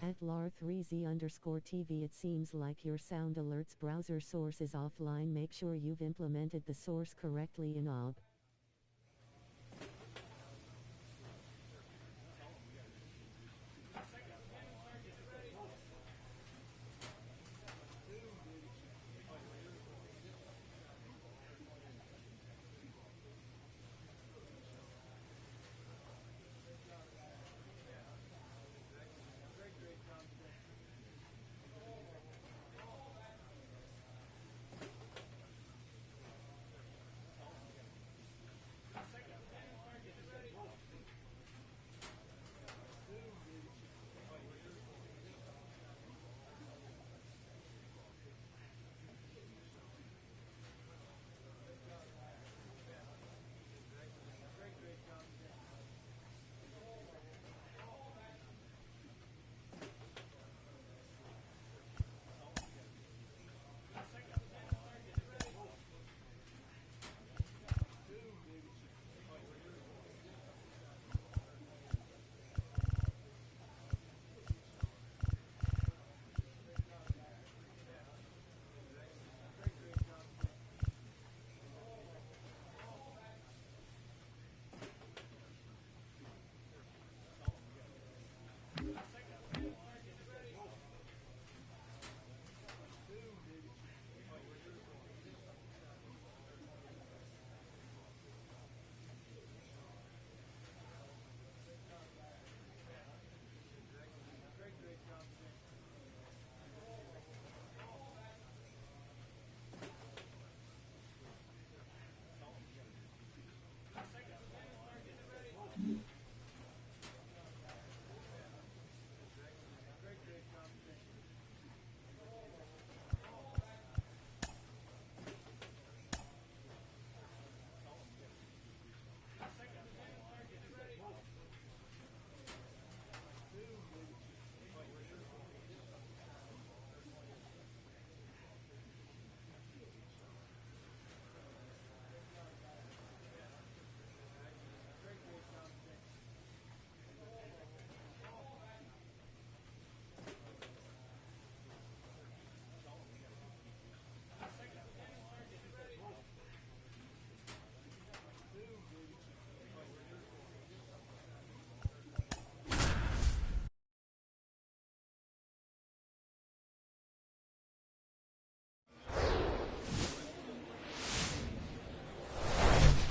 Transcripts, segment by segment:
At Rtts_TV, it seems like your sound alerts browser source is offline. Make sure you've implemented the source correctly in OB.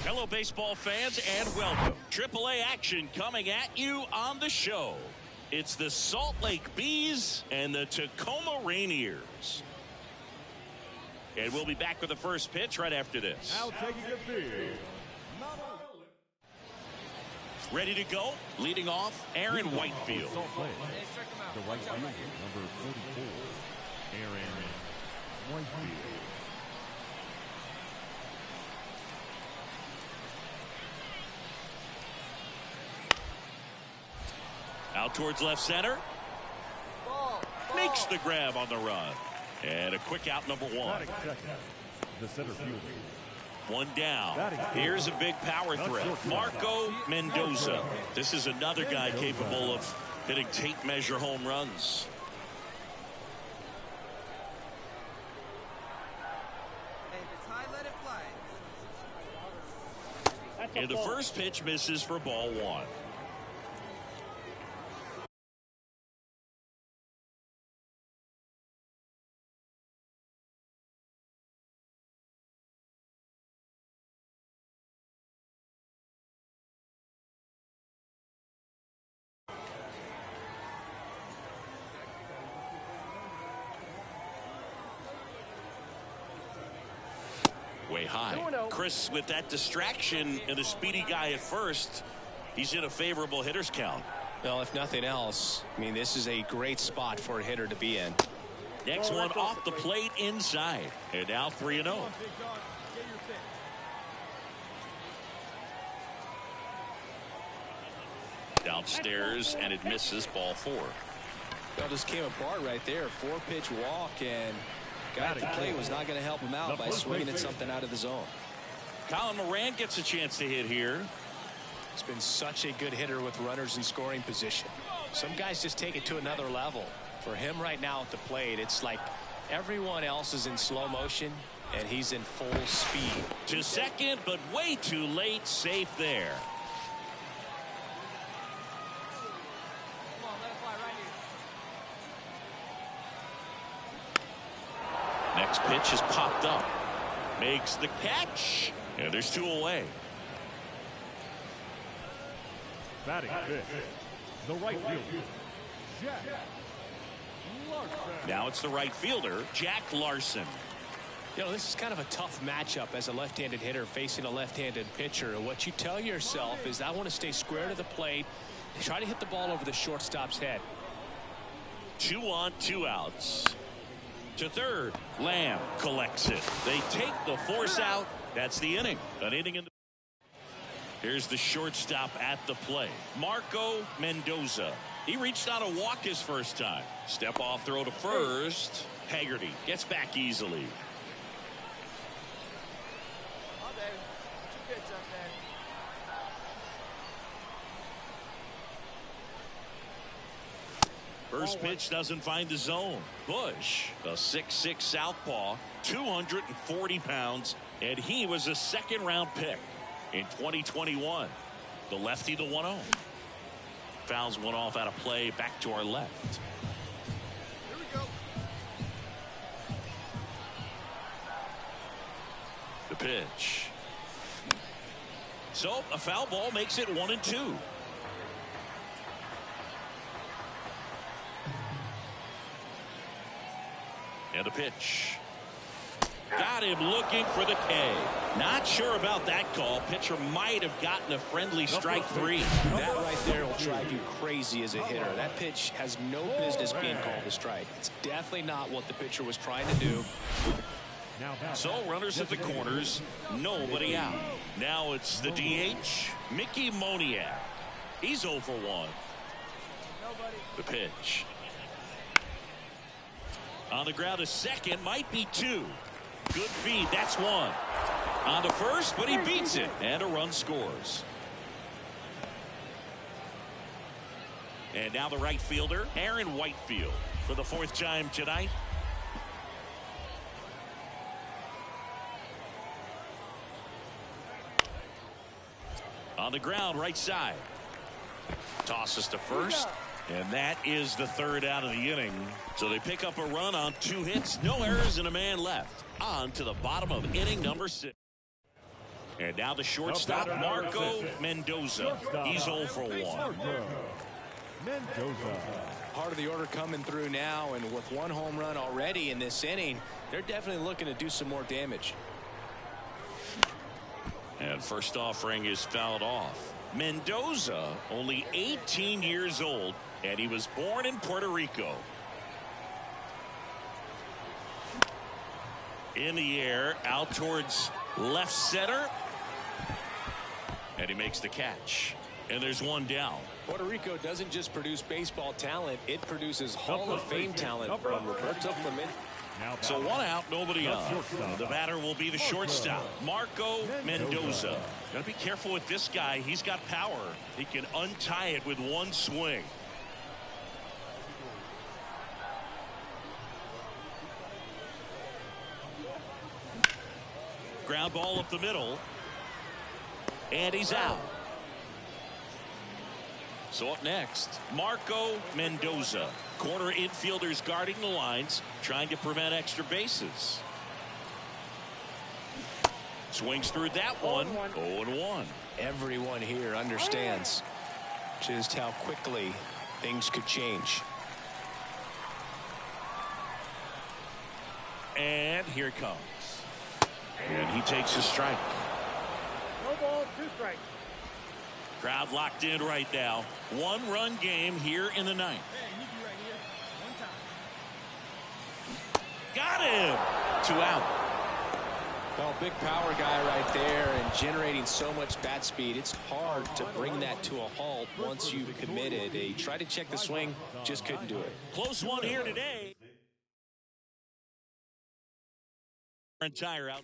Hello, baseball fans, and welcome. AAA action coming at you on the show. It's the Salt Lake Bees and the Tacoma Rainiers. And we'll be back with the first pitch right after this. Now taking the field. Ready to go? Leading off, Aaron Whitefield. The right fielder, number 44, Aaron Whitefield. Out towards left center. Makes the grab on the run. And a quick out, number one. The center fielder. One down. Here's a big power threat. Marco Mendoza. This is another guy capable of hitting tape measure home runs. And the first pitch misses for ball one. Way high. Chris, with that distraction and the speedy guy at first, he's in a favorable hitter's count. Well, if nothing else, I mean, this is a great spot for a hitter to be in. Next one off the plate inside. And now 3-0. Downstairs, and it misses, ball four. Well, just came apart right there. 4-pitch walk, and guy at the plate was not going to help him out by swinging at something out of the zone. Colin Moran gets a chance to hit here. He's been such a good hitter with runners in scoring position. Some guys just take it to another level. For him right now at the plate, it's like everyone else is in slow motion, and he's in full speed. To second, but way too late. Safe there. Next pitch is popped up. Makes the catch. And there's 2 away. Batting fifth, the right fielder, Jack Larson. Now it's the right fielder, Jack Larson. You know, this is kind of a tough matchup as a left-handed hitter facing a left-handed pitcher. And what you tell yourself is, I want to stay square to the plate, try to hit the ball over the shortstop's head. 2 on, 2 outs. To third, Lamb collects it. They take the force out. That's the inning. An inning in the... Here's the shortstop at the play, Marco Mendoza. He reached out a walk his first time. Step off throw to first. Haggerty gets back easily. First pitch doesn't find the zone. Bush, a 6'6" southpaw, 240 pounds, and he was a 2nd-round pick in 2021. The lefty, the 1-0. Fouls one off out of play, back to our left. Here we go. The pitch. So a foul ball makes it 1-2. And a pitch. Got him looking for the K. Not sure about that call. Pitcher might have gotten a friendly strike 3. That right there will drive you crazy as a hitter. That pitch has no business being called a strike. It's definitely not what the pitcher was trying to do. So runners at the corners, nobody out. Now it's the DH, Mickey Moniak. He's 0 for 1. The pitch. On the ground to second, might be 2. Good feed, that's 1. On to first, but he beats it, and a run scores. And now the right fielder, Aaron Whitefield, for the 4th time tonight. On the ground, right side. Tosses to first. And that is the 3rd out of the inning. So they pick up a run on 2 hits, no errors, and a man left. On to the bottom of inning number 6. And now the shortstop, Marco Mendoza. He's 0 for 1. Mendoza. Part of the order coming through now, and with 1 home run already in this inning, they're definitely looking to do some more damage. And first offering is fouled off. Mendoza, only 18 years old, and he was born in Puerto Rico. In the air, out towards left center. And he makes the catch. And there's 1 down. Puerto Rico doesn't just produce baseball talent, it produces Hall of Fame talent from Roberto Clemente. So 1 out, nobody on. The batter will be the shortstop, Marco Mendoza. Got to be careful with this guy. He's got power. He can untie it with 1 swing. Ground ball up the middle. And he's out. So up next, Marco Mendoza. Corner infielders guarding the lines, trying to prevent extra bases. Swings through that one. 0-1. Everyone here understands just how quickly things could change. And here it comes. And he takes a strike. No ball, 2 strikes. Crowd locked in right now. 1-run game here in the 9th. Hey, you be right here. 1 time. Got him. 2 out. Well, big power guy right there and generating so much bat speed. It's hard to bring that to a halt once you've committed. He tried to check the swing, just couldn't do it. Close one here today. Entire out.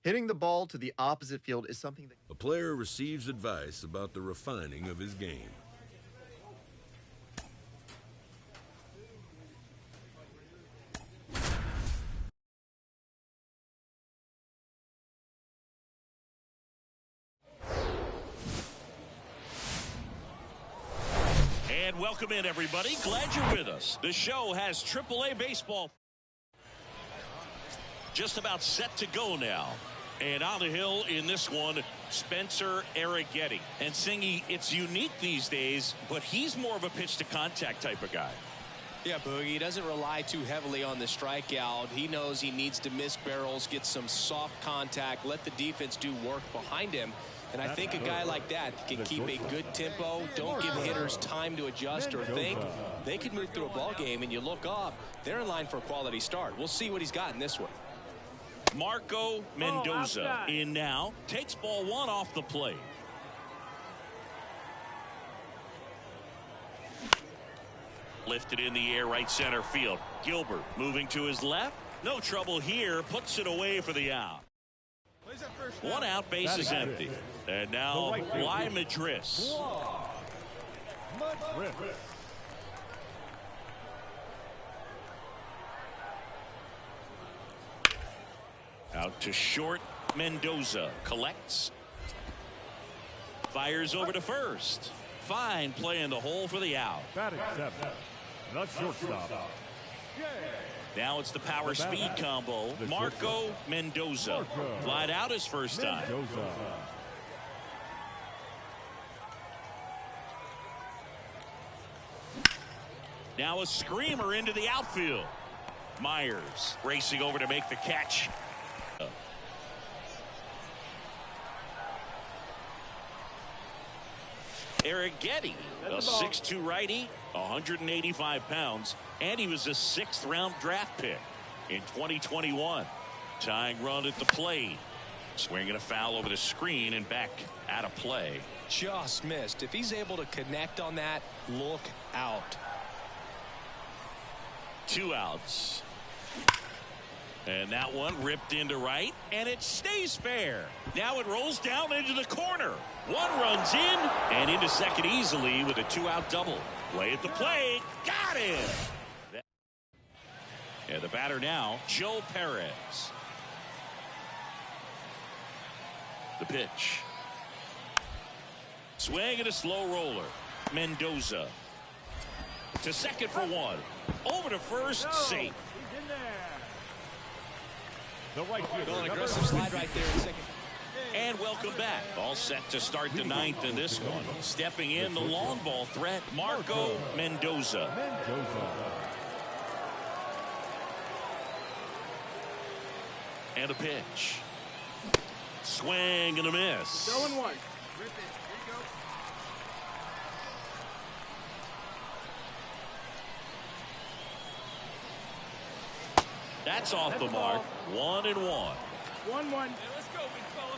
Hitting the ball to the opposite field is something that... A player receives advice about the refining of his game. And welcome in, everybody. Glad you're with us. The show has AAA baseball just about set to go now. And on the hill in this one, Spencer Arrighetti. And Singy, it's unique these days, but he's more of a pitch-to-contact type of guy. Yeah, Boogie, he doesn't rely too heavily on the strikeout. He knows he needs to miss barrels, get some soft contact, let the defense do work behind him. And I think a guy like that can keep a good tempo, don't give hitters time to adjust or think. They could move through a ball game, and you look up, they're in line for a quality start. We'll see what he's got in this one. Marco Mendoza in now. Takes ball one off the plate. Lifted in the air, right center field. Gilbert moving to his left. No trouble here. Puts it away for the out. One out, base is empty. And now Bly Madris. Out to short. Mendoza collects. Fires over to first. Fine play in the hole for the out. Batting seventh, the shortstop. Now it's the power speed combo. Marco Mendoza. Flied out his first time. Now a screamer into the outfield. Myers racing over to make the catch. Arrighetti, a 6'2" righty, 185 pounds, and he was a 6th round draft pick in 2021. Tying run at the plate. Swinging a foul over the screen and back out of play. Just missed. If he's able to connect on that, look out. 2 outs. And that one ripped into right, and it stays fair. Now it rolls down into the corner. One runs in, and into second easily with a 2-out double. Play at the plate. Got it! And the batter now, Joe Perez. The pitch. Swing and a slow roller. Mendoza. To second for one. Over to first, safe. The right fielder, An aggressive slide right there in second. And welcome back. All set to start the 9th in this one. Stepping in the long ball threat, Marco Mendoza. And a pitch. Swing and a miss. 0-1. Rip it. Here you go. That's off the mark. 1-1. 1-1. Yeah, let's go, big fella.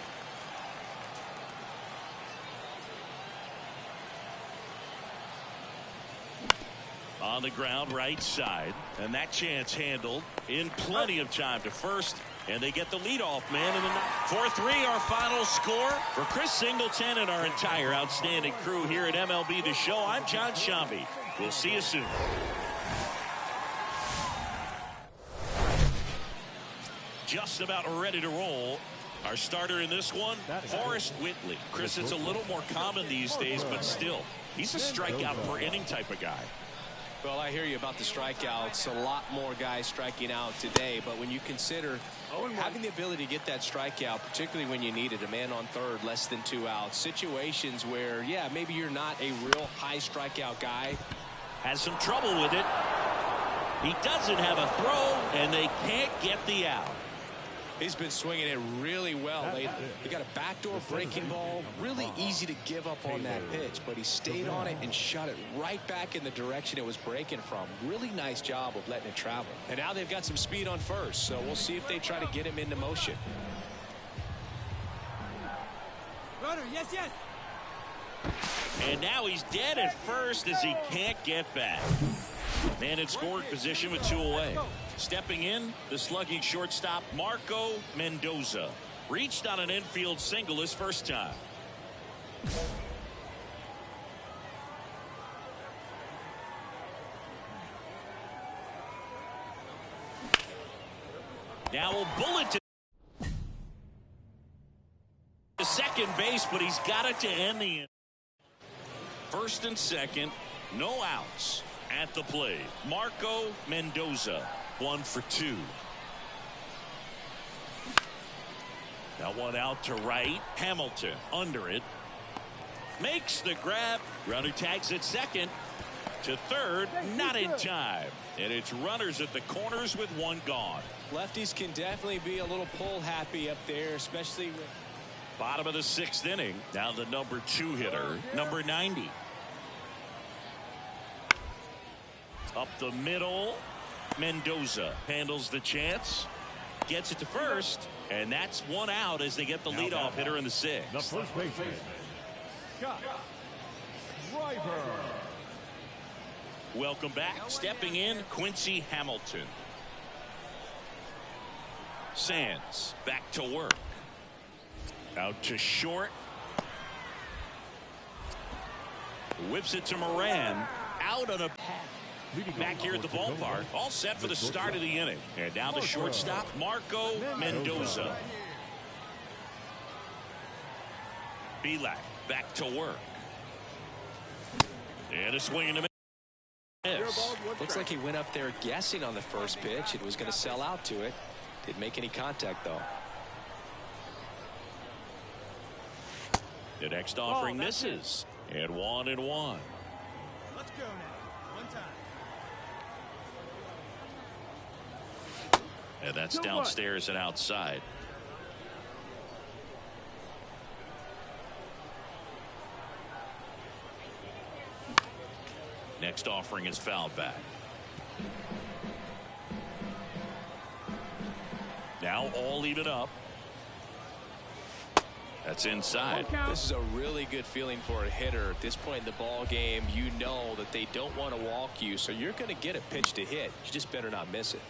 On the ground, right side. And that chance handled in plenty of time to first. And they get the leadoff man in the 4-3, our final score. For Chris Singleton and our entire outstanding crew here at MLB The Show, I'm John Shambi. We'll see you soon. Just about ready to roll. Our starter in this one, Forrest Whitley. Chris, it's a little more common these days, but still, he's a strikeout per inning type of guy. Well, I hear you about the strikeouts. A lot more guys striking out today, but when you consider having the ability to get that strikeout, particularly when you need it, a man on third, less than 2 outs, situations where, yeah, maybe you're not a real high strikeout guy. Has some trouble with it. He doesn't have a throw, and they can't get the out. He's been swinging it really well lately. He got a backdoor breaking ball. Really easy to give up on that pitch, but he stayed on it and shot it right back in the direction it was breaking from. Really nice job of letting it travel. And now they've got some speed on first, so we'll see if they try to get him into motion. Runner, yes, yes. And now he's dead at first as he can't get back. Man in scoring position with 2 away. Stepping in, the slugging shortstop, Marco Mendoza. Reached on an infield single his first time. Now a bullet to second base, but he's got it to end the inning. First and second, no outs at the plate. Marco Mendoza, 1 for 2. Now one out to right. Hamilton under it. Makes the grab. Runner tags at second. To third, not in time. And it's runners at the corners with one gone. Lefties can definitely be a little pull happy up there, especially with bottom of the 6th inning. Now the number 2 hitter, number 90. Up the middle. Mendoza handles the chance. Gets it to first. And that's one out as they get the leadoff hitter in the 6th. The first baseman, Scott Driver. Welcome back. Stepping in, Quincy Hamilton. Sands back to work. Out to short. Whips it to Moran. Out on a pass. Back here at the ballpark. All set for the start of the inning. And now the shortstop, Marco Mendoza. Belak back to work. And a swing and a miss. Looks like he went up there guessing on the first pitch. It was going to sell out to it. Didn't make any contact, though. The next offering misses. And 1-1. Let's go now. One time. And that's downstairs and outside. Next offering is fouled back. Now all even up. That's inside. This is a really good feeling for a hitter at this point in the ball game. You know that they don't want to walk you, so you're going to get a pitch to hit. You just better not miss it.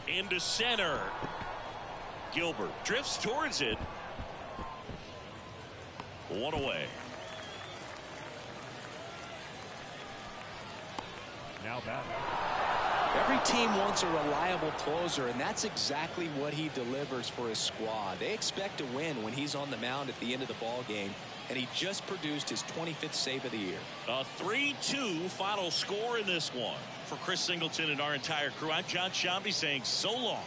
Into center. Gilbert drifts towards it. One away. Now batting. Every team wants a reliable closer, and that's exactly what he delivers for his squad. They expect to win when he's on the mound at the end of the ball game, and he just produced his 25th save of the year. A 3-2 final score in this one. For Chris Singleton and our entire crew, I'm John Shambi saying so long.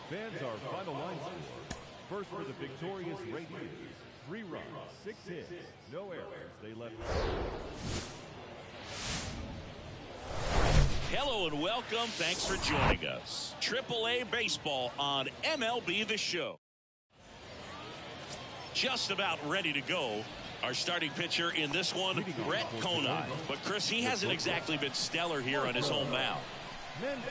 Fans, our final line score. First for the victorious Rtts. 3 runs, 6 hits, no errors. They left. Hello and welcome. Thanks for joining us. AAA Baseball on MLB The Show. Just about ready to go. Our starting pitcher in this one, Brett Conine. But Chris, he hasn't exactly been stellar here on his home mound.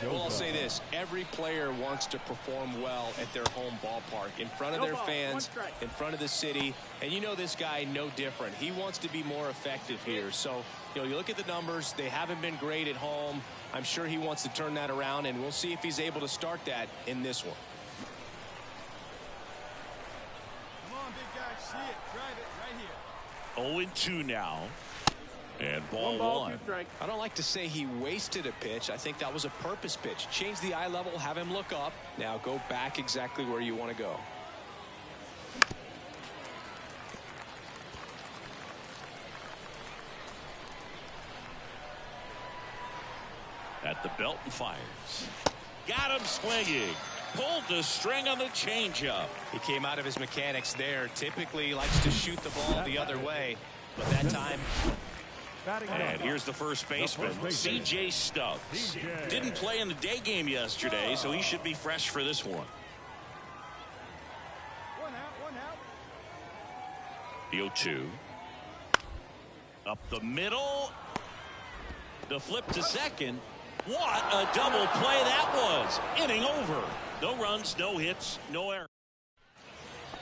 Well, I'll say this. Every player wants to perform well at their home ballpark, in front of their fans, in front of the city. And you know this guy no different. He wants to be more effective here. So, you look at the numbers. They haven't been great at home. I'm sure he wants to turn that around, and we'll see if he's able to start that in this one. Come on, big guy. See it. Drive it right here. 0-2 now. And ball one. I don't like to say he wasted a pitch. I think that was a purpose pitch. Change the eye level, have him look up. Now go back exactly where you want to go. At the belt and fires. Got him swinging. Pulled the string on the changeup. He came out of his mechanics there. Typically he likes to shoot the ball the other way, but that time. And here's the first baseman, C.J. Stubbs. Didn't play in the day game yesterday, so he should be fresh for this one. One out. The 0-2. Up the middle. The flip to second. What a double play that was. Inning over. No runs, no hits, no errors.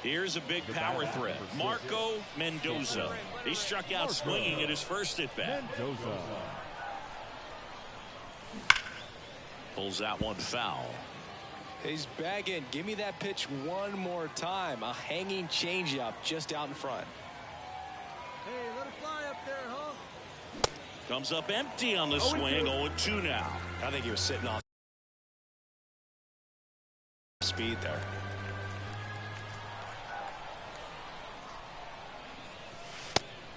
Here's a big power threat. Marco Mendoza. He struck out swinging at his first at bat. Pulls that one foul. He's bagging. Give me that pitch one more time. A hanging changeup just out in front. Hey, let it fly up there, huh? Comes up empty on the swing. 0-2 now. I think he was sitting off speed there.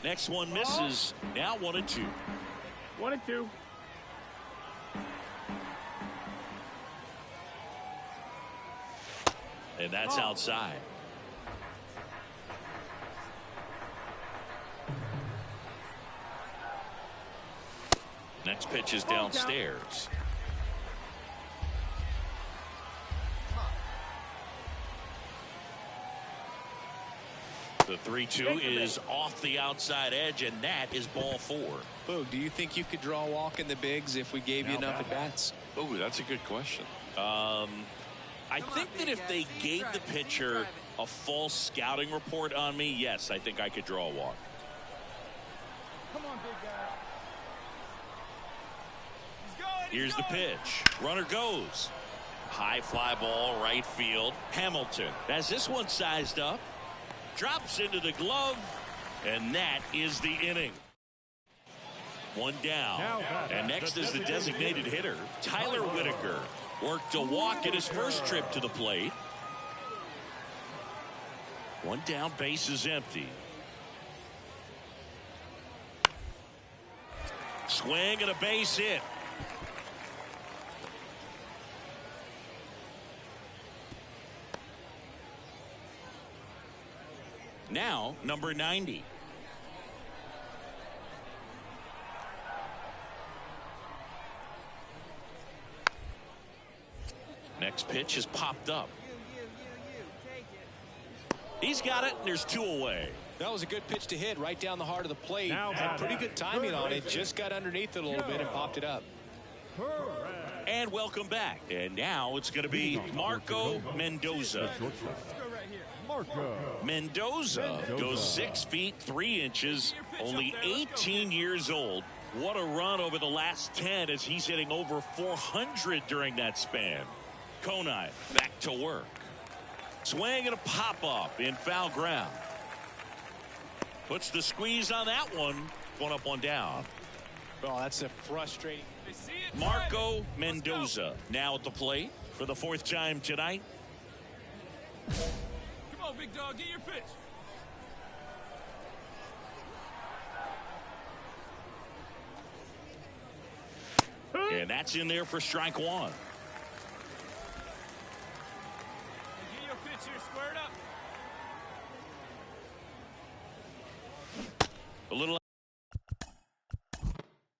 Next one misses. Now 1-2. 1-2. And that's outside. Next pitch is downstairs. The 3-2 is off the outside edge, and that is ball 4. Boog, do you think you could draw a walk in the bigs if we gave you enough at bats? Oh, that's a good question. I think that if they gave the pitcher a false scouting report on me, yes, I think I could draw a walk. Come on, big guy. Here's the pitch. Runner goes. High fly ball, right field. Hamilton has this one sized up. Drops into the glove. And that is the inning. One down. And next is the designated hitter, Tyler Whitaker. Worked a walk at his first trip to the plate. One down, base is empty. Swing and a base hit. Now, number 90. Next pitch is popped up. He's got it, and there's 2 away. That was a good pitch to hit right down the heart of the plate. Had pretty good timing on it. Just got underneath it a little bit and popped it up. And welcome back. And now it's going to be Marco Mendoza. Mendoza goes 6 feet 3 inches, only 18 years old. What a run over the last 10 as he's hitting over 400 during that span. Konai back to work. Swing and a pop-up in foul ground. Puts the squeeze on that one. One up, one down. Oh, that's a frustrating. Marco Mendoza now at the plate for the 4th time tonight. Come on, big dog, get your pitch. And that's in there for strike 1. Get your pitch here, squared up. A little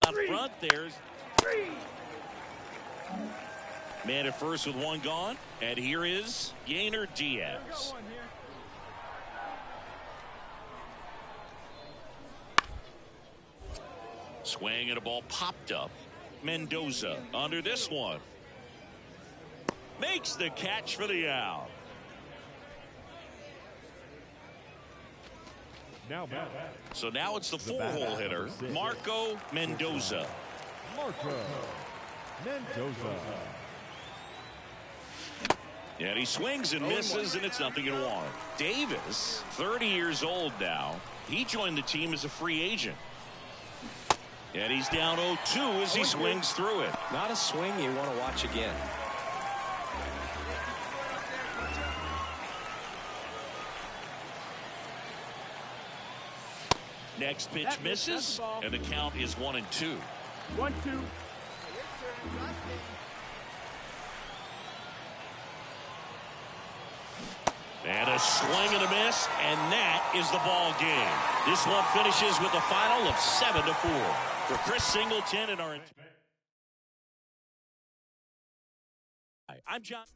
out front. There's man at first with 1 gone. And here is Rtts. Swing and a ball popped up. Mendoza under this one. Makes the catch for the out. So now it's the 4-hole hitter, Marco Mendoza. And he swings and misses, and it's 0-1. Davis, 30 years old now. He joined the team as a free agent. And he's down 0-2 as he swings through it. Not a swing you want to watch again. Next pitch misses, and the count is 1-2. 1-2. And a swing and a miss, and that is the ball game. This one finishes with a final of 7-4. For Chris Singleton and our... I'm John.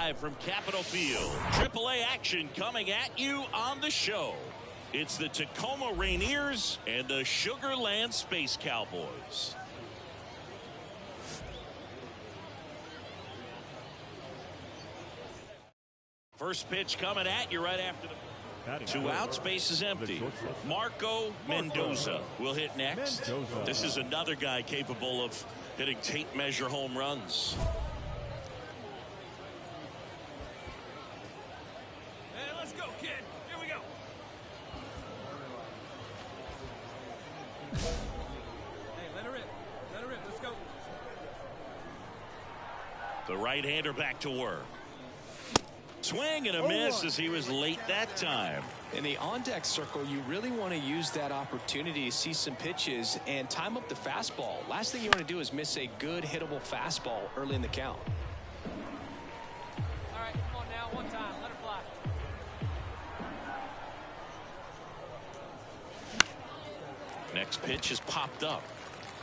live from Capitol Field. AAA action coming at you on the show. It's the Tacoma Rainiers and the Sugar Land Space Cowboys. First pitch coming at you right after the 2 outs, base is empty. Marco Mendoza will hit next. This is another guy capable of hitting tape measure home runs. Hey, let's go, kid. Here we go. Hey, let her rip. Let her rip. Let's go. The right-hander back to work. Swing and a miss as he was late that time. In the on-deck circle, you really want to use that opportunity to see some pitches and time up the fastball. Last thing you want to do is miss a good hittable fastball early in the count. All right, come on now. One time. Let her fly. Next pitch is popped up.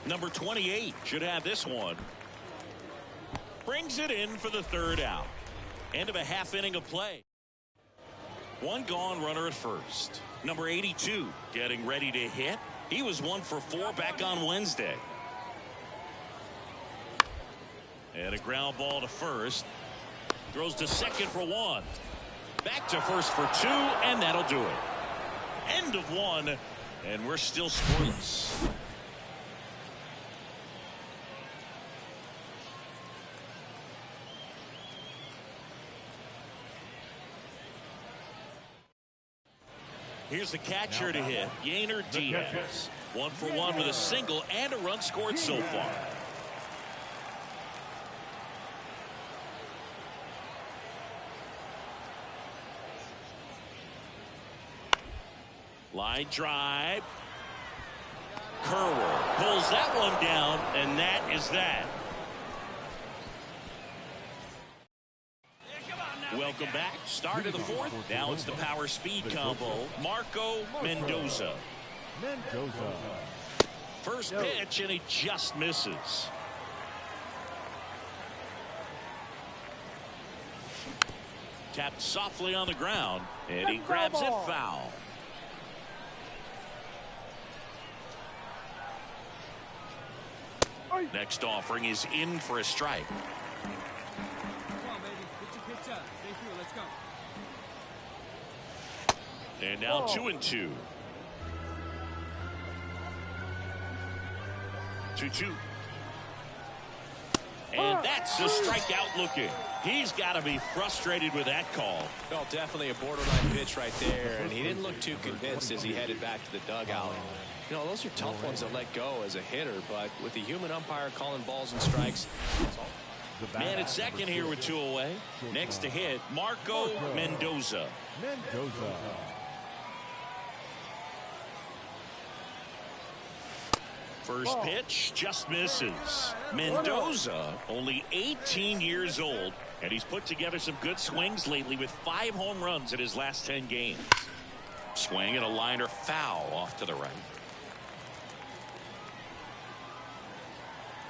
Number 28 should have this one. Brings it in for the 3rd out. End of a half inning of play. 1 gone, runner at first. Number 82 getting ready to hit. He was 1 for 4 back on Wednesday. And a ground ball to first. Throws to second for 1. Back to first for 2, and that'll do it. End of 1, and we're still scoreless. Here's the catcher to hit, Yainer Diaz. 1 for 1 with a single and a run scored so far. Line drive. Kerwer pulls that one down, and that is that. Welcome back. Start of the 4th. Now it's the power speed combo. Marco Mendoza. First pitch, and he just misses. Tapped softly on the ground, and he grabs it foul. Next offering is in for a strike. And now 2-2. 2-2. And that's the strikeout looking. He's got to be frustrated with that call. Well, definitely a borderline pitch right there, and he didn't look too convinced as he headed back to the dugout. You know, those are tough ones to let go as a hitter, but with the human umpire calling balls and strikes. Man at second here with 2 away. Next to hit, Marco Mendoza. First pitch just misses. Mendoza, only 18 years old, and he's put together some good swings lately with 5 home runs in his last 10 games. Swing and a liner foul off to the right.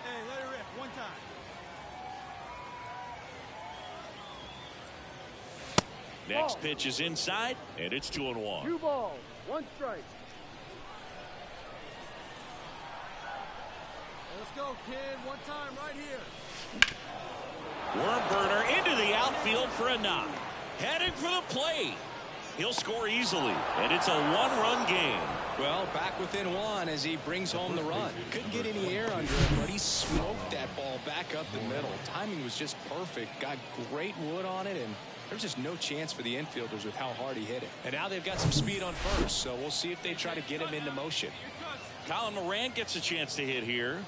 Hey, let her rip. One time. Next pitch is inside, and it's 2-1. 2 balls, 1 strike. Let's go, kid. One time right here. Worm burner into the outfield for a knock. Headed for the plate. He'll score easily, and it's a 1-run game. Well, back within 1 as he brings home the run. Couldn't get any air under him, but he smoked that ball back up the middle. Timing was just perfect. Got great wood on it, and there's just no chance for the infielders with how hard he hit it. And now they've got some speed on first, so we'll see if they try to get him into motion. Colin Moran gets a chance to hit here.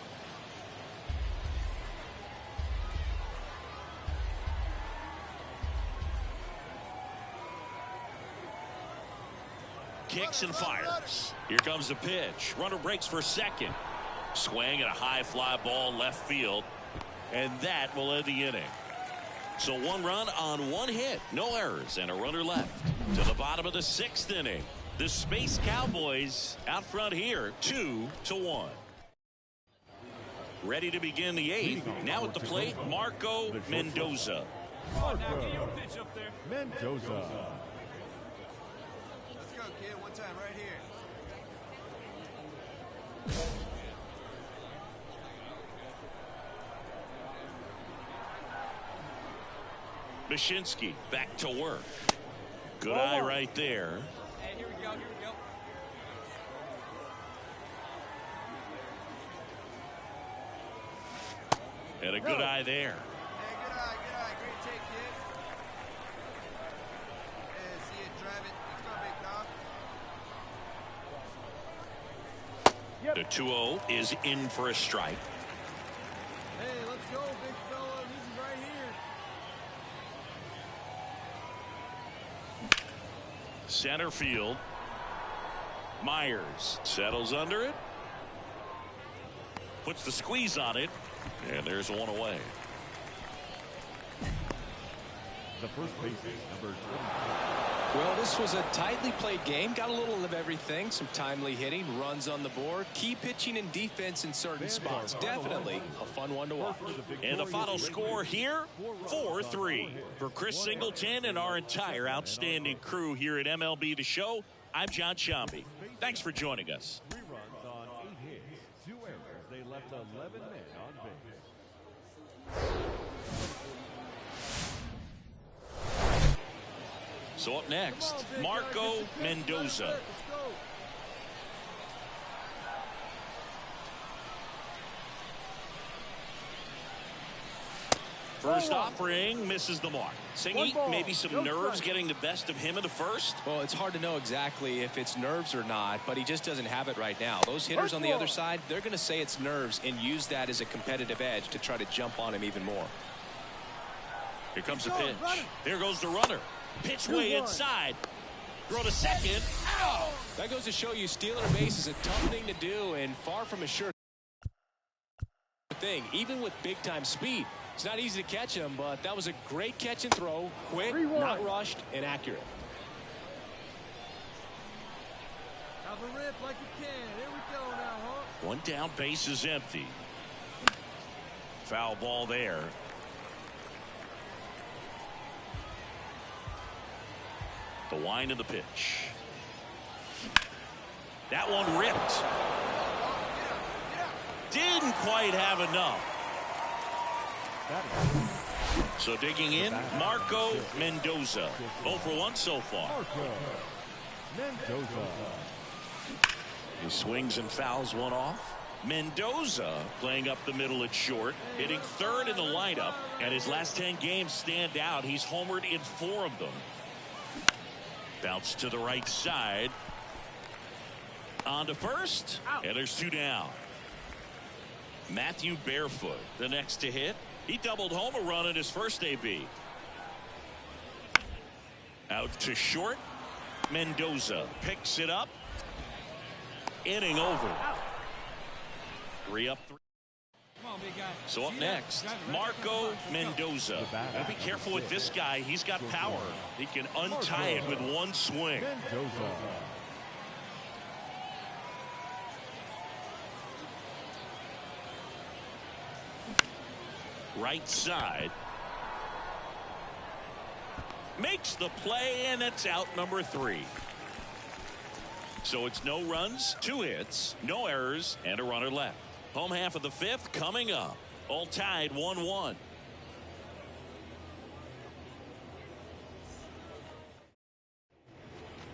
Kicks and fires. Here comes the pitch. Runner breaks for second. Swing and a high fly ball left field. And that will end the inning. So 1 run on 1 hit. No errors and a runner left. To the bottom of the 6th inning. The Space Cowboys out front here, 2-1. Ready to begin the 8th. Now at the plate, Marco Mendoza. Come on now, get your pitch up there. Mendoza. Let's go, kid. One time right here. Mashinsky back to work. Good eye right there. Hey, here we go, here we go. And a good eye there. Hey, good eye, great take, kid. Hey, see it, drive it. Let's go, big dog. The 2-0 is in for a strike. Hey, let's go, big fella. This is right here. Center field. Myers settles under it. Puts the squeeze on it. And there's one away. The first baseman, number 20. Well, this was a tightly played game. Got a little of everything. Some timely hitting, runs on the board, key pitching and defense in certain spots. Definitely a fun one to watch. And the final score here, 4-3. For Chris Singleton and our entire outstanding crew here at MLB The Show, I'm John Shambi. Thanks for joining us. 3 runs on 8 hits, 2 errors. They left 11 men on base. So up next, Marco Mendoza. Let's go. First offering misses the mark. Singy, maybe some nerves getting the best of him in the first. Well, it's hard to know exactly if it's nerves or not, but he just doesn't have it right now. Those hitters on the other side, they're going to say it's nerves and use that as a competitive edge to try to jump on him even more. Here comes the pitch. There goes the runner. Pitch way inside. Throw to second. Ow! That goes to show you stealing a base is a tough thing to do and far from a sure thing, even with big-time speed. It's not easy to catch him, but that was a great catch and throw. Quick, not rushed, and accurate. Have a rip like you can. Here we go now, huh? One down, base is empty. Foul ball there. The wind of the pitch. That one ripped. Didn't quite have enough. So digging in, Marco Mendoza. 0 for 1 so far. Marco Mendoza. He swings and fouls one off. Mendoza playing up the middle at short, hitting third in the lineup, and his last 10 games stand out. He's homered in 4 of them. Bounce to the right side. On to first, and there's 2 down. Matthew Barefoot, the next to hit. He doubled home a run in his first AB. Out to short. Mendoza picks it up. Inning over. 3 up 3. Come on, big guy. So up next, Marco Mendoza. Now be careful with this guy. He's got power. He can untie it with one swing. Mendoza. Right side. Makes the play, and it's out number 3. So it's no runs, 2 hits, no errors, and a runner left. Home half of the 5th coming up. All tied 1-1.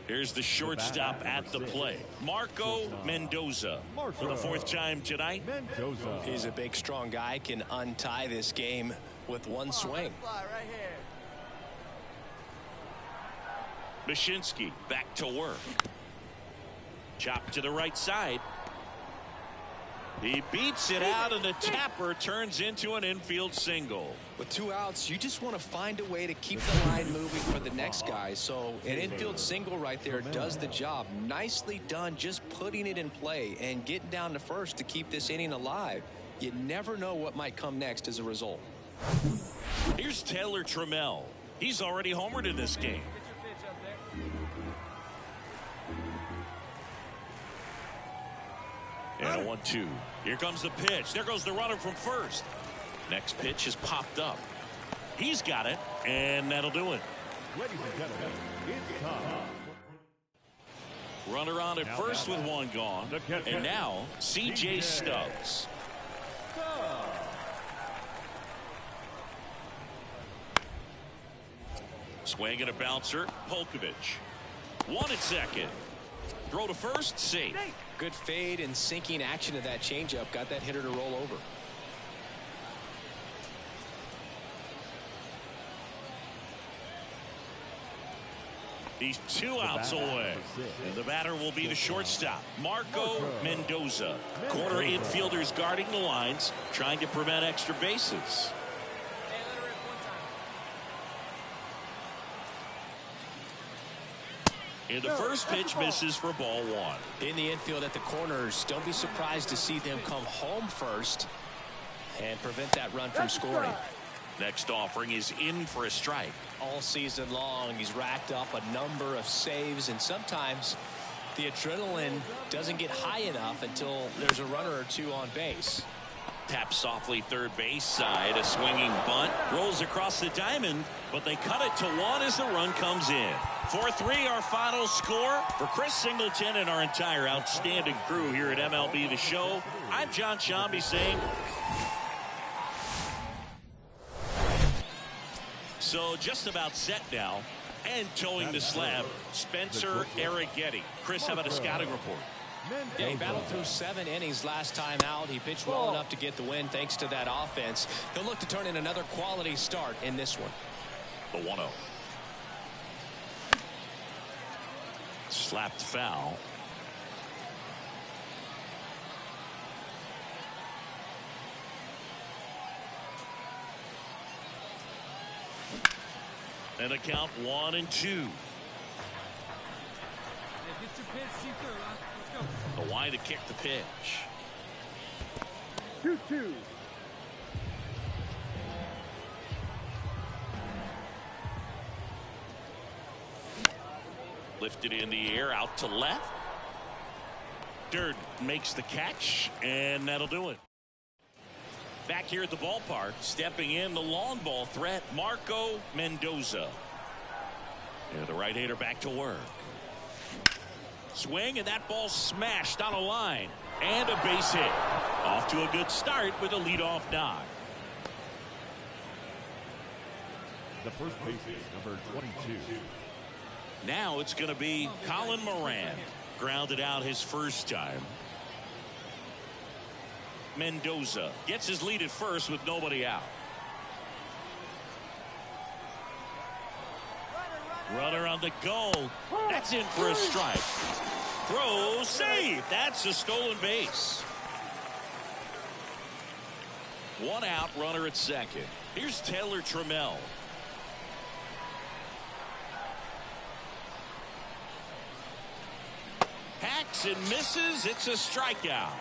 Here's the shortstop at the plate. Marco Mendoza. For the 4th time tonight. Mendoza. He's a big, strong guy, can untie this game with one swing. Fly right here. Mashinsky back to work. Chop to the right side. He beats it out, and the tapper turns into an infield single. With 2 outs, you just want to find a way to keep the line moving for the next guy. So an infield single right there does the job. Nicely done, just putting it in play and getting down to first to keep this inning alive. You never know what might come next as a result. Here's Taylor Trammell. He's already homered in this game. Get your pitch up there. And a 1-2. Here comes the pitch. There goes the runner from first. Next pitch is popped up. He's got it, and that'll do it. Ladies and gentlemen, it's time. Runner on at first with one gone. And now, C.J. Stubbs. Swing and a bouncer, Polkovich. One at second. Throw to first, safe. Good fade and sinking action of that changeup. Got that hitter to roll over. He's 2 outs away. And the batter will be the shortstop, Marco Mendoza. Corner infielders guarding the lines, trying to prevent extra bases. And the first pitch misses for ball one. In the infield at the corners, don't be surprised to see them come home first and prevent that run from scoring. Next offering is in for a strike. All season long, he's racked up a number of saves, and sometimes the adrenaline doesn't get high enough until there's a runner or two on base. Taps softly third base side. A swinging bunt. Rolls across the diamond, but they cut it to one as the run comes in. 4-3 our final score. For Chris Singleton and our entire outstanding crew here at MLB The Show, I'm John Shambi saying... So just about set now. And towing the slab, Spencer Arrighetti. Chris, how about a scouting report? Yeah, he battled through 7 innings last time out. He pitched well enough to get the win thanks to that offense. He'll look to turn in another quality start in this one. The 1-0. Slapped foul. And a count 1-2. The wide to kick the pitch. 2-2. Lifted in the air, out to left. Durden makes the catch, and that'll do it. Back here at the ballpark, stepping in the long ball threat, Marco Mendoza. And the right-hander back to work. Swing, and that ball smashed on a line. And a base hit. Off to a good start with a leadoff knock. The first baseman, number 22. Now it's going to be Colin Moran. Grounded out his first time. Mendoza gets his lead at first with nobody out. Runner on the go. That's in for a strike. Throw, save. That's a stolen base. 1 out, runner at second. Here's Taylor Trammell. Hacks and misses. It's a strikeout.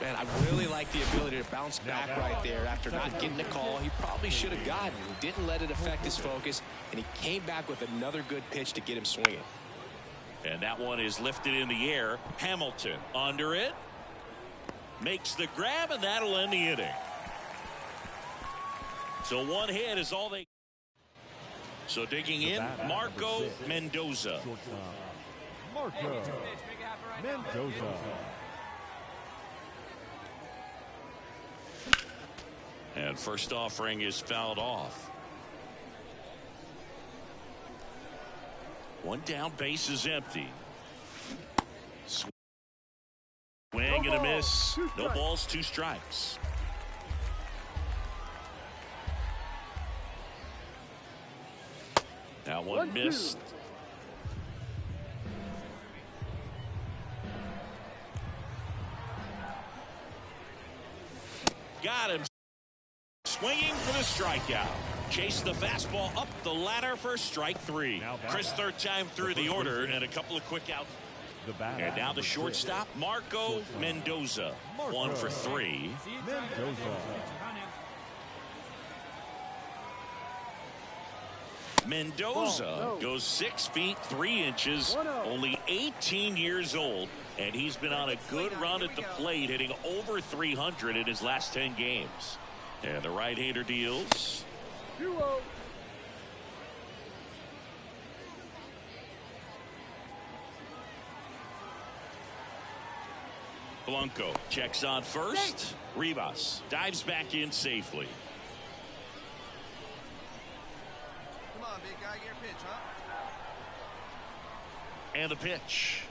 Man, I really like the ability to bounce back right there after not getting the call he probably should have gotten. He didn't let it affect his focus, and he came back with another good pitch to get him swinging. And that one is lifted in the air. Hamilton under it. Makes the grab, and that'll end the inning. So one hit is all they... So digging in, Marco Mendoza. Marco Mendoza. And first offering is fouled off. One down, base is empty. Swing and a miss. No balls, 2 strikes. That one missed. Got him. Swinging for the strikeout. Chase the fastball up the ladder for strike 3. Chris, third time through the order, and a couple of quick outs. And now the shortstop, Marco Mendoza. 1 for 3. Mendoza goes 6 feet 3 inches, only 18 years old, and he's been on a good run at the plate, hitting over 300 in his last 10 games. And the right-hander deals. Blanco checks on first. Rivas dives back in safely. Come on, big guy, your pitch, huh? And the pitch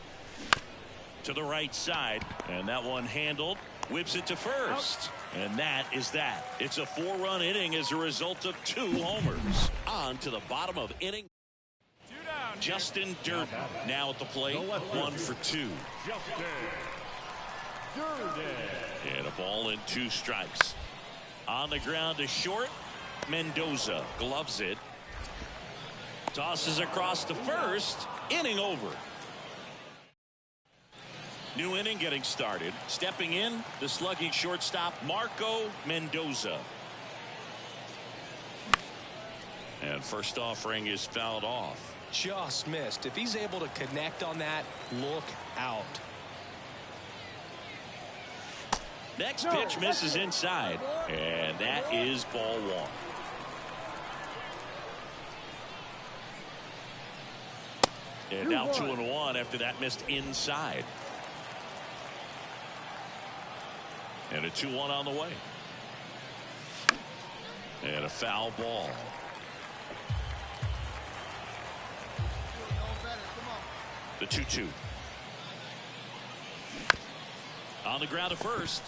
to the right side, and that one handled. Whips it to first, and that is that. It's a 4-run inning as a result of 2 homers. On to the bottom of inning. Justin Durden now at the plate, 1 for 2. And a ball and 2 strikes. On the ground to short. Mendoza gloves it. Tosses across to first. Inning over. New inning getting started. Stepping in, the slugging shortstop, Marco Mendoza. And first offering is fouled off. Just missed. If he's able to connect on that, look out. Next pitch misses inside, and that is ball 1. And now 2-1 after that missed inside. And a 2-1 on the way. And a foul ball. The 2-2. On the ground to first.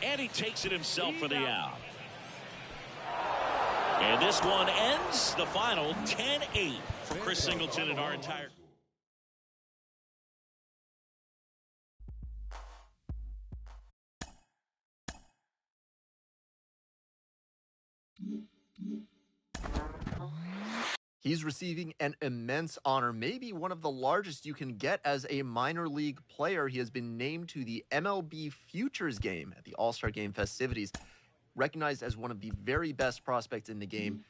And he takes it himself for the out. And this one ends the final 10-8 for Chris Singleton and our entire. He's receiving an immense honor, maybe one of the largest you can get as a minor league player. He has been named to the MLB Futures Game at the All-Star Game festivities, recognized as one of the very best prospects in the game.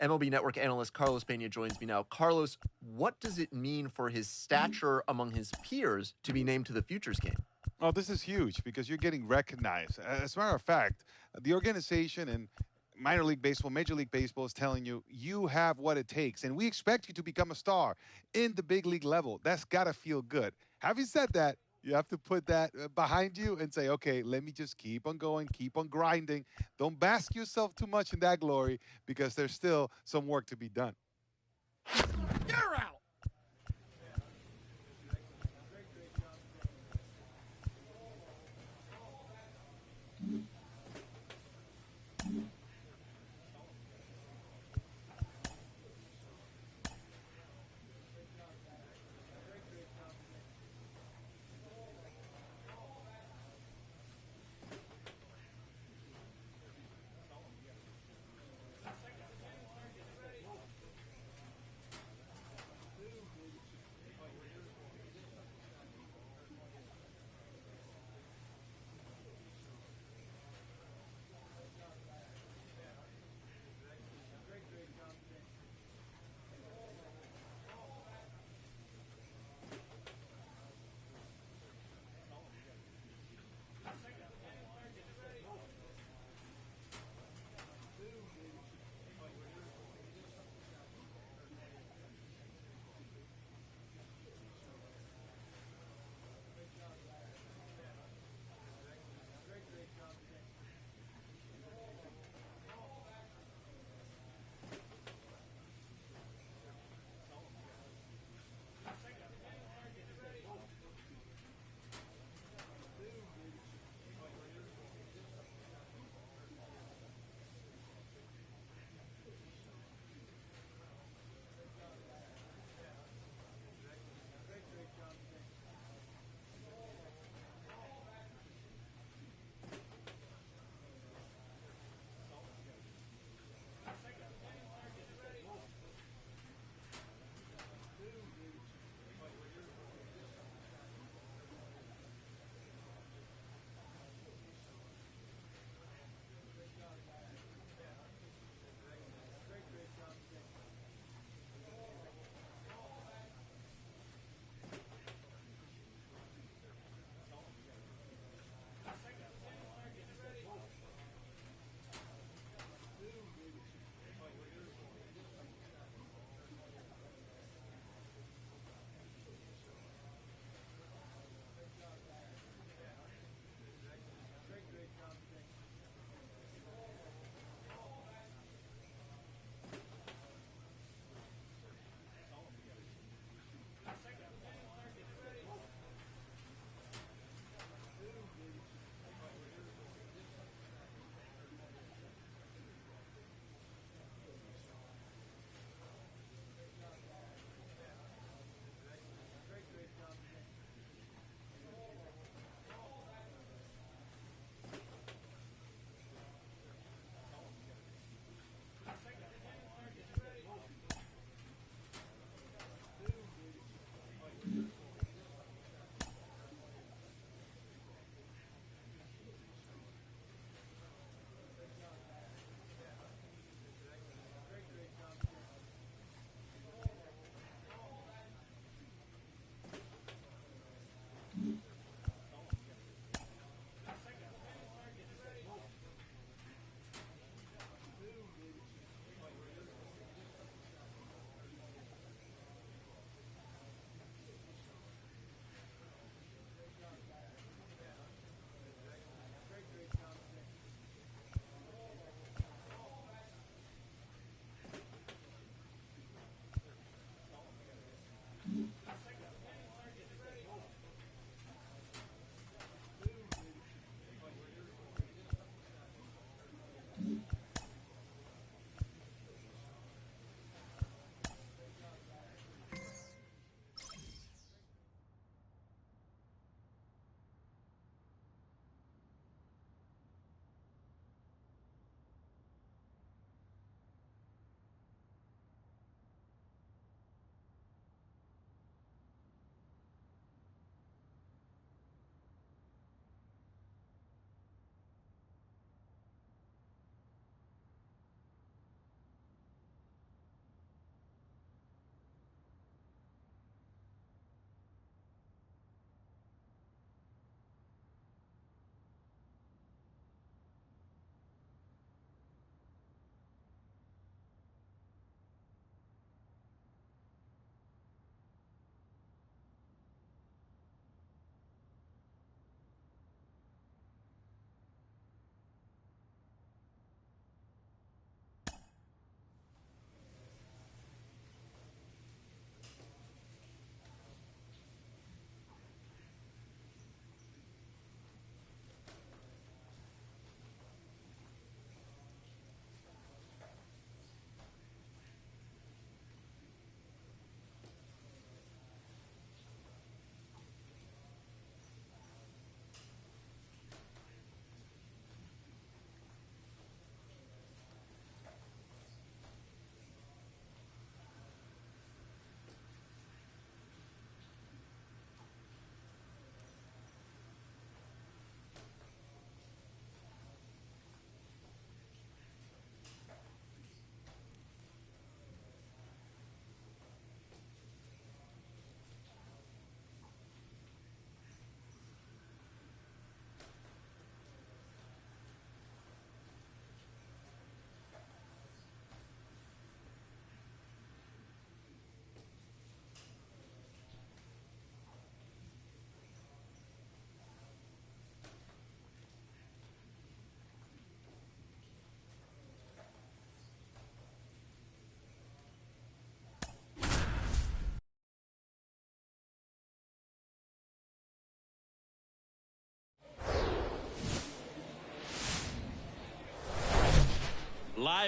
MLB Network analyst Carlos Pena joins me now. Carlos, what does it mean for his stature among his peers to be named to the Futures Game? Oh, this is huge because you're getting recognized. As a matter of fact, the organization and minor league baseball, major league baseball is telling you, you have what it takes. And we expect you to become a star in the big league level. That's got to feel good. Having said that, you have to put that behind you and say, okay, let me just keep on going, keep on grinding. Don't bask yourself too much in that glory because there's still some work to be done. You're out.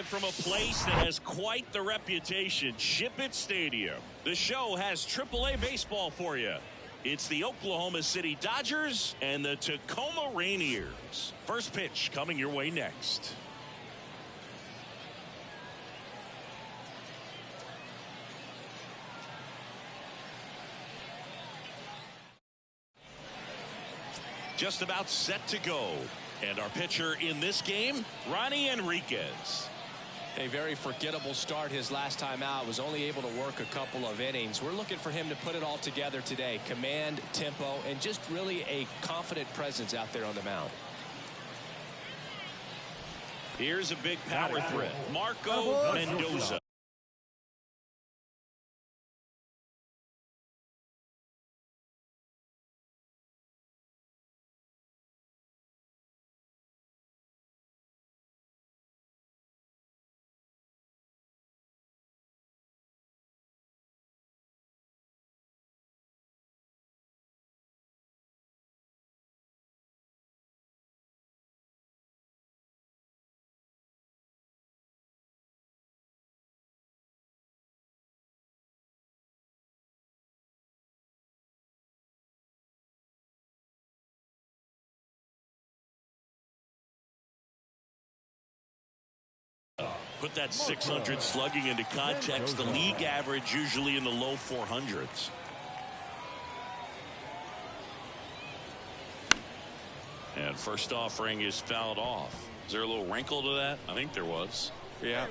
Live from a place that has quite the reputation, Ship It Stadium. The show has AAA baseball for you. It's the Oklahoma City Dodgers and the Tacoma Rainiers. First pitch coming your way next. Just about set to go. And our pitcher in this game, Ronnie Enriquez. A very forgettable start his last time out. Was only able to work a couple of innings. We're looking for him to put it all together today. Command, tempo, and just really a confident presence out there on the mound. Here's a big power threat. Marco Mendoza. Put that 600 slugging into context. The league average usually in the low 400s. And first offering is fouled off. Is there a little wrinkle to that? I think there was. Yeah.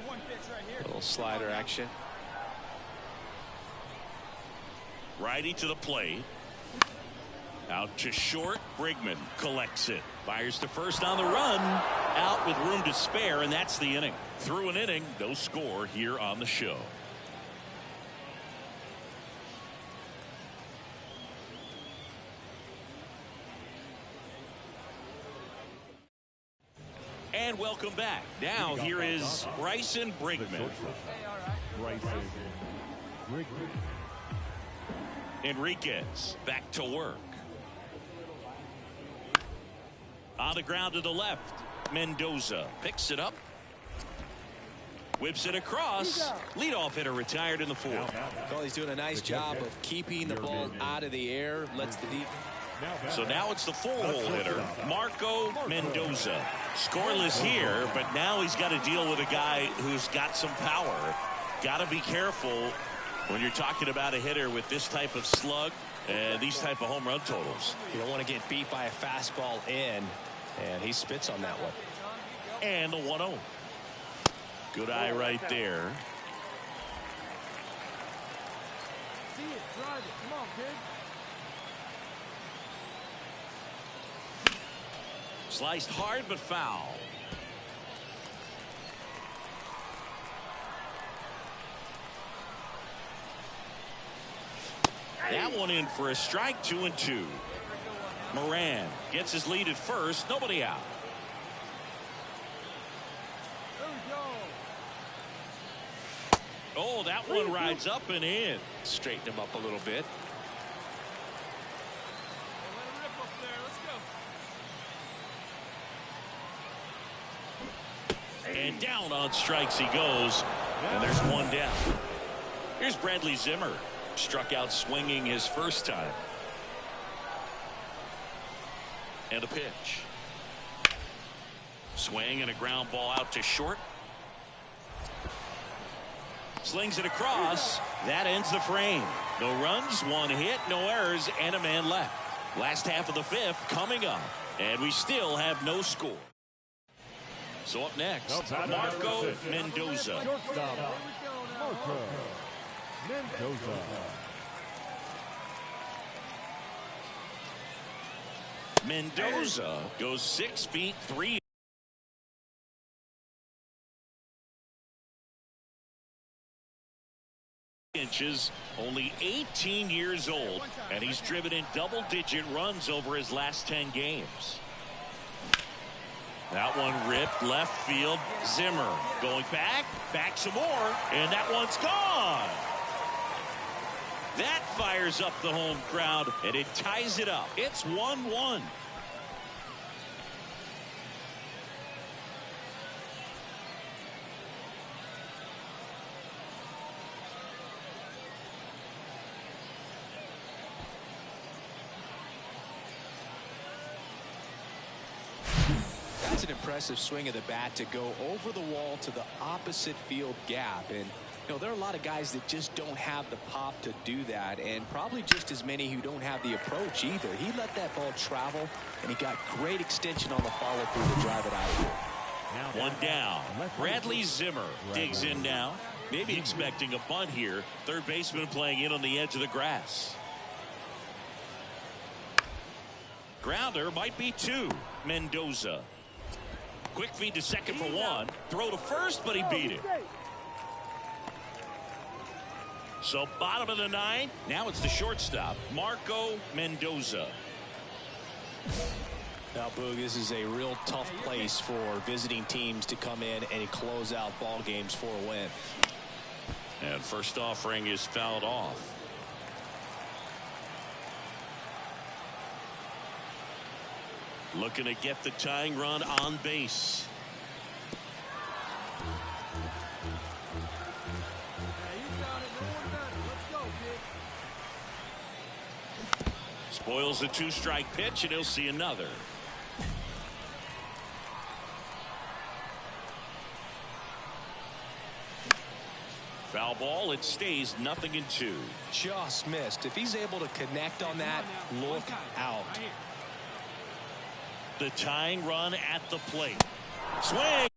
A little slider action. Righty to the plate. Out to short. Brigman collects it. Fires to first on the run. Out with room to spare, and that's the inning. Through an inning, no score here on the show. And welcome back. Now here is Bryson Brigman. Enriquez back to work. On the ground to the left. Mendoza picks it up. Whips it across. Leadoff hitter retired in the fourth. Well, he's doing a nice job of keeping the ball out of the air. Lets the deep. So now it's the four-hole hitter, Marco Mendoza. Scoreless here, but now he's got to deal with a guy who's got some power. Got to be careful when you're talking about a hitter with this type of slug and these type of home run totals. You don't want to get beat by a fastball in, and he spits on that one. And the 1-0. Good eye right there. See it, drive it. Come on, kid. Sliced hard but foul. That one in for a strike. 2-2. Moran gets his lead at first. Nobody out. Oh, that one rides up and in. Straighten him up a little bit. And down on strikes he goes. And there's one down. Here's Bradley Zimmer. Struck out swinging his first time. And a pitch. Swing and a ground ball out to short. Slings it across. That ends the frame. No runs, one hit, no errors, and a man left. Last half of the fifth coming up. And we still have no score. So up next, Marco Mendoza. Shortstop, Marco Mendoza. Mendoza goes 6 feet 3 inches, only 18 years old, and he's driven in double-digit runs over his last 10 games. That one ripped left field. Zimmer going back some more, and that one's gone. That fires up the home crowd, and it ties it up. It's 1-1. That's an impressive swing of the bat to go over the wall to the opposite field gap. And you know, there are a lot of guys that just don't have the pop to do that, and probably just as many who don't have the approach either. He let that ball travel, and he got great extension on the follow-through to drive it out of here. One down. Bradley Zimmer digs in now. Maybe expecting a bunt here. Third baseman playing in on the edge of the grass. Grounder might be two. Mendoza. Quick feed to second for one. Throw to first, but he beat it. So bottom of the ninth. Now it's the shortstop, Marco Mendoza. Now, Boog, this is a real tough place for visiting teams to come in and close out ball games for a win. And first offering is fouled off. Looking to get the tying run on base. Spoils the two-strike pitch, and he'll see another. Foul ball. It stays 0-2. Just missed. If he's able to connect on that, look out. The tying run at the plate. Swing.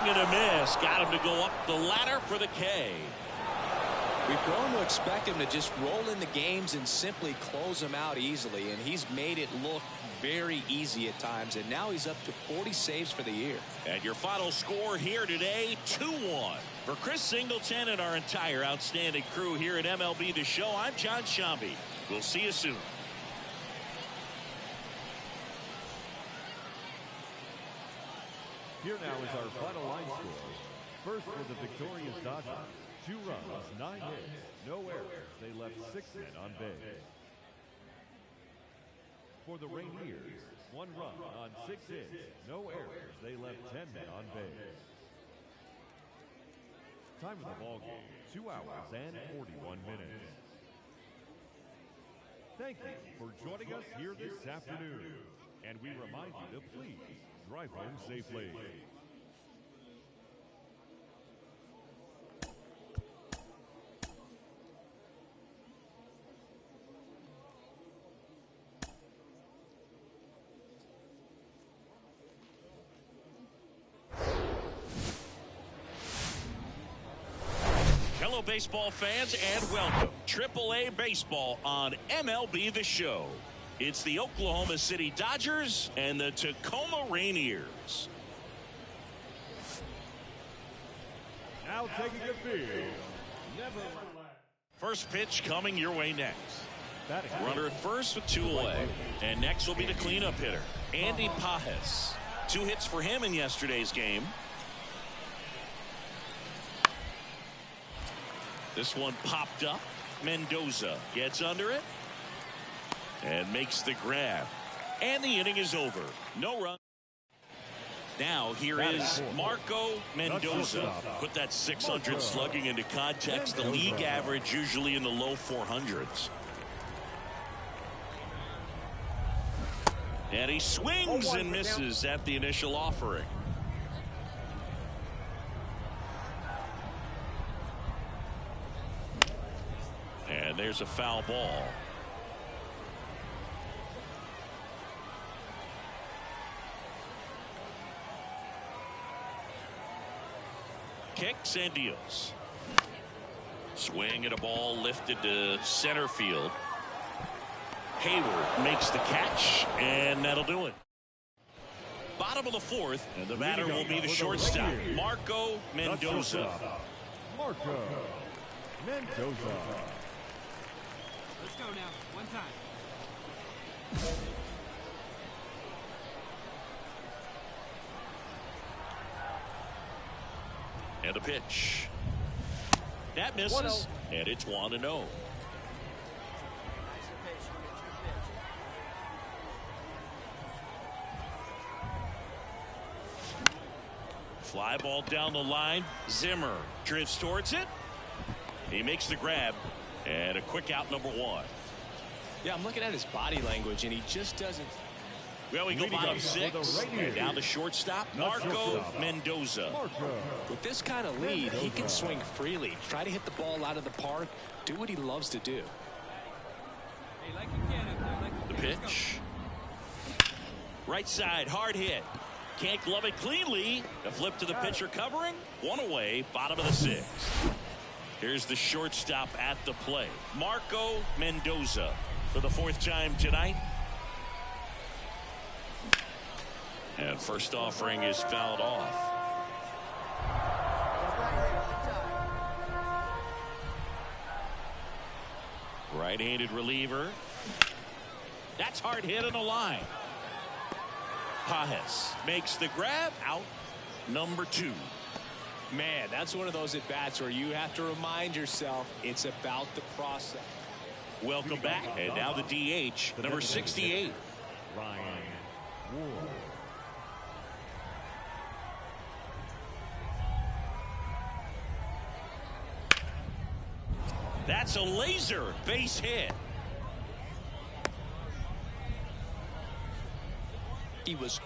Gonna miss. Got him to go up the ladder for the K. We've grown to expect him to just roll in the games and simply close them out easily, and he's made it look very easy at times, and now he's up to 40 saves for the year. And your final score here today, 2-1. For Chris Singleton and our entire outstanding crew here at MLB The Show, I'm John Shambi. We'll see you soon. Here now is our final line score. First for the victorious Dodgers, 2 runs, 9 hits, no errors. They left 6 men on base. For the Rangers, 1 run on 6 hits, no errors. They left 10 men on base. Time of the ball game, 2 hours and 41 minutes. Thank you for joining us here this afternoon. And we remind you to please drive home safely. Hello, baseball fans, and welcome. AAA Baseball on MLB The Show. It's the Oklahoma City Dodgers and the Tacoma Rainiers. Now taking the field. Never. First pitch coming your way next. Runner at first with 2 away. And next will be the cleanup hitter, Andy Pajes. 2 hits for him in yesterday's game. This one popped up. Mendoza gets under it and makes the grab. And the inning is over. No run. Now here is Marco Mendoza. Put that 600 slugging into context. The league average usually in the low 400s. And he swings and misses at the initial offering. And there's a foul ball. Kicks and deals. Swing at a ball lifted to center field. Hayward makes the catch, and that'll do it. Bottom of the 4th, and the batter will be the shortstop, Marco Mendoza. Marco Mendoza. Let's go now. One time. And a pitch. That misses, and it's 1-0. Fly ball down the line. Zimmer drifts towards it. He makes the grab. And a quick out, number 1. Yeah, I'm looking at his body language, and he just doesn't. Well, we go bottom 6. And down to shortstop, Marco Mendoza. With this kind of lead, he can swing freely. Try to hit the ball out of the park. Do what he loves to do. The pitch. Right side, hard hit. Can't glove it cleanly. A flip to the pitcher covering. 1 away, bottom of the 6th. Here's the shortstop at the play. Marco Mendoza for the 4th time tonight. And first offering is fouled off. Right-handed reliever. That's hard hit on the line. Pajes makes the grab. Out number 2. Man, that's one of those at-bats where you have to remind yourself it's about the process. Welcome back. And now the DH, number 68. Ryan Wood. That's a laser base hit. He was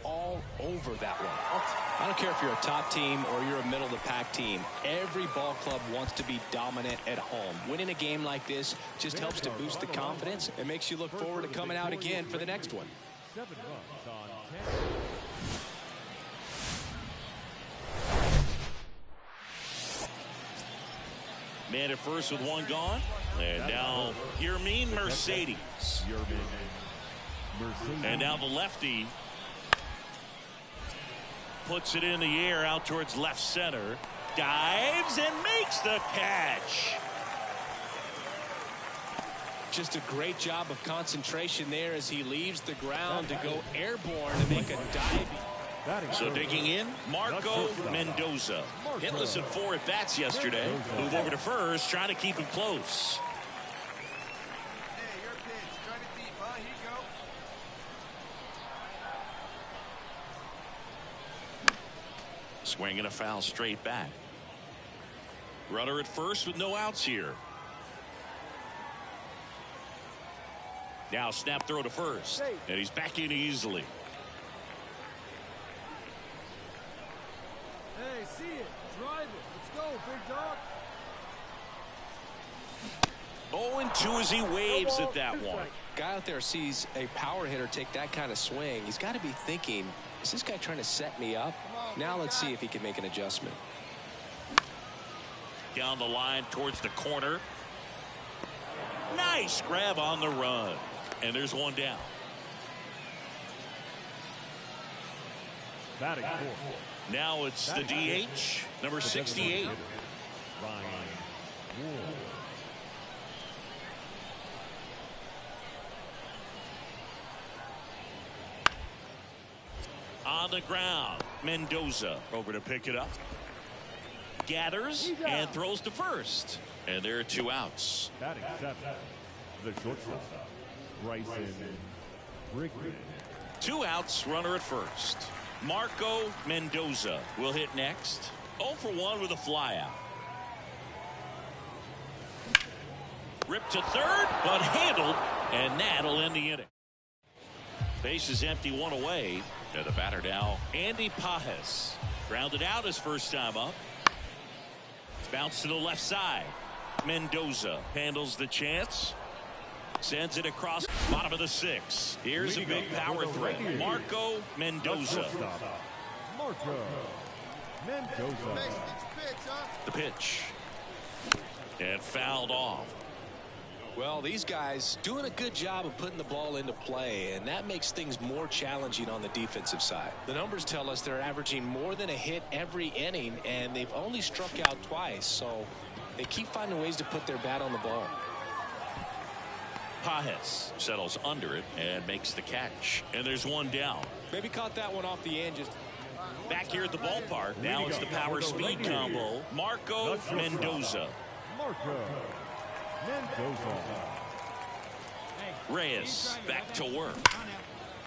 all over that one. I don't care if you're a top team or you're a middle of the pack team. Every ball club wants to be dominant at home. Winning a game like this just helps to boost the confidence and makes you look forward to coming out again for the next one. 7 runs on 10. Man at first with 1 gone. And now Yermin Mercedes. And now the lefty puts it in the air out towards left center. Dives and makes the catch. Just a great job of concentration there as he leaves the ground to go airborne and make a diving. So digging in, Marco Mendoza. Hitless in 4 at-bats yesterday. Move over to first, trying to keep him close. Hey, your pitch. Trying to deep, huh? Here you go. Swinging a foul straight back. Runner at first with no outs here. Now snap throw to first. And he's back in easily. Hey, see it. Drive it. Let's go, big dog. 0-2 as he waves at that one. Guy out there sees a power hitter take that kind of swing. He's got to be thinking, is this guy trying to set me up? Now let's see if he can make an adjustment. Down the line towards the corner. Nice grab on the run. And there's 1 down. Batting 4. Now it's the DH, number 68. Ryan Wood. On the ground, Mendoza over to pick it up. Gathers and throws to first. And there are 2 outs. Batting 7. The shortstop, Bryson Brigman. 2 outs, runner at first. Marco Mendoza will hit next. 0 for 1 with a flyout. Ripped to third, but handled, and that'll end the inning. Base is empty, 1 away. And the batter now, Andy Pajes. Grounded out his first time up. Bounce to the left side. Mendoza handles the chance. Sends it across bottom of the 6th. Here's a big power threat. Marco Mendoza. Marco Mendoza. The pitch. And fouled off. Well, these guys doing a good job of putting the ball into play, and that makes things more challenging on the defensive side. The numbers tell us they're averaging more than a hit every inning, and they've only struck out twice, so they keep finding ways to put their bat on the ball. Pajes settles under it and makes the catch. And there's one down. Maybe caught that one off the end. Just back here at the ballpark. Now it's the power speed combo. Marco Mendoza. Marco Mendoza. Reyes back to work.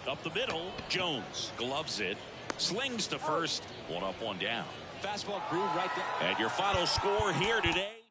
Up the middle. Jones gloves it. Slings to first. One up, one down. fastball groove right there. And your final score here today.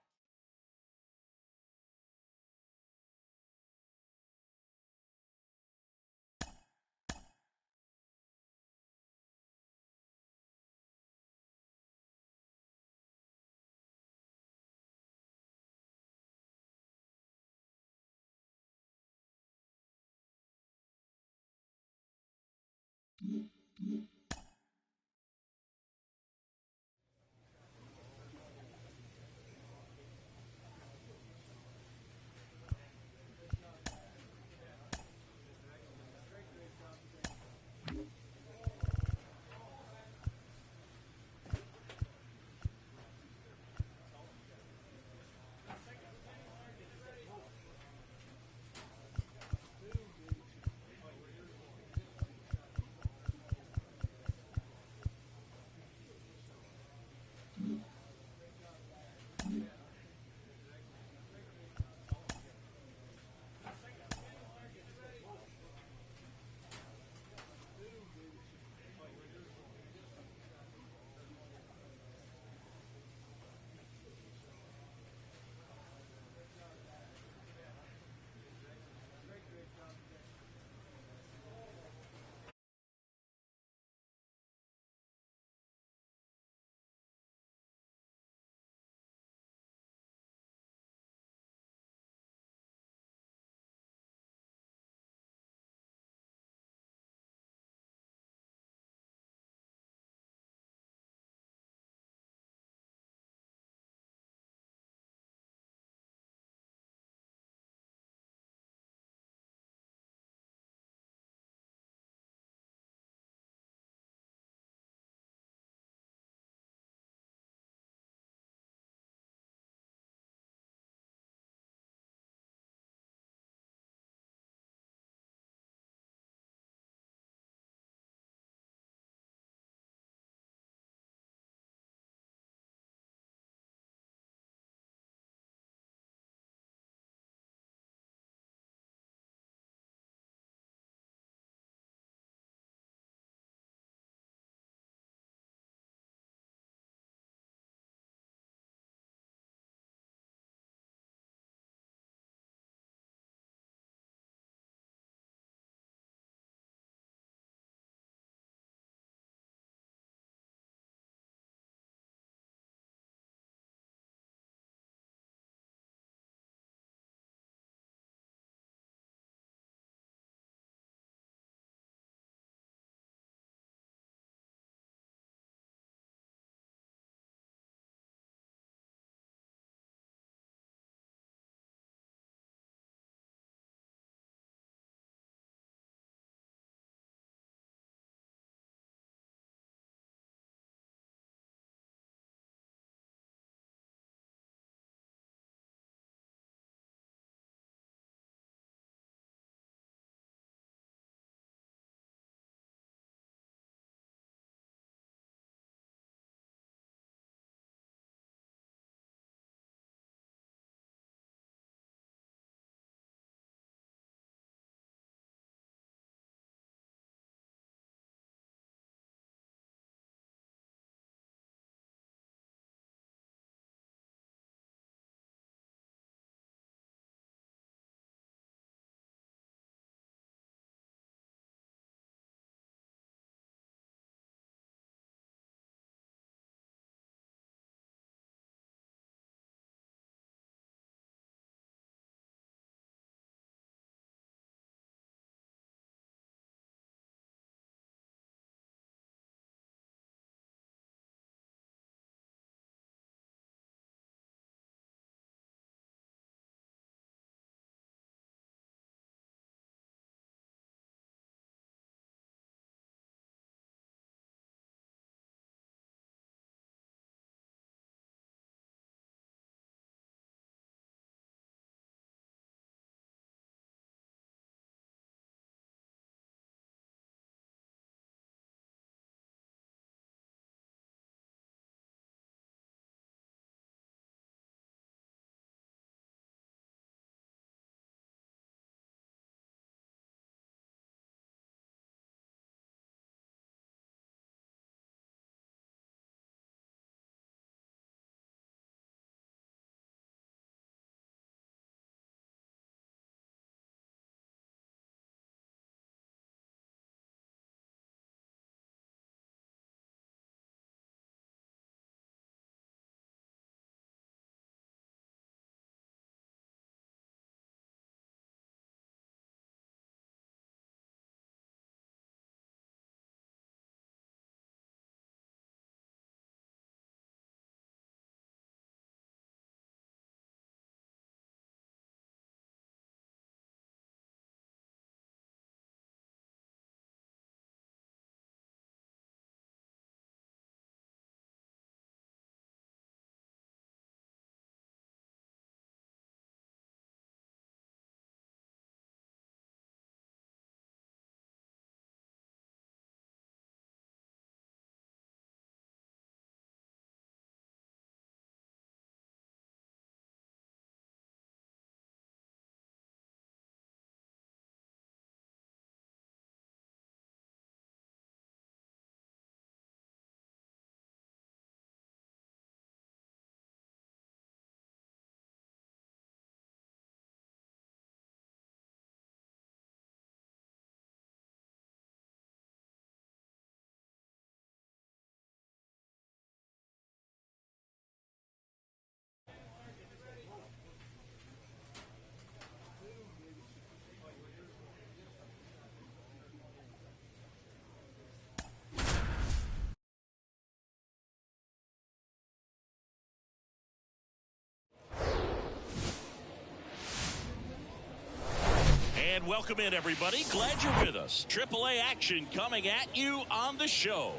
welcome in, everybody. Glad you're with us. AAA action coming at you on the show.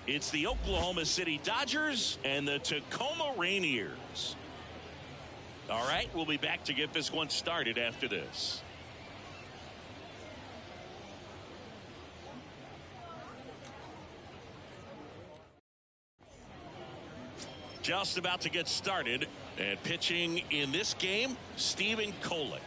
It's the Oklahoma City Dodgers and the Tacoma Rainiers. All right, we'll be back to get this one started after this. Just about to get started, and pitching in this game, Stephen Kolek.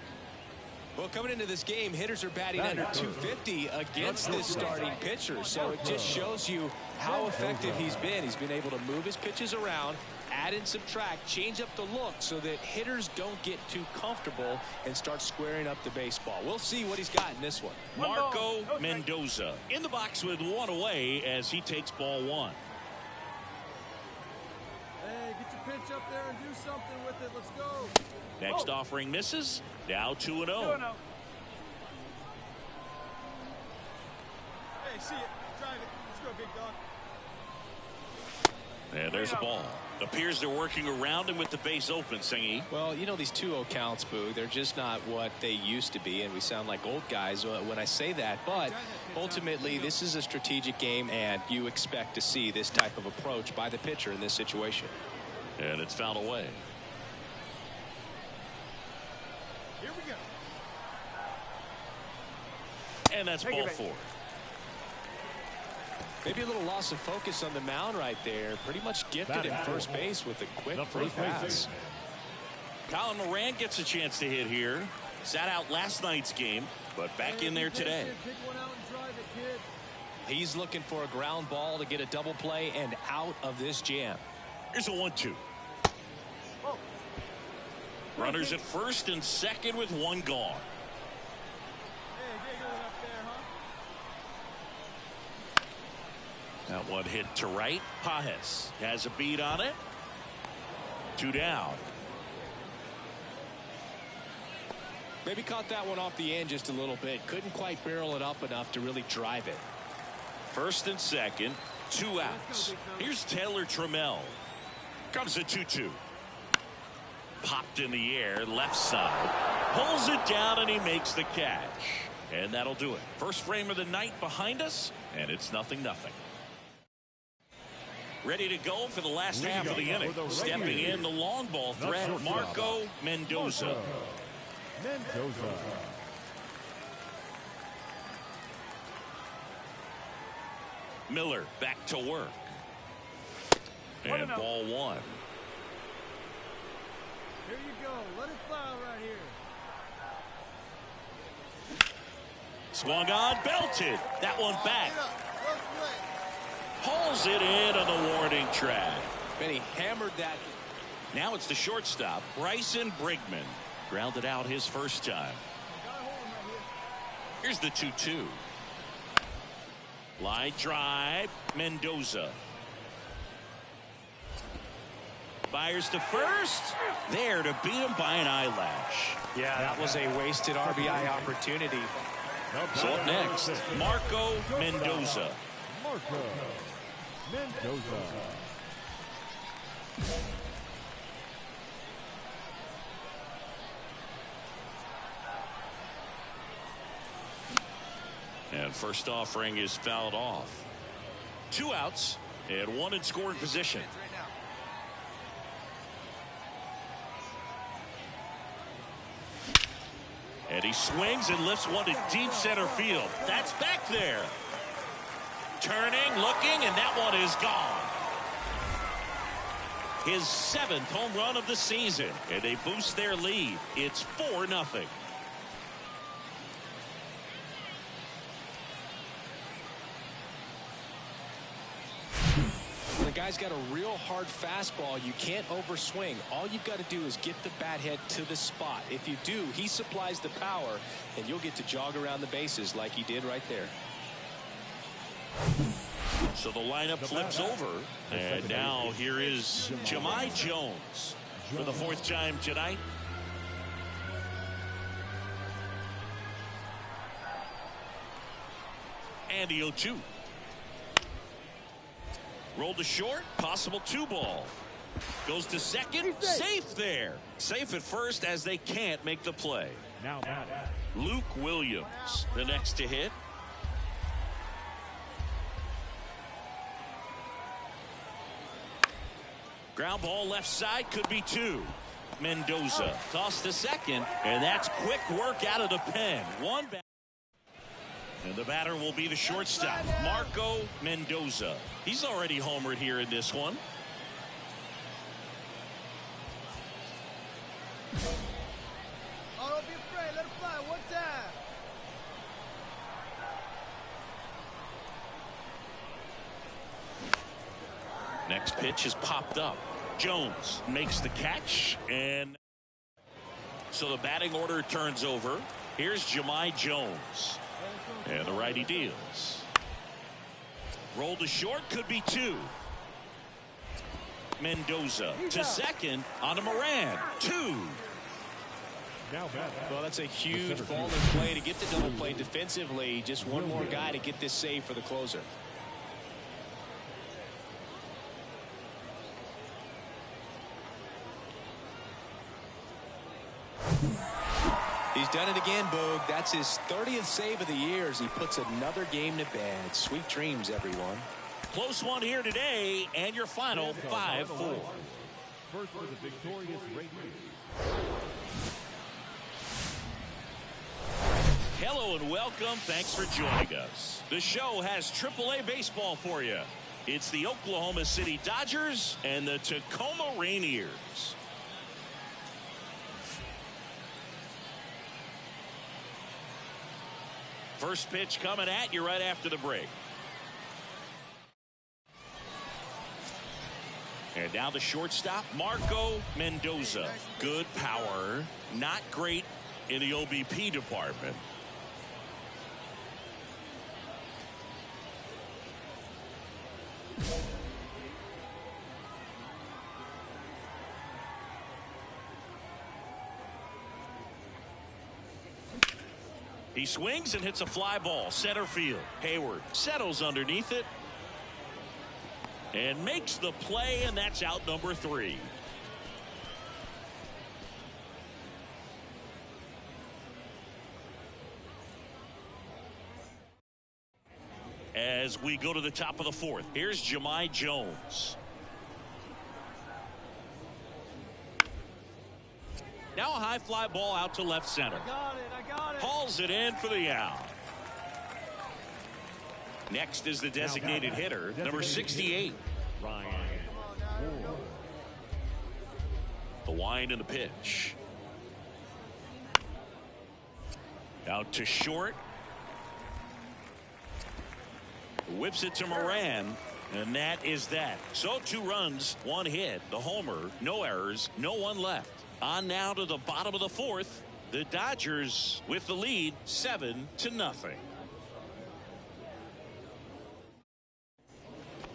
Well, coming into this game, hitters are batting under 250 against this starting pitcher. So it just shows you how effective he's been. He's been able to move his pitches around, add and subtract, change up the look so that hitters don't get too comfortable and start squaring up the baseball. We'll see what he's got in this one. Marco Mendoza in the box with one away as he takes ball one. Hey, get your pitch up there and do something with it. Let's go. Next offering misses. Now 2-0. Hey, see it. Drive it. Let's go, big dog. And there's a ball. Appears they're working around him with the base open, Singy. Well, you know, these 2-0 counts, Boo, they're just not what they used to be, and we sound like old guys when I say that. But ultimately, this is a strategic game, and you expect to see this type of approach by the pitcher in this situation. And it's fouled away. Here we go. And that's ball four. Maybe a little loss of focus on the mound right there. Pretty much gifted in first base with a quick free pass. Colin Moran gets a chance to hit here. Sat out last night's game, but back in there today. Pick one out and drive it, kid. He's looking for a ground ball to get a double play and out of this jam. Here's a 1-2. Runners at first and second with one gone. Hey, get going up there, huh? That one hit to right. Pajes has a beat on it. 2 down. Maybe caught that one off the end just a little bit. Couldn't quite barrel it up enough to really drive it. First and second, 2 outs. Here's Taylor Trammell. Comes a 2-2. Popped in the air, left side. Pulls it down, and he makes the catch. And that'll do it. First frame of the night behind us, and it's 0-0. Ready to go for the last half of the inning. Stepping in the long ball threat, Marco Mendoza. Miller back to work. And ball one. Here you go. Let it fly right here. Swung on, belted. That one back. Hauls it in on the warning track. And he hammered that. Now it's the shortstop, Bryson Brigman. Grounded out his first time. Here's the 2-2. Line drive, Mendoza. Fires to first. There to beat him by an eyelash. Yeah, that was a wasted RBI opportunity. So up next, Marco Mendoza. And first offering is fouled off. 2 outs and 1 in scoring position. And he swings and lifts one to deep center field. That's back there. Turning, looking, and that one is gone. His 7th home run of the season, and they boost their lead. It's 4-0. The guy's got a real hard fastball. You can't overswing. All you've got to do is get the bat head to the spot. If you do, he supplies the power, and you'll get to jog around the bases like he did right there. So the lineup flips over, and now here is Jahmai Jones for the 4th time tonight. And the 0-2. Rolled to short, possible 2 ball. Goes to second. Safe there. Safe at first as they can't make the play. Now batting, Luke Williams, the next to hit. Ground ball left side, could be two. Mendoza tossed to second, and that's quick work out of the pen. One back. And the batter will be the shortstop, Marco Mendoza. He's already homered here in this one. Oh, don't be afraid. Let it fly. One time. Next pitch is popped up. Jones makes the catch, and so the batting order turns over. Here's Jahmai Jones, and the righty deals. Roll to short, could be two. Mendoza to second, onto Moran, two. now batting. Well, that's a huge ball in play to get the double play defensively. Just one more guy to get this save for the closer. He's done it again, Boog. That's his 30th save of the year as he puts another game to bed. Sweet dreams, everyone. Close one here today, and your final 5-4. First for the victorious Rtts. Hello and welcome. Thanks for joining us. The show has AAA baseball for you. It's the Oklahoma City Dodgers and the Tacoma Rainiers. First pitch coming at you right after the break. And now the shortstop, Marco Mendoza. Good power, not great in the OBP department. He swings and hits a fly ball, center field. Hayward settles underneath it and makes the play, and that's out number 3. As we go to the top of the 4th, here's Jahmai Jones. Now a high fly ball out to left center. I got it. Hauls it in for the out. Next is the designated hitter, number 68. Ryan. The wind and the pitch. Out to short. Whips it to Moran, and that is that. So 2 runs, 1 hit, the homer, no errors, no one left. On now to the bottom of the 4th. The Dodgers with the lead, 7-0.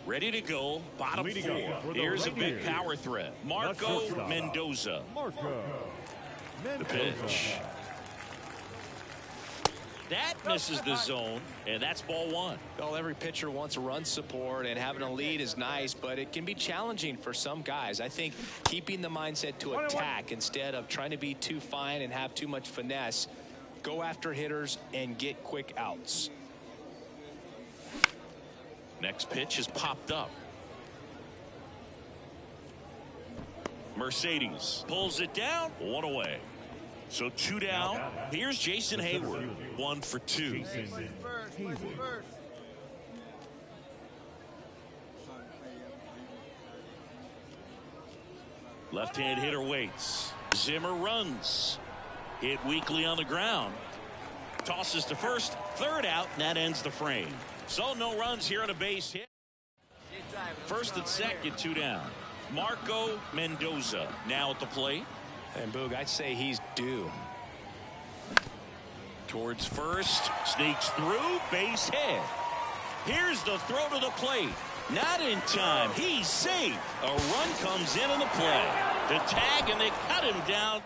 Ready to go, bottom 4. Here's a big power threat. Marco Mendoza. Marco The Mendoza. pitch. That misses the zone, and that's ball 1. Well, every pitcher wants run support, and having a lead is nice, but it can be challenging for some guys. I think keeping the mindset to attack instead of trying to be too fine and have too much finesse, go after hitters and get quick outs. Next pitch is popped up. Mercedes pulls it down, 1 away. So 2 down. Here's Jason Hayward, 1 for 2. First. Left-hand hitter waits. Zimmer runs. Hit weakly on the ground. Tosses to first, 3rd out, and that ends the frame. So no runs here on a base hit. 1st and 2nd, 2 down. Marco Mendoza now at the plate. And Boog, I'd say he's due. Towards first, sneaks through, base hit. Here's the throw to the plate. Not in time. He's safe. A run comes in on the play. The tag, and they cut him down.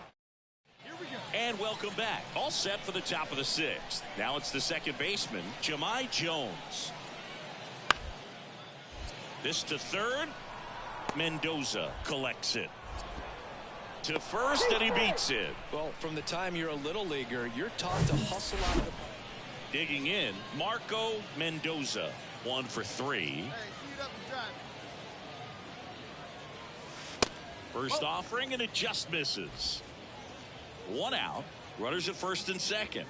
And welcome back. All set for the top of the 6th. Now it's the second baseman, Jahmai Jones. This to third. Mendoza collects it to first, and he beats it. Well, from the time you're a little leaguer, you're taught to hustle out of the... Digging in, Marco Mendoza, 1 for 3. Hey, speed up and drive it. First offering, and it just misses. 1 out. Runners at first and second.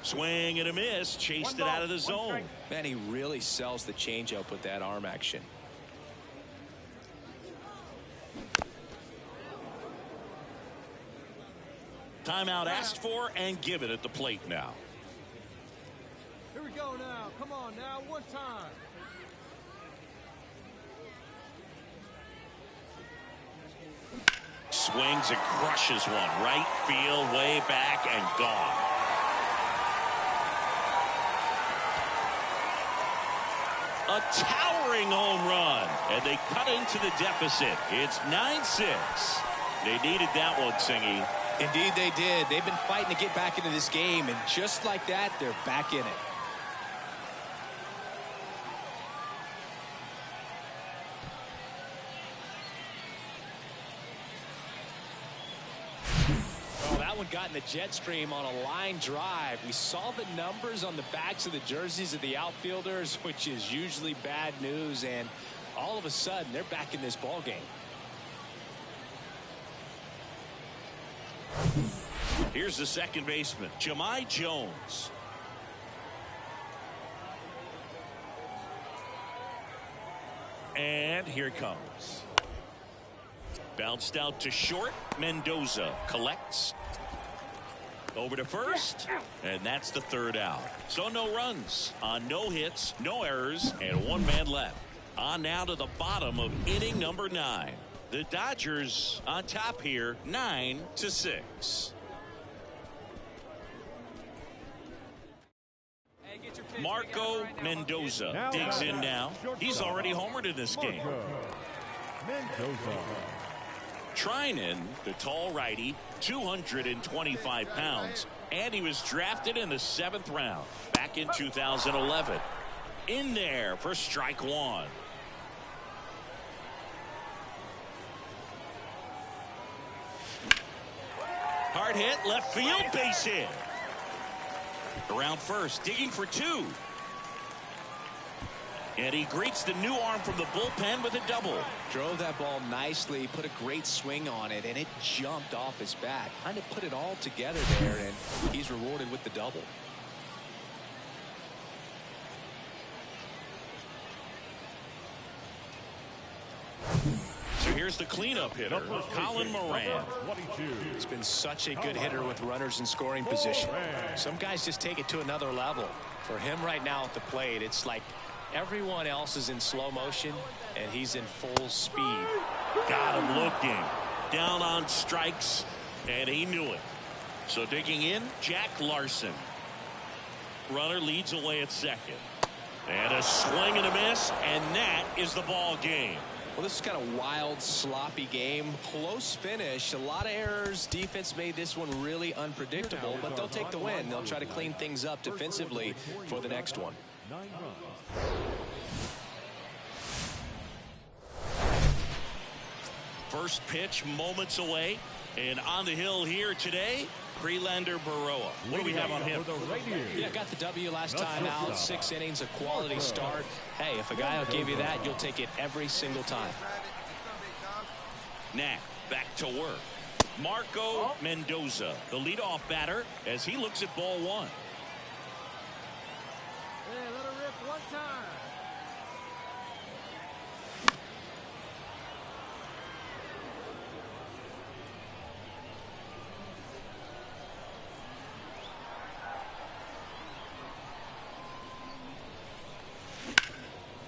Swing and a miss. Chased it out of the zone. Man, he really sells the changeup with that arm action. Timeout asked for and given at the plate now. Here we go now. Come on now. One time. Swings and crushes one. Right field, way back, and gone. A towering home run. And they cut into the deficit. It's 9-6. They needed that one, Singy. Indeed they did. They've been fighting to get back into this game, and just like that, they're back in it. Oh, that one got in the jet stream on a line drive. We saw the numbers on the backs of the jerseys of the outfielders, which is usually bad news, and all of a sudden, they're back in this ball game. Here's the second baseman, Jahmai Jones. And here it comes. Bounced out to short. Mendoza collects. Over to first. And that's the third out. So no runs on no hits, no errors, and 1 man left. On now to the bottom of inning number 9. The Dodgers on top here, 9-6. Marco Mendoza digs in now. He's already homered in this game. Mendoza. Treinen, the tall righty, 225 pounds, and he was drafted in the 7th round back in 2011. In there for strike 1. Hard hit, left field, base hit. Around first, digging for 2. And he greets the new arm from the bullpen with a double. Drove that ball nicely, put a great swing on it, and it jumped off his bat. Kind of put it all together there, and he's rewarded with the double. So here's the cleanup hitter, Colin Moran. He's been such a good hitter with runners in scoring position. Some guys just take it to another level. For him right now at the plate, it's like everyone else is in slow motion, and he's in full speed. Got him looking. Down on strikes, and he knew it. So digging in, Jack Larson. Runner leads away at second. And a swing and a miss, and that is the ball game. Well, this is kind of wild, sloppy game. Close finish. A lot of errors. Defense made this one really unpredictable, but they'll take the win. They'll try to clean things up defensively for the next one. 9 runs. First pitch moments away, and on the hill here today, Prelander Baroa. What do we have on him? Yeah, got the W last time out. 6 innings, a quality start. Hey, if a guy will give you that, you'll take it every single time. Knack back to work. Marco Mendoza, the leadoff batter, as he looks at ball 1. Hey, let her rip one time.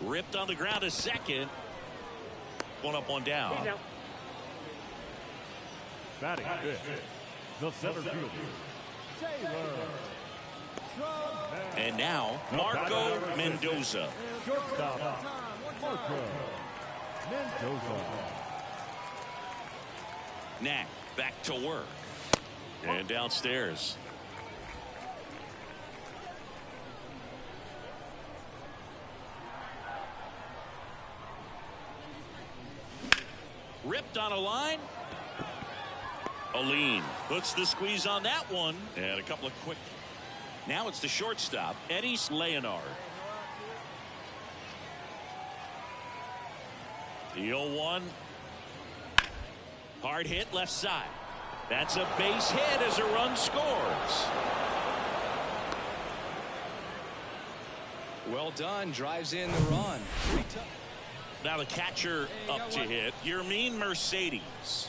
Ripped on the ground to second. 1 up, 1 down. Batting fifth, the center fielder, Taylor. And now, Marco Mendoza. Shortstop, Marco Mendoza. Knack back to work. And downstairs. ripped on a line. Aline puts the squeeze on that one. And a couple of quick. Now it's the shortstop, Rtts Leonard. The 0-1. Hard hit left side. That's a base hit as a run scores. Well done. Drives in the run. Now the catcher up to hit. Mercedes.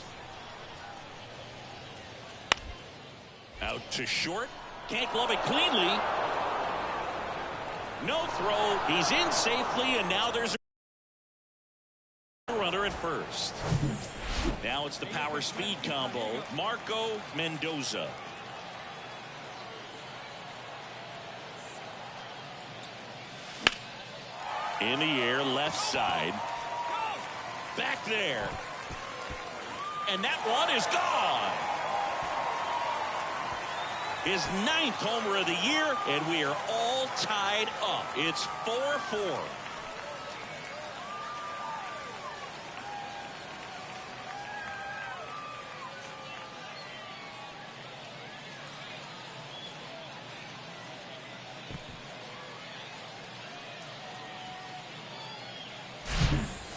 Out to short. Can't glove it cleanly. No throw. He's in safely, and now there's a runner at first. Now it's the power speed combo. Marco Mendoza. In the air, left side. Back there. And that one is gone. His 9th homer of the year, and we are all tied up. It's 4-4.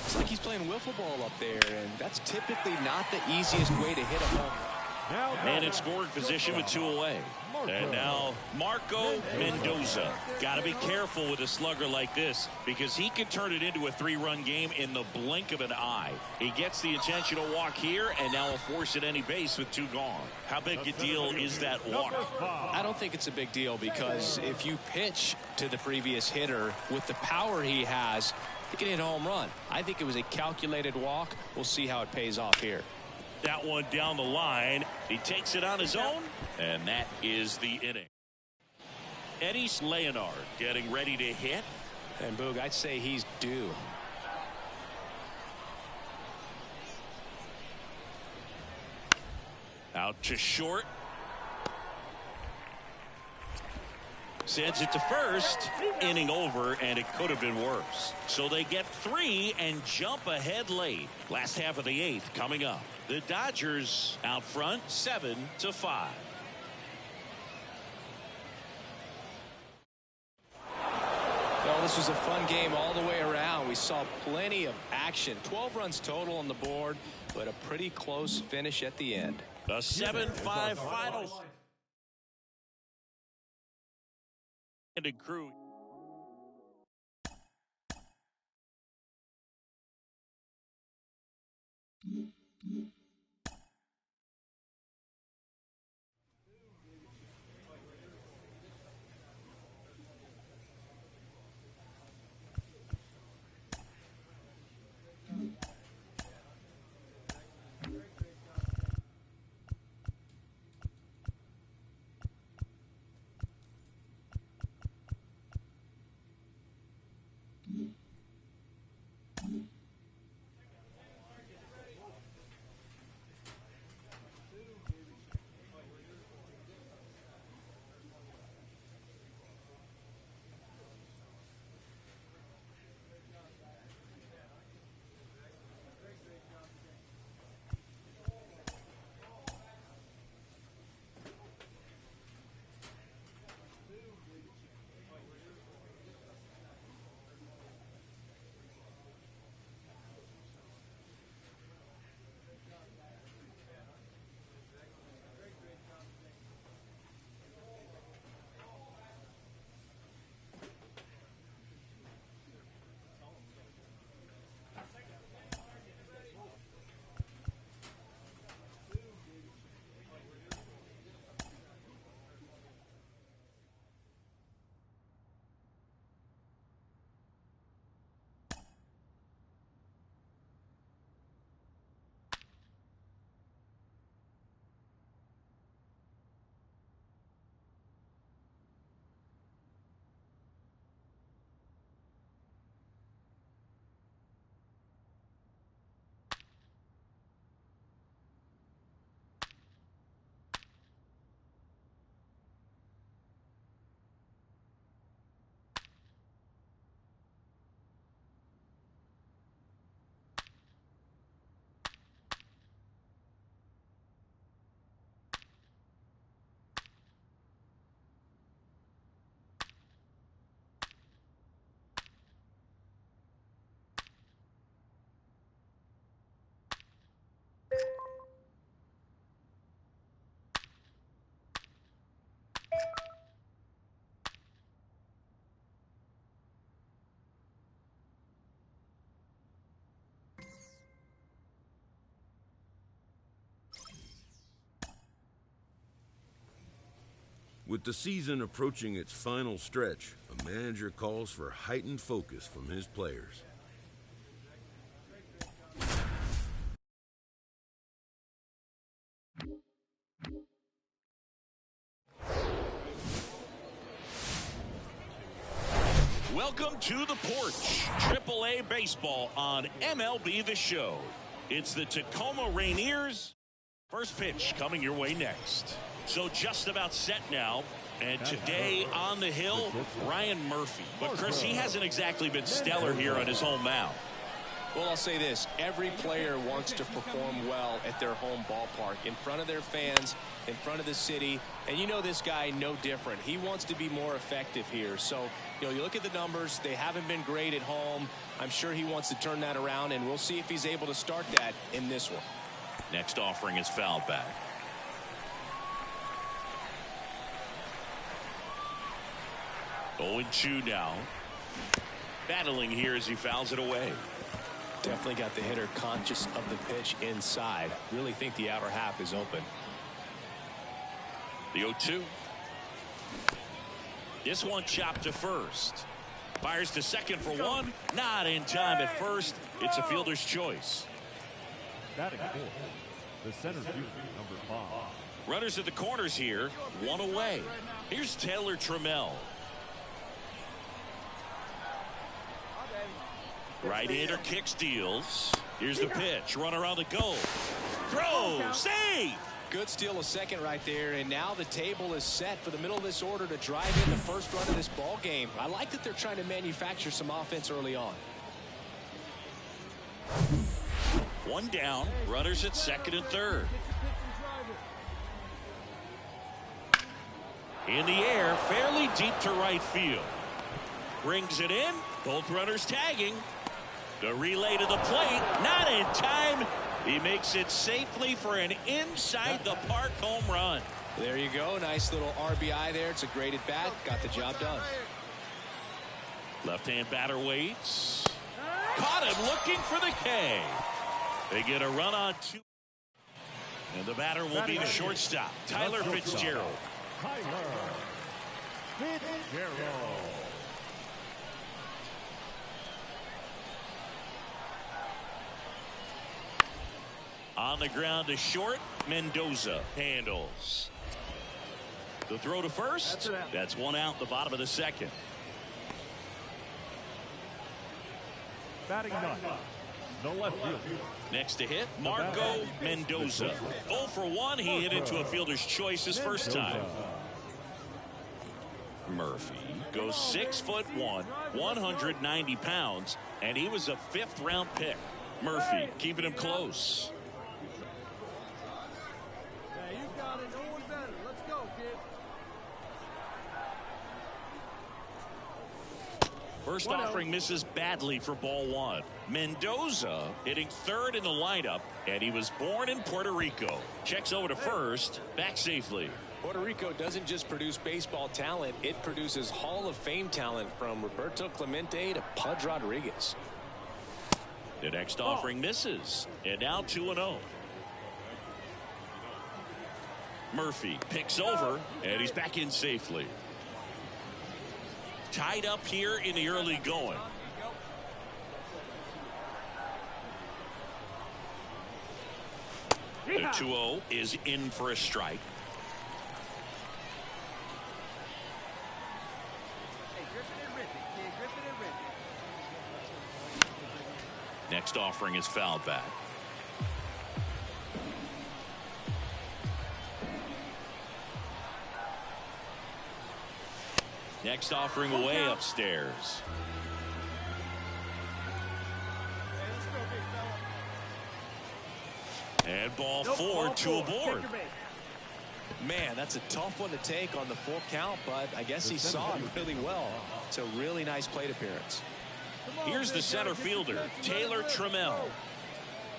It's like he's playing wiffle ball up there, and that's typically not the easiest way to hit a home run. Man in scoring position with 2 away. And now Marco Mendoza. Got to be careful with a slugger like this because he could turn it into a 3-run game in the blink of an eye. He gets the intentional walk here and now will force at any base with 2 gone. How big a deal is that walk? I don't think it's a big deal because if you pitch to the previous hitter with the power he has, he can hit a home run. I think it was a calculated walk. We'll see how it pays off here. That one down the line. He takes it on his own, and that is the inning. Rtts Leonard getting ready to hit. And Boog, I'd say he's due. Out to short. Sends it to first. Inning over, and it could have been worse. So they get 3 and jump ahead late. Last half of the 8th coming up. The Dodgers out front 7-5. Well, this was a fun game all the way around. We saw plenty of action. 12 runs total on the board, but a pretty close finish at the end. A 7-5 final. And a crew. With the season approaching its final stretch, a manager calls for heightened focus from his players. Welcome to the porch. AAA baseball on MLB The Show. It's the Tacoma Rainiers. First pitch coming your way next. So just about set now. And today on the hill, Ryan Murphy. But Chris, he hasn't exactly been stellar here on his home mound. Well, I'll say this. Every player wants to perform well at their home ballpark, in front of their fans, in front of the city. And you know this guy no different. He wants to be more effective here. So, you look at the numbers. They haven't been great at home. I'm sure he wants to turn that around, and we'll see if he's able to start that in this one. Next offering is fouled back. 0-2 now. Battling here as he fouls it away. Definitely got the hitter conscious of the pitch inside. Really think the outer half is open. The 0-2. This one chopped to first. Fires to second for one. Not in time at first. It's a fielder's choice. Batting fourth, the center fielder, number 5. Runners at the corners here. One away. Here's Taylor Trammell. Right-hander kick steals. Here's the pitch. Runner on the go. Throw. Save. Good steal a second right there. And now the table is set for the middle of this order to drive in the first run of this ball game. I like that they're trying to manufacture some offense early on. One down. Runners at second and third. In the air. Fairly deep to right field. Brings it in. Both runners tagging. The relay to the plate, not in time. He makes it safely for an inside the park home run. There you go. Nice little RBI there. It's a great at bat. Got the job done. Left-hand batter waits. Caught him looking for the K. They get a run on 2. And the batter will be the shortstop, Tyler Fitzgerald. Tyler Fitzgerald. On the ground to short. Mendoza handles. The throw to first. That's one out, the bottom of the second. Batting 9, the left fielder. Next to hit, Marco Mendoza. 0 for 1. He hit into a fielder's choice his first time. Murphy goes 6'1", 190 pounds, and he was a 5th-round pick. Murphy keeping him close. First offering misses badly for ball 1. Mendoza hitting third in the lineup, and he was born in Puerto Rico. Checks over to first, back safely. Puerto Rico doesn't just produce baseball talent, it produces Hall of Fame talent, from Roberto Clemente to Pudge Rodriguez. The next offering misses, and now 2-0. Murphy picks over, and he's back in safely. Tied up here in the early going. The 2-0 is in for a strike. Next offering is fouled back. Next offering away upstairs. And ball 4, 2 aboard. Man, that's a tough one to take on the full count, but I guess he saw it really well. It's a really nice plate appearance. Here's the center fielder, Taylor Trammell.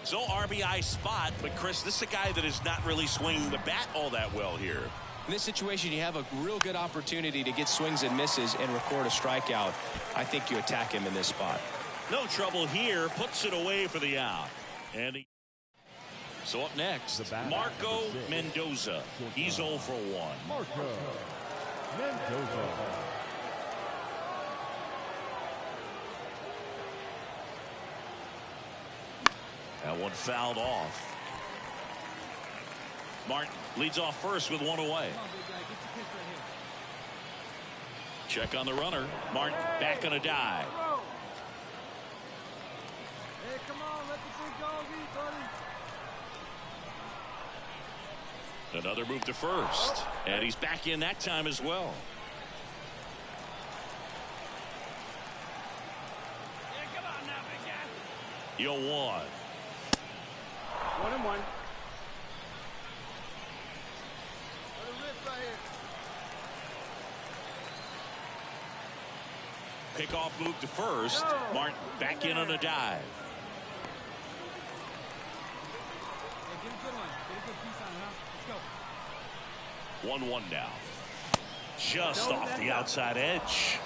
So RBI spot, but Chris, this is a guy that is not really swinging the bat all that well here. In this situation, you have a real good opportunity to get swings and misses and record a strikeout. I think you attack him in this spot. No trouble here, puts it away for the out. And so up next, Marco Mendoza. He's 0 for 1. Marco Mendoza. That one fouled off. Martin leads off first with one away. Check on the runner. Martin back on a dive. Hey, come on, let the big dog eat, buddy. Another move to first. And he's back in that time as well. Hey, come on now, big guy. Yo, 1. 1-1. Let it rip right here. Pickoff move to first. Martin back in on a dive. Hey, get a good one. Get a good piece on it, huh? Let's go. 1-1 now. Just off the outside edge.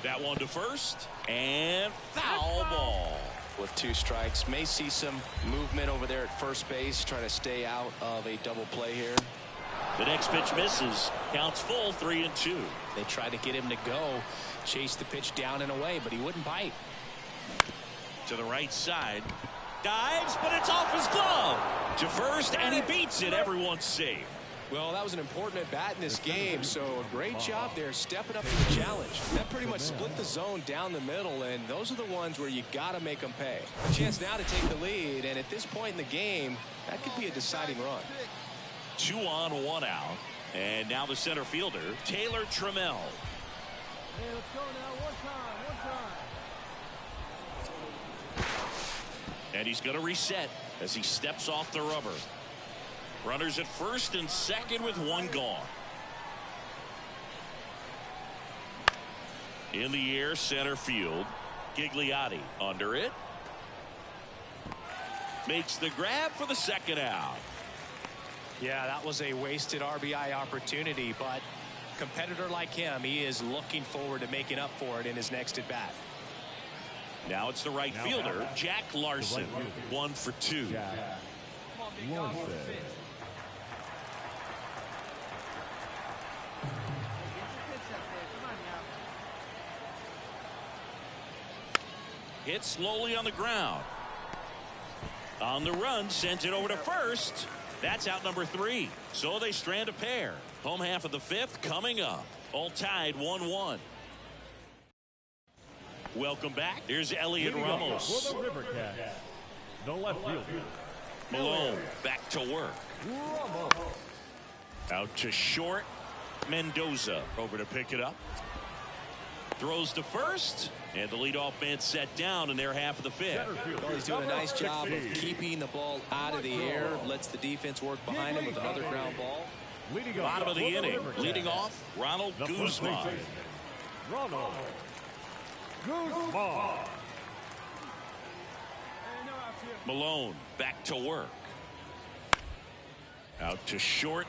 That one to first, and foul ball. With 2 strikes, may see some movement over there at first base, trying to stay out of a double play here. The next pitch misses. Counts full, 3-2. They tried to get him to go, chase the pitch down and away, but he wouldn't bite. To the right side. Dives, but it's off his glove. To first, and he beats it. Everyone's safe. Well, that was an important at-bat in this game, so a great job there stepping up to the challenge. That pretty much split the zone down the middle, and those are the ones where you got to make them pay. A chance now to take the lead, and at this point in the game, that could be a deciding run. 2 on, 1 out. And now the center fielder, Taylor Trammell. Hey, let's go now. One time. And he's going to reset as he steps off the rubber. Runners at first and second with 1 gone. In the air, center field. Gigliotti under it. Makes the grab for the second out. Yeah, that was a wasted RBI opportunity, but a competitor like him, he is looking forward to making up for it in his next at-bat. Now it's the right fielder, Jack Larson. 1 for 2. Larson. Hit slowly on the ground. On the run, sends it over to first. That's out number 3. So they strand a pair. Home half of the 5th coming up. All tied 1-1. Welcome back. Here's Elliot Ramos. For the Rivercats, the left fielder. Malone back to work. Ramos. Out to short. Mendoza over to pick it up. Throws to first. And the leadoff man set down in their half of the 5th. Well, he's doing a nice job of keeping the ball out of the air. Lets the defense work behind him with another ground ball. Bottom of the inning. Leading off, Ronald Guzman. Ronald Guzman. Malone back to work. Out to short.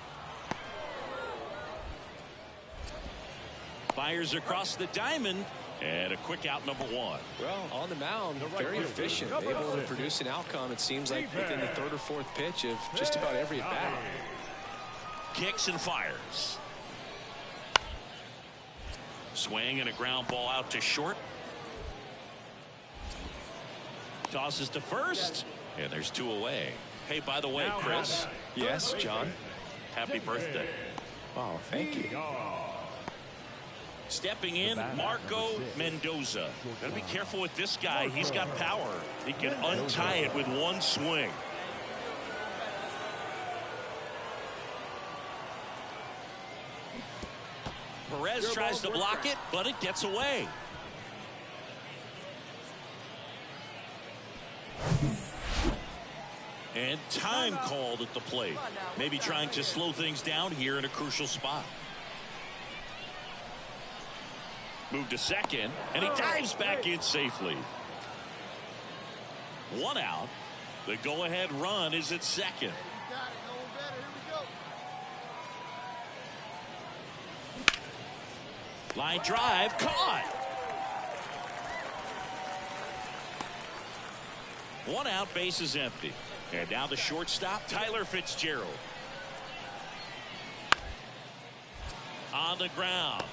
Fires across the diamond. And a quick out, number 1. Well, on the mound, very efficient. Able to produce an outcome, it seems like, within the 3rd or 4th pitch of just about every at-bat. Kicks and fires. Swing and a ground ball out to short. Tosses to first. And there's 2 away. Hey, by the way, Chris. Yes, John. Happy birthday. Oh, thank you. Stepping in, Marco Mendoza. Gotta be careful with this guy. He's got power. He can untie it with 1 swing. Perez tries to block it, but it gets away. And time called at the plate. Maybe trying to slow things down here in a crucial spot. Move to second, and he dives back in safely. 1 out. The go-ahead run is at second. Line drive, caught. One out, base is empty. And now the shortstop, Tyler Fitzgerald. On the ground.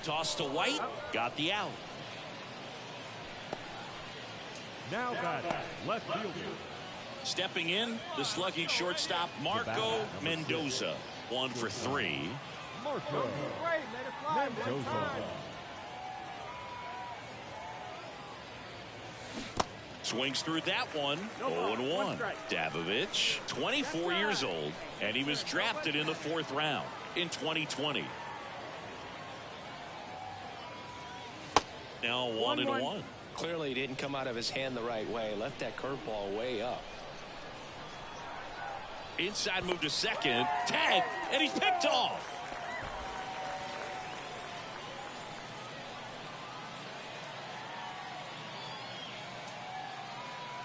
Toss to White. Got the out. Now batting, left fielder. Stepping in, the slugging shortstop, Marco Mendoza. 1 for 3. Marco Mendoza. Swings through that one. 0-1. Davovich, 24 years old, and he was drafted in the 4th round in 2020. Now 1-1. Clearly he didn't come out of his hand the right way. Left that curveball way up. Inside move to second. Tag, and he's picked off.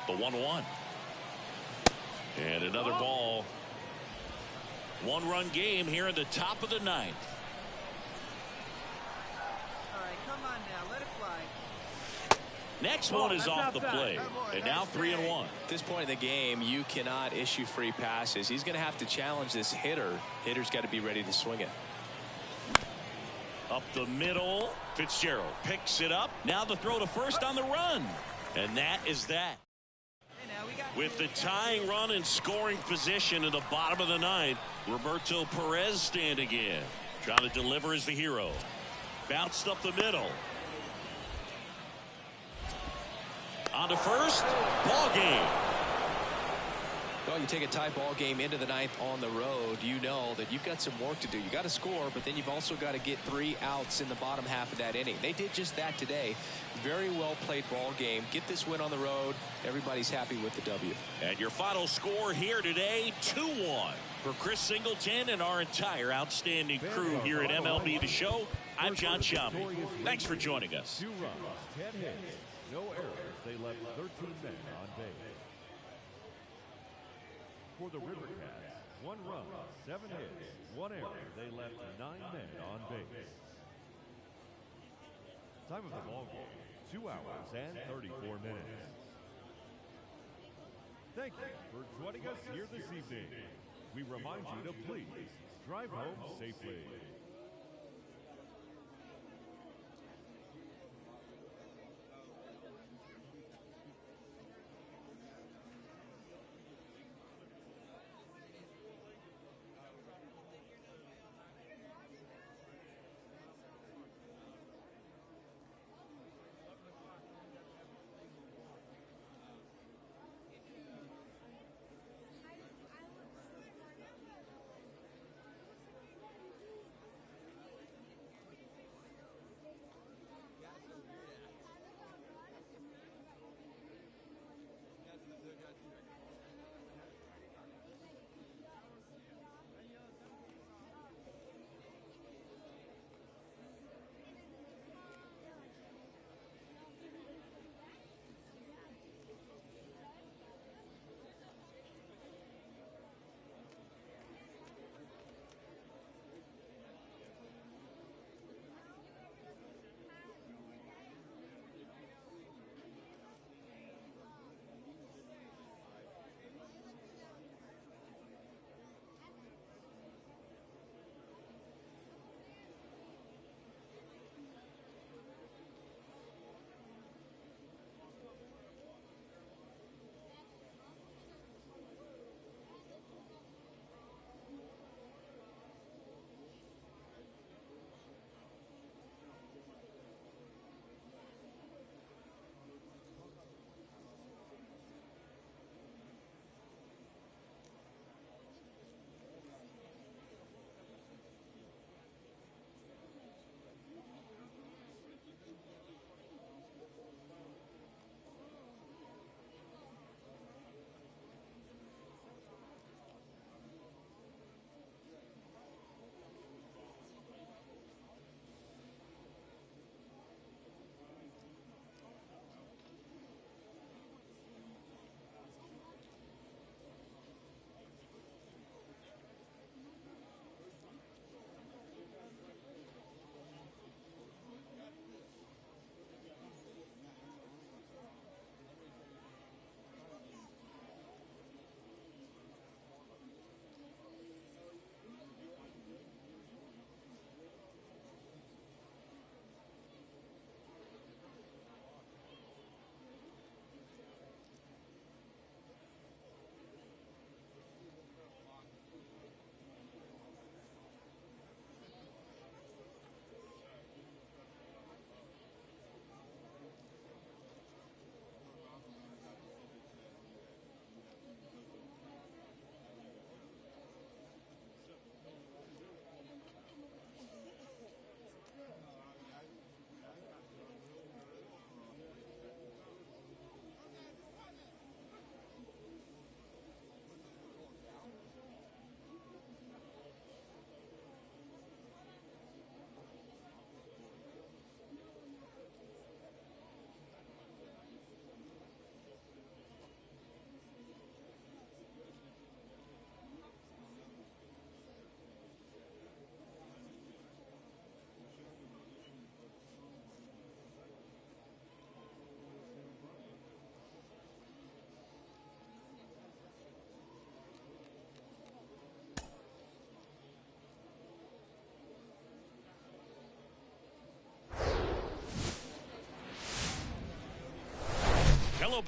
The 1-1. And another ball. 1-run game here in the top of the 9th. All right, come on now, let it fly. Next one is off the plate. And now 3-1. At this point in the game, you cannot issue free passes. He's going to have to challenge this hitter. Hitter's got to be ready to swing it. Up the middle. Fitzgerald picks it up. Now the throw to first on the run. And that is that. With the tying run in scoring position in the bottom of the 9th, Roberto Perez standing in. Trying to deliver as the hero. Bounced up the middle. On to first. Ball game. Well, you take a tie ball game into the 9th on the road, you know that you've got some work to do. You got to score, but then you've also got to get 3 outs in the bottom half of that inning. They did just that today. Very well played ball game. Get this win on the road. Everybody's happy with the W. And your final score here today, 2-1. For Chris Singleton and our entire outstanding crew here at MLB The Show, I'm John Sciambi. Thanks for joining us. 2 runs, 10 hits, no errors. They left 13 men on base. For the Rivercats, 1 run, 7 hits, 1 error. They left 9 men on base. Time of the ball game, 2 hours and 34 minutes. Thank you for joining us here this evening. We remind you to please drive home safely.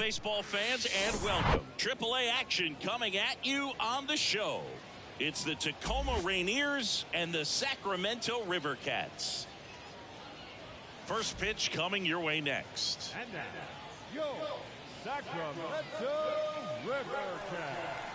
baseball fans, and welcome. AAA action coming at you on the show. It's the Tacoma Rainiers and the Sacramento River Cats. First pitch coming your way next. And now, your Sacramento River Cats.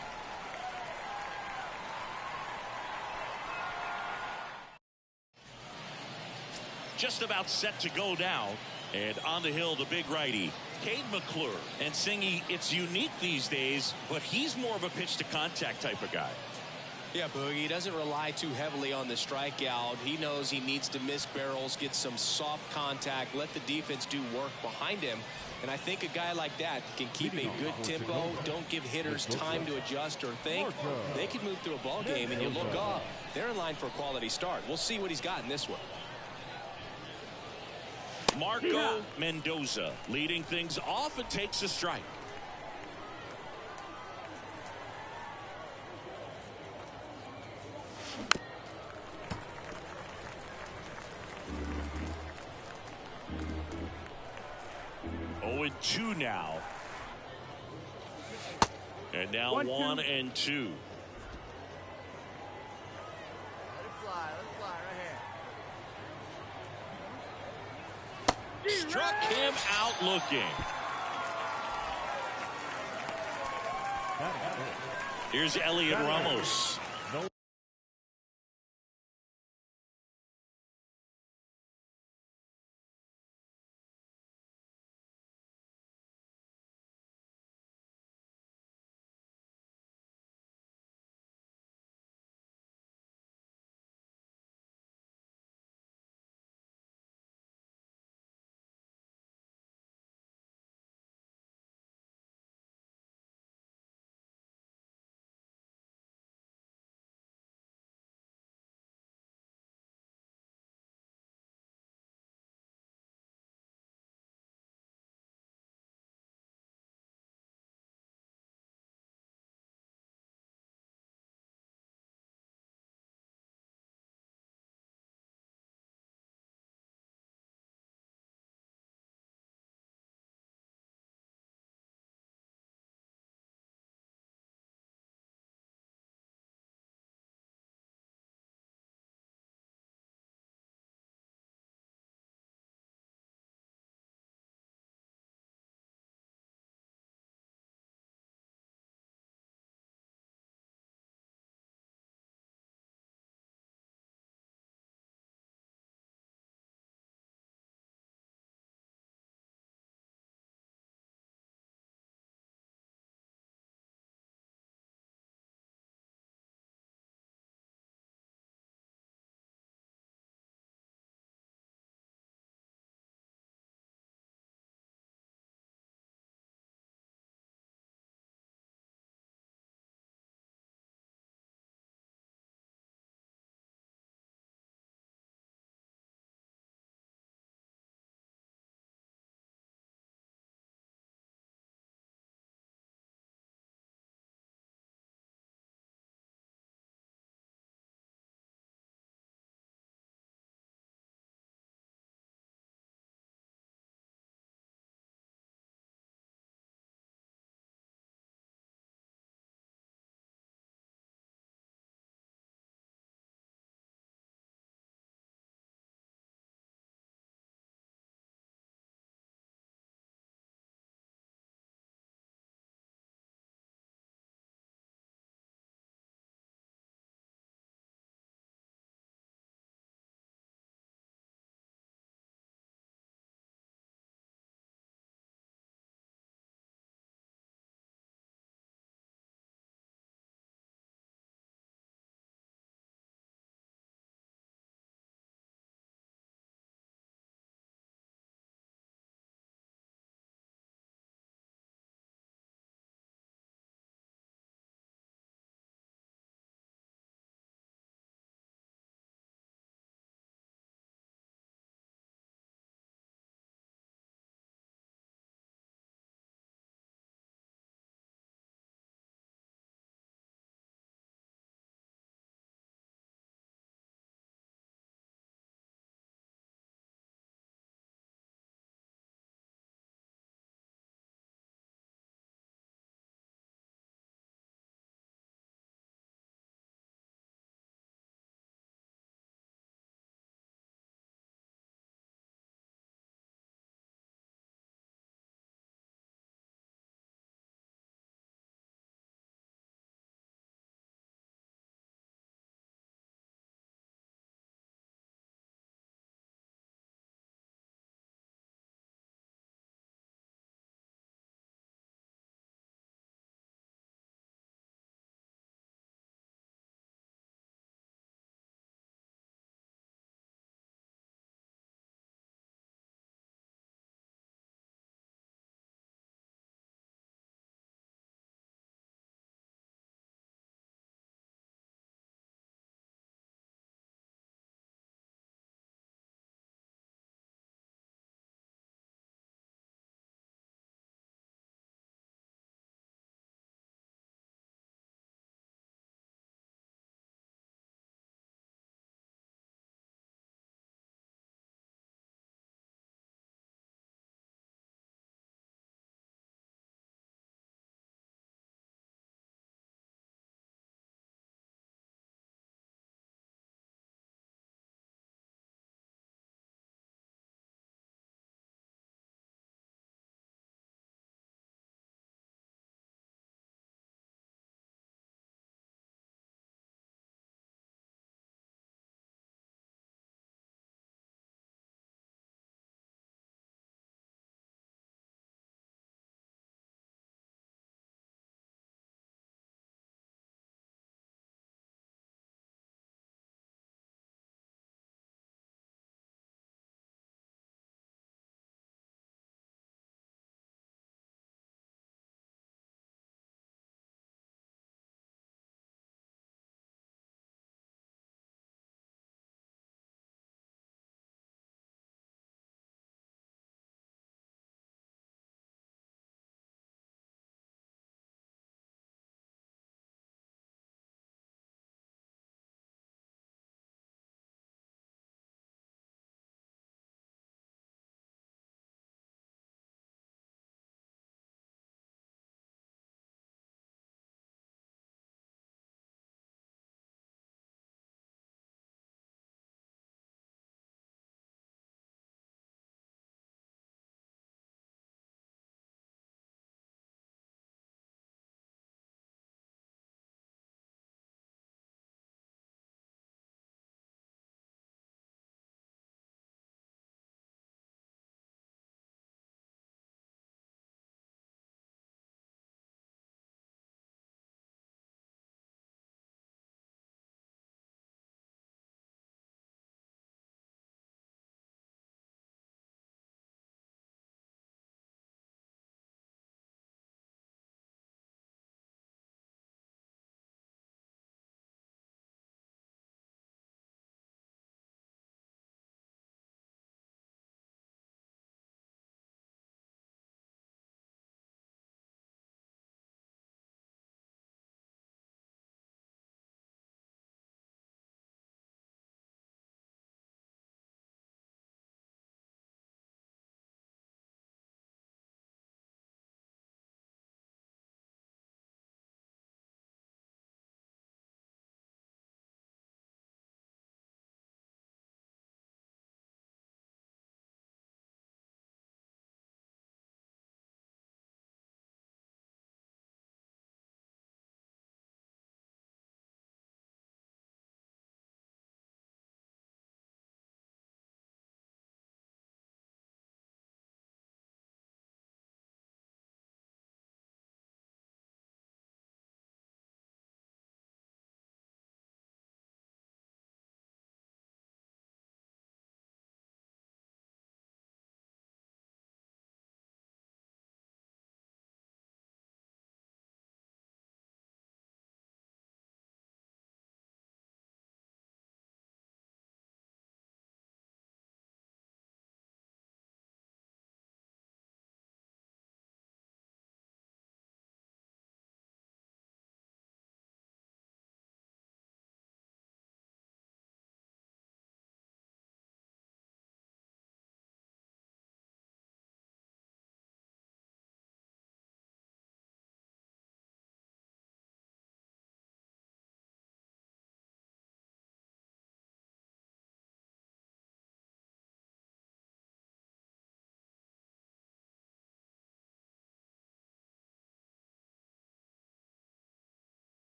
Just about set to go now. And on the hill, the big righty, Cade McClure. And Singy, it's unique these days, but he's more of a pitch-to-contact type of guy. Yeah, Boogie, he doesn't rely too heavily on the strikeout. He knows he needs to miss barrels, get some soft contact, let the defense do work behind him. And I think a guy like that can keep a good tempo, don't give hitters time to adjust or think. They can move through a ball game, and you look up, they're in line for a quality start. We'll see what he's got in this one. Marco Mendoza leading things off. It takes a strike. Oh, and 2 now. And now 1 and 2. Let it fly right here. Struck him out looking. Here's Elliot Ramos.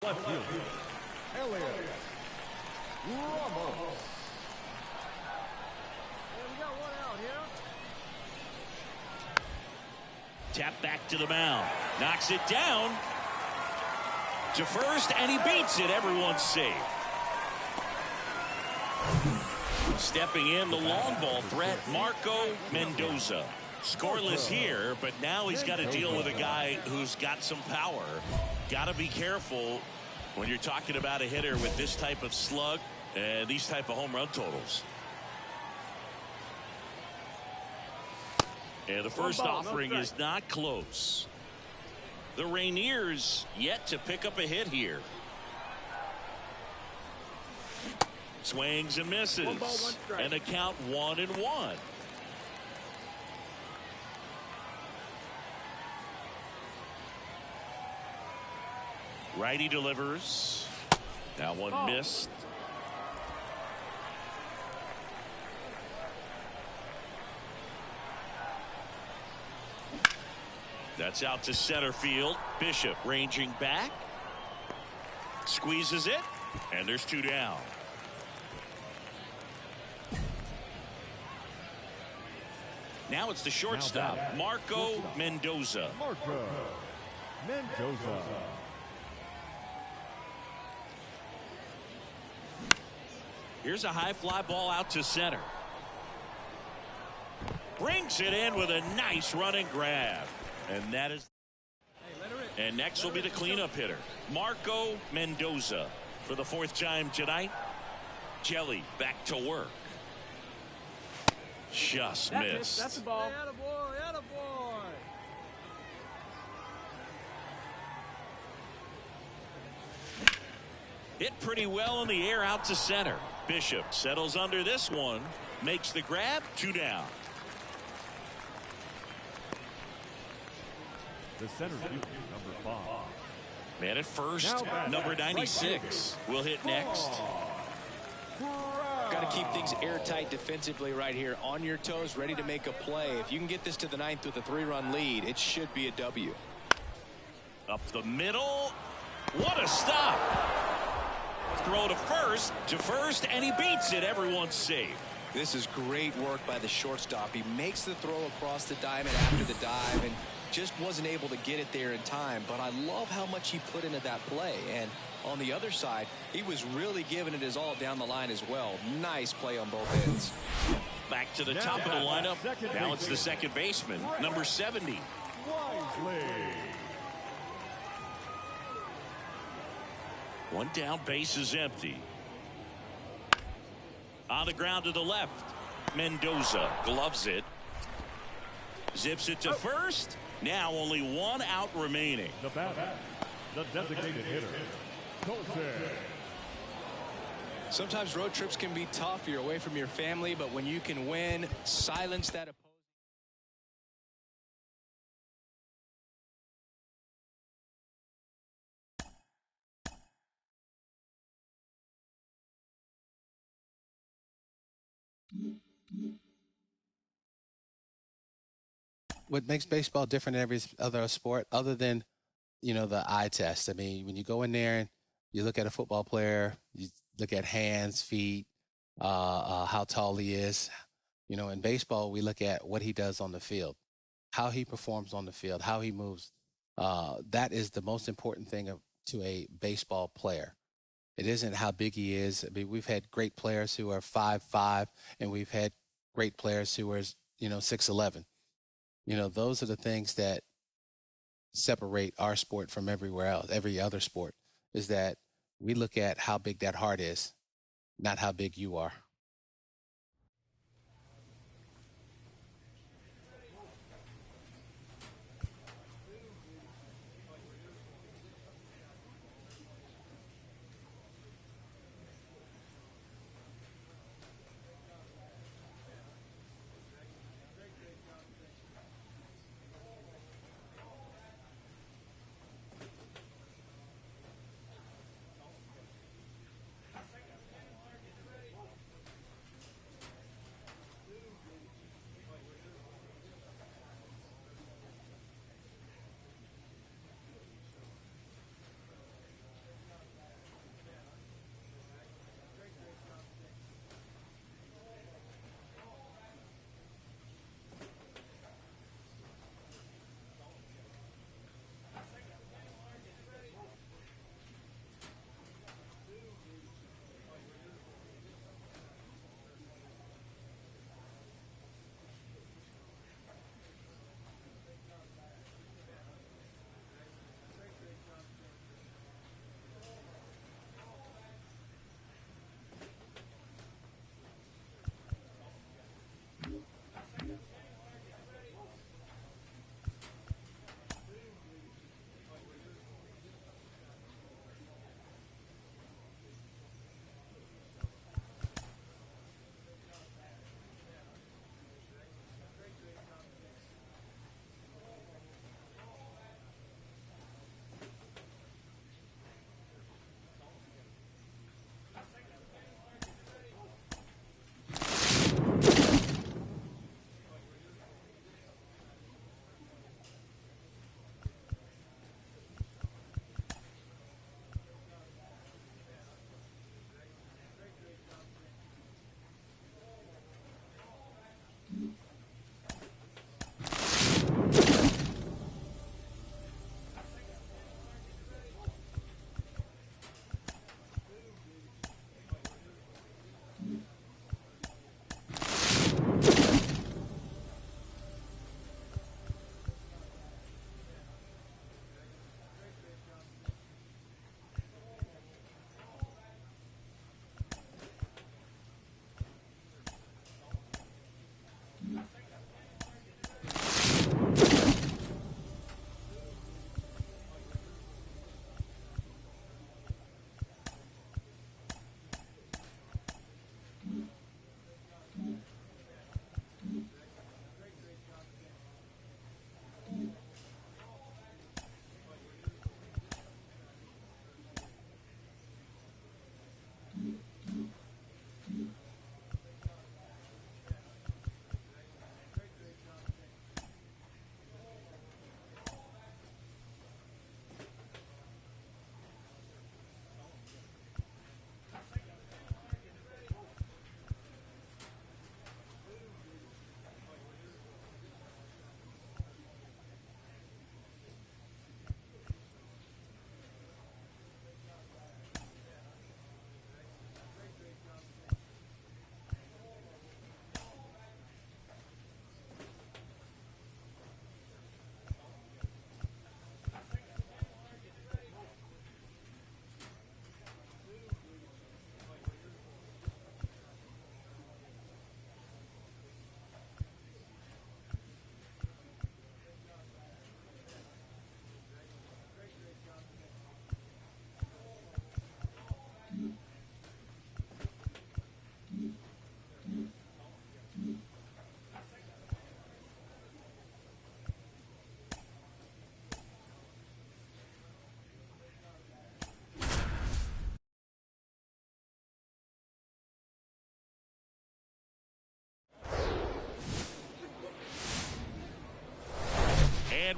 Left field, Elliot Ramos. We got one out here. Tap back to the mound. Knocks it down to first, and he beats it. Everyone's safe. Stepping in, the long ball threat, Marco Mendoza. Scoreless here, but now he's got to deal with a guy who's got some power. Got to be careful when you're talking about a hitter with this type of slug and these type of home run totals. And the first offering is not close. The Rainiers yet to pick up a hit here. Swings and misses. 1 ball, 1 strike. And a count 1-1. Righty delivers. That one missed. That's out to center field. Bishop ranging back. Squeezes it. And there's 2 down. Now it's the shortstop, Marco Mendoza. Marco Mendoza. Here's a high fly ball out to center. Brings it in with a nice running grab. And that is. And next will be the cleanup hitter, Marco Mendoza. For the 4th time tonight, Jelly back to work. Just missed. That's the ball. Attaboy, attaboy. Hit pretty well in the air out to center. Bishop settles under this one. Makes the grab. 2 down. The center fielder, number 5. Man at first, number 96 will hit next. Got to keep things airtight defensively right here. On your toes, ready to make a play. If you can get this to the 9th with a 3-run lead, it should be a W. Up the middle. What a stop. Throw to first, and he beats it. Everyone's safe. This is great work by the shortstop. He makes the throw across the diamond after the dive and just wasn't able to get it there in time. But I love how much he put into that play. And on the other side, he was really giving it his all down the line as well. Nice play on both ends. Back to the top of the lineup. Now it's the second baseman, number 70. Wisely. 1 down, base is empty. On the ground to the left. Mendoza gloves it. Zips it to first. Now only 1 out remaining. The batter, the designated hitter, Colton. Sometimes road trips can be tough. You're away from your family, but when you can win, silence that opponent. What makes baseball different than every other sport, other than, the eye test? I mean, when you go in there and you look at a football player, you look at hands, feet, how tall he is. In baseball, we look at what he does on the field, how he performs on the field, how he moves. That is the most important thing to a baseball player. It isn't how big he is. I mean, we've had great players who are 5'5", and we've had great players who are, 6'11". Those are the things that separate our sport from everywhere else, every other sport, is that we look at how big that heart is, not how big you are.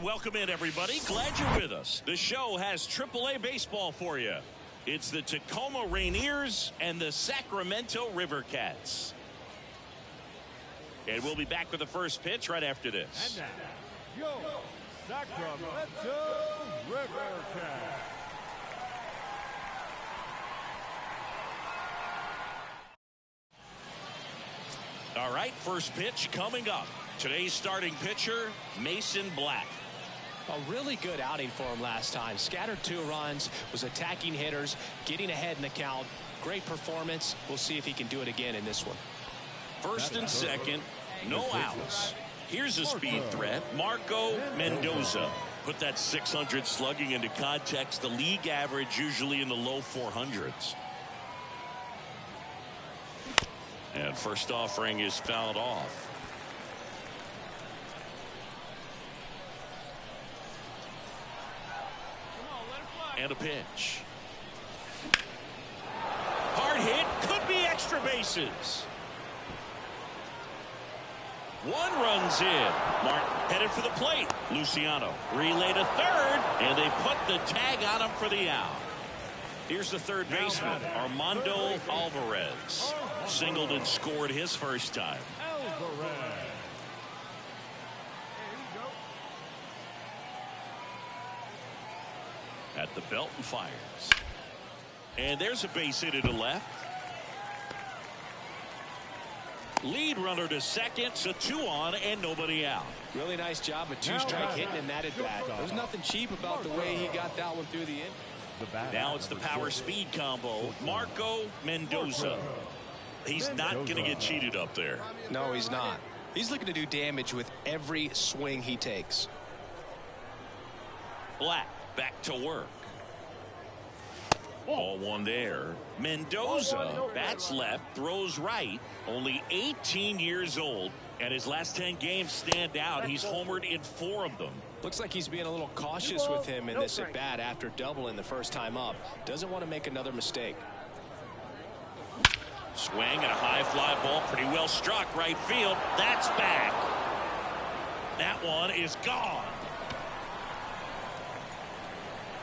welcome in, everybody. Glad you're with us. The show has AAA baseball for you. It's the Tacoma Rainiers and the Sacramento River Cats. And we'll be back with the first pitch right after this. And now, your Sacramento River Cats. All right, first pitch coming up. Today's starting pitcher, Mason Black. A really good outing for him last time. Scattered 2 runs, was attacking hitters, getting ahead in the count. Great performance. We'll see if he can do it again in this one. First and second, no outs. Here's a speed threat, Marco Mendoza. Put that 600 slugging into context. The league average usually in the low 400s. And first offering is fouled off. And a pitch. Hard hit, could be extra bases. 1 run's in. Martin headed for the plate. Luciano relay to third, and they put the tag on him for the out. Here's the third baseman, Armando Alvarez. Singled and scored his first time. At the belt and fires. And there's a base hit to the left. Lead runner to second, so 2 on and nobody out. Really nice job of 2-strike hitting and that at bat. There's nothing cheap about the way he got that one through the inning. Now it's the power speed combo, Marco Mendoza. He's not going to get cheated up there. No, he's not. He's looking to do damage with every swing he takes. Black back to work. Ball 1 there. Mendoza bats left, throws right. Only 18 years old, and his last 10 games stand out. He's homered in 4 of them. Looks like he's being a little cautious with him in this at bat after doubling the first time up. Doesn't want to make another mistake. Swing and a high fly ball, pretty well struck right field. That's back. That one is gone.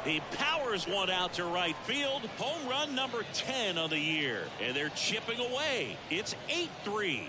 He powers one out to right field. Home run number 10 on the year. And they're chipping away. It's 8-3.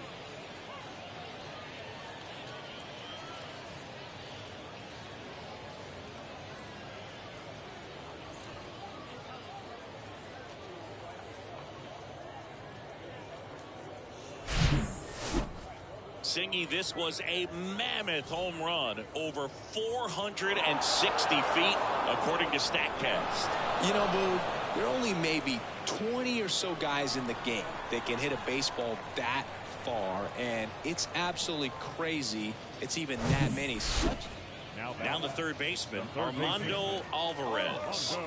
Singy, this was a mammoth home run, over 460 feet, according to StatCast. You know, Boo, there are only maybe 20 or so guys in the game that can hit a baseball that far, and it's absolutely crazy it's even that many. Now the third baseman, Armando Alvarez.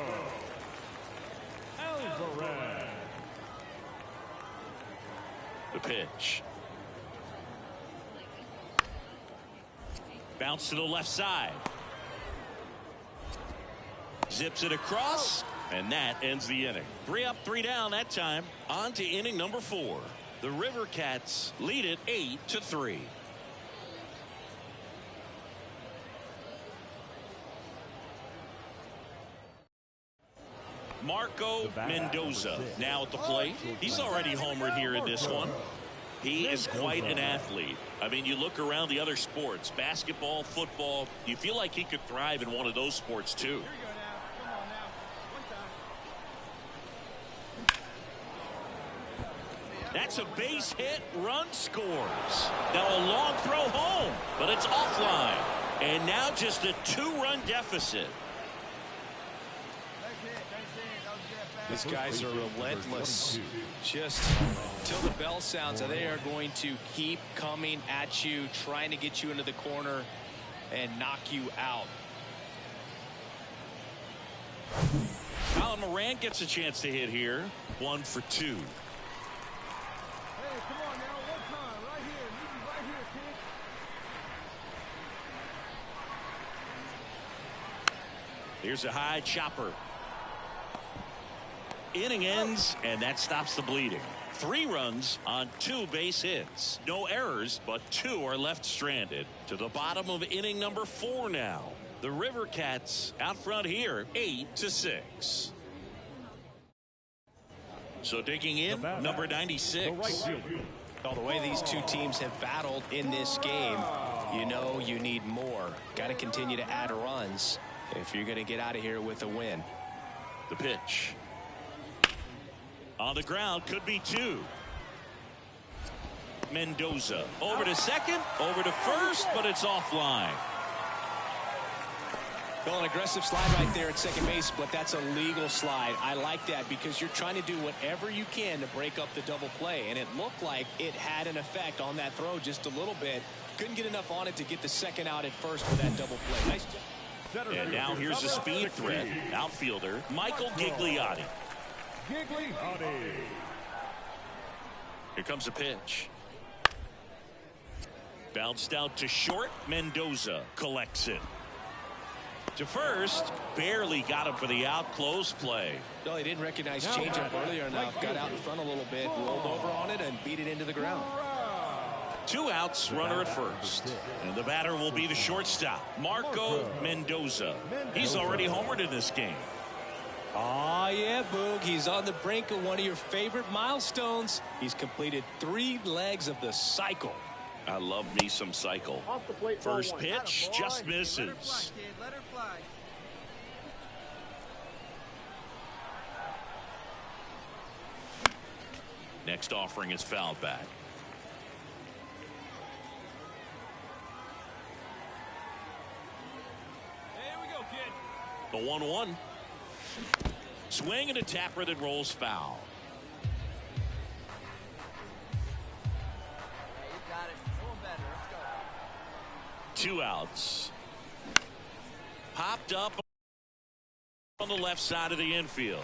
The pitch. Bounce to the left side. Zips it across, and that ends the inning. 3 up, 3 down that time. On to inning number 4. The River Cats lead it 8-3. Marco Mendoza now at the plate. He's already homered here in this one. He is quite an athlete. I mean, you look around the other sports, basketball, football, you feel like he could thrive in one of those sports too. That's a base hit, run scores. Now a long throw home, but it's offline. And now just a 2-run deficit. These guys are relentless. Just till the bell sounds, they are going to keep coming at you, trying to get you into the corner and knock you out. Colin Moran gets a chance to hit here. 1 for 2. Hey, come on now, one time, right here, meet me right here, kid. Here's a high chopper. Inning ends, and that stops the bleeding. 3 runs on 2 base hits. No errors, but 2 are left stranded. To the bottom of inning number 4 now. The River Cats out front here, 8-6. So digging in, number 96. Well, the way these two teams have battled in this game, you know you need more. Got to continue to add runs if you're going to get out of here with a win. The pitch. On the ground, could be 2. Mendoza over to second, over to first, but it's offline. Well, an aggressive slide right there at second base, but that's a legal slide. I like that because you're trying to do whatever you can to break up the double play, and it looked like it had an effect on that throw just a little bit. Couldn't get enough on it to get the second out at first for that double play. Nice job. And now here's a speed threat, outfielder Michael Gigliotti. Here comes a pitch. Bounced out to short. Mendoza collects it. To first, barely got him for the out. Close play. No, he didn't recognize changeup earlier enough. Got out in front a little bit, rolled over on it, and beat it into the ground. 2 outs, runner at first. And the batter will be the shortstop, Marco Mendoza. He's already homered in this game. Oh, yeah, Boog. He's on the brink of one of your favorite milestones. He's completed 3 legs of the cycle. I love me some cycle. First pitch just misses. Let her fly. Next offering is fouled back. Here we go, kid. The 1-1. Swing and a tapper that rolls foul. Yeah, you got it. Going better. Let's go. 2 outs. Popped up on the left side of the infield.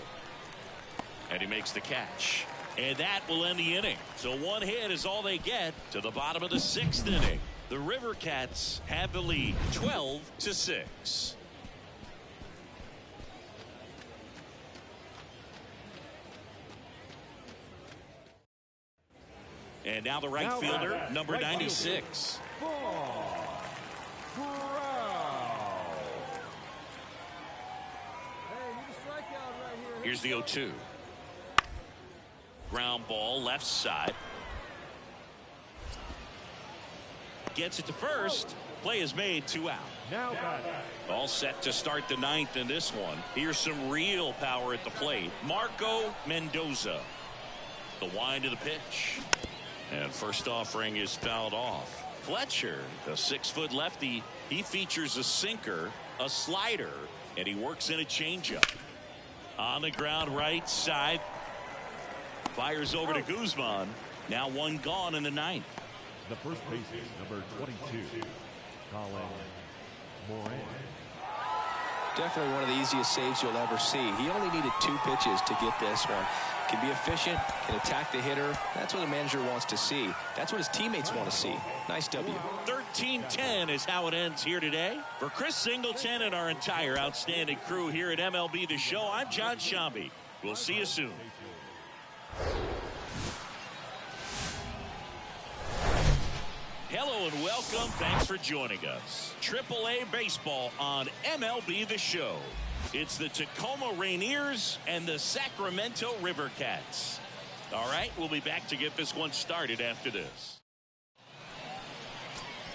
And he makes the catch. And that will end the inning. So 1 hit is all they get to the bottom of the 6th inning. The River Cats have the lead 12-6. And now the right fielder, number 96. Here's the 0-2. Ground ball left side. Gets it to first. Play is made, 2 out. All set to start the 9th in this one. Here's some real power at the plate. Marco Mendoza. The wind of the pitch. And first offering is fouled off. Fletcher, the 6-foot lefty, he features a sinker, a slider, and he works in a changeup. On the ground right side. Fires over to Guzman. Now 1 gone in the 9th. The first baseman, number 22, Colin Moran. Definitely one of the easiest saves you'll ever see. He only needed 2 pitches to get this one. Can be efficient, can attack the hitter. That's what the manager wants to see. That's what his teammates want to see. Nice W. 13-10 is how it ends here today. For Chris Singleton and our entire outstanding crew here at MLB The Show, I'm John Shambi. We'll see you soon. Hello and welcome. Thanks for joining us. AAA Baseball on MLB The Show. It's the Tacoma Rainiers and the Sacramento River Cats. All right, we'll be back to get this one started after this.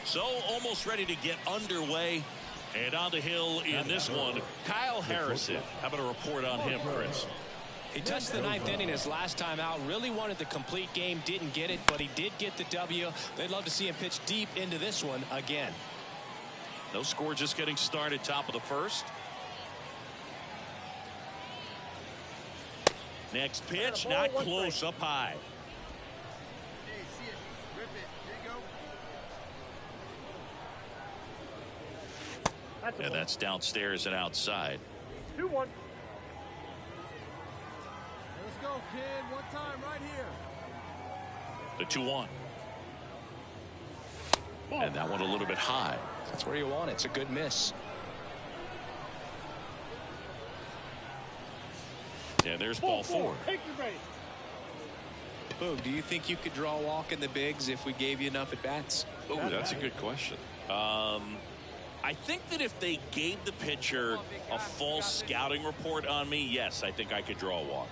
So almost ready to get underway. And on the hill in this one, Kyle Harrison. How about a report on him, Chris? He touched the 9th inning his last time out. Really wanted the complete game. Didn't get it, but he did get the W. They'd love to see him pitch deep into this one again. No score, just getting started, top of the 1st. Next pitch, not close, up high. Hey, see it. Rip it. There you go. And that's downstairs and outside. 2-1. Let's go, kid. One time right here. The 2-1. And that one a little bit high. That's where you want it. It's a good miss. And there's ball 4. Take your base. Boog, do you think you could draw a walk in the bigs if we gave you enough at-bats? Oh, that's a good question. I think that if they gave the pitcher a full scouting report on me, yes, I think I could draw a walk.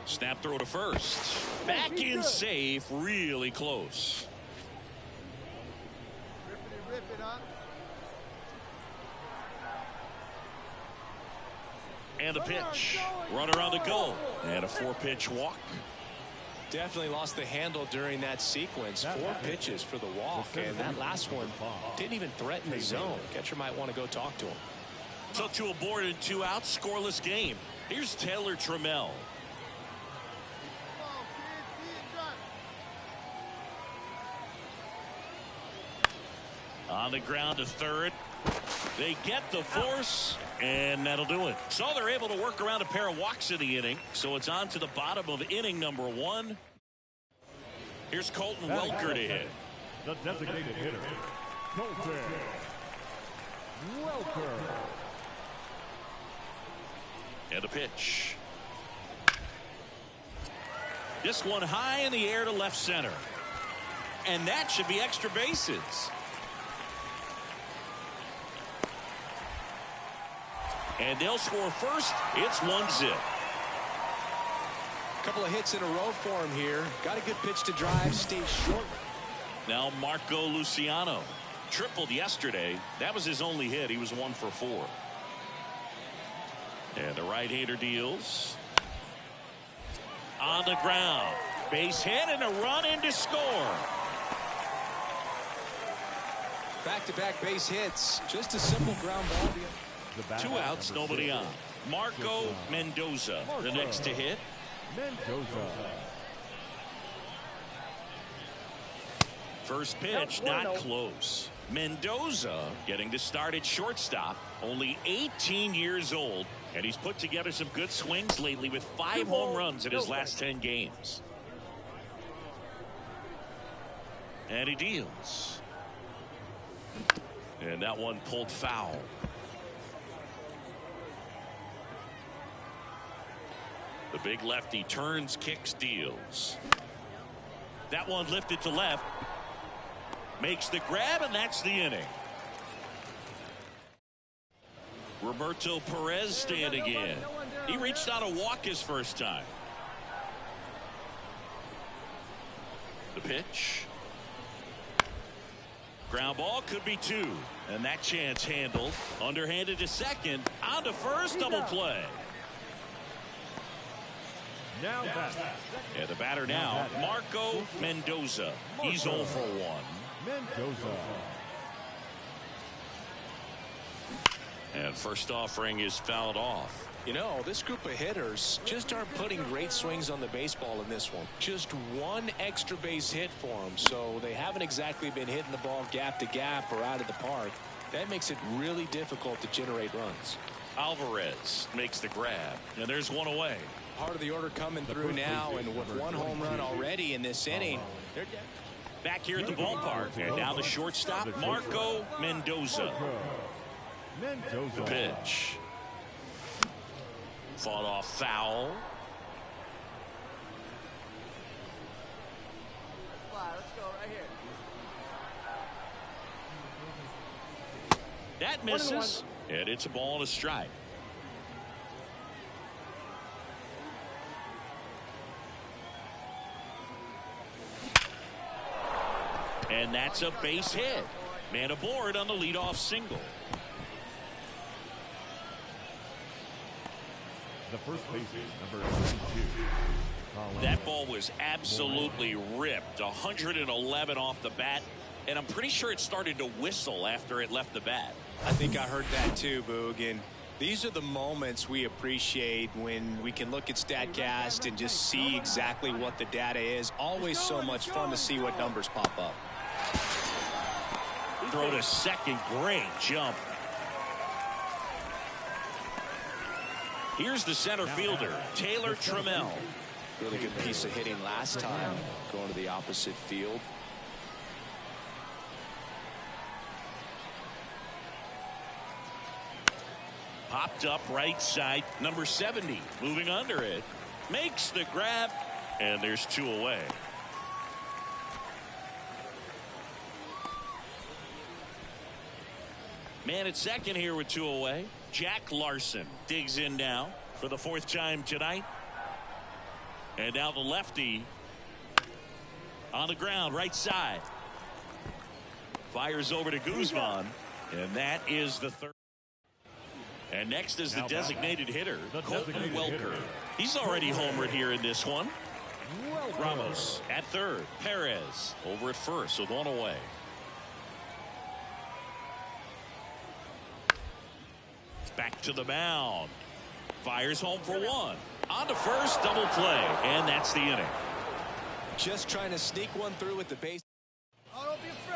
Snap throw to first. Back in safe, really close. Rip it up. And the pitch. Runner on the go. And a 4-pitch walk. Definitely lost the handle during that sequence. 4 pitches for the walk, and that last one didn't even threaten the zone. Catcher might want to go talk to him. So 2 aboard and 2 out, scoreless game. Here's Taylor Trammell. On the ground to third. They get the force, and that'll do it. So they're able to work around a pair of walks in the inning. So it's on to the bottom of inning number 1. Here's Colton Welker to hit. The designated hitter, Colton Welker. And a pitch. This one high in the air to left center. And that should be extra bases. And they'll score first. It's 1-0. A couple of hits in a row for him here. Got a good pitch to drive. Stays short. Now Marco Luciano tripled yesterday. That was his only hit. He was 1 for 4. And the right-hander deals. On the ground. Base hit and a run in to score. Back-to-back base hits. Just a simple ground ball. 2 outs, nobody on. Marco Mendoza, the next to hit. Mendoza. First pitch, not close. Mendoza getting to start at shortstop, only 18 years old, and he's put together some good swings lately with 5 home runs in his last 10 games. And he deals. And that one pulled foul. The big lefty turns, kicks, deals. That one lifted to left. Makes the grab, and that's the inning. Roberto Perez standing in. He reached out a walk his first time. The pitch. Ground ball, could be 2. And that chance handled. Underhanded to second. On to first, double play. Now back. And the batter now, Marco Mendoza. He's 0 for 1. Mendoza. And first offering is fouled off. You know, this group of hitters just aren't putting great swings on the baseball in this one. Just 1 extra base hit for them, so they haven't exactly been hitting the ball gap to gap or out of the park. That makes it really difficult to generate runs. Alvarez makes the grab, and there's one away. Part of the order coming through now, and with 1 home run already in this inning. Back here at the ballpark, and now the shortstop, Marco Mendoza. The pitch. Fought off foul. Let's go right here. That misses, and it's a ball and a strike. And that's a base hit. Man aboard on the leadoff single. The first baseman, number 22. That ball was absolutely ripped. 111 off the bat. And I'm pretty sure it started to whistle after it left the bat. I think I heard that too, Boog. And these are the moments we appreciate when we can look at StatCast and just see exactly what the data is. Always so much fun to see what numbers pop up. Throw to second. Great jump. Here's the center fielder, Taylor Trammell. Really good piece of hitting last time, going to the opposite field. Popped up right side, number 70, moving under it. makes the grab, and there's 2 away. Man at second here with 2 away. Jack Larson digs in now for the 4th time tonight. And now the lefty on the ground, right side. Fires over to Guzman, and that is the 3rd. And next is the designated hitter, Colton Welker. He's already homered here in this one. Ramos at 3rd. Perez over at 1st with 1 away. Back to the mound. Fires home for 1. On to 1st, double play, and that's the inning. Just trying to sneak one through with the base.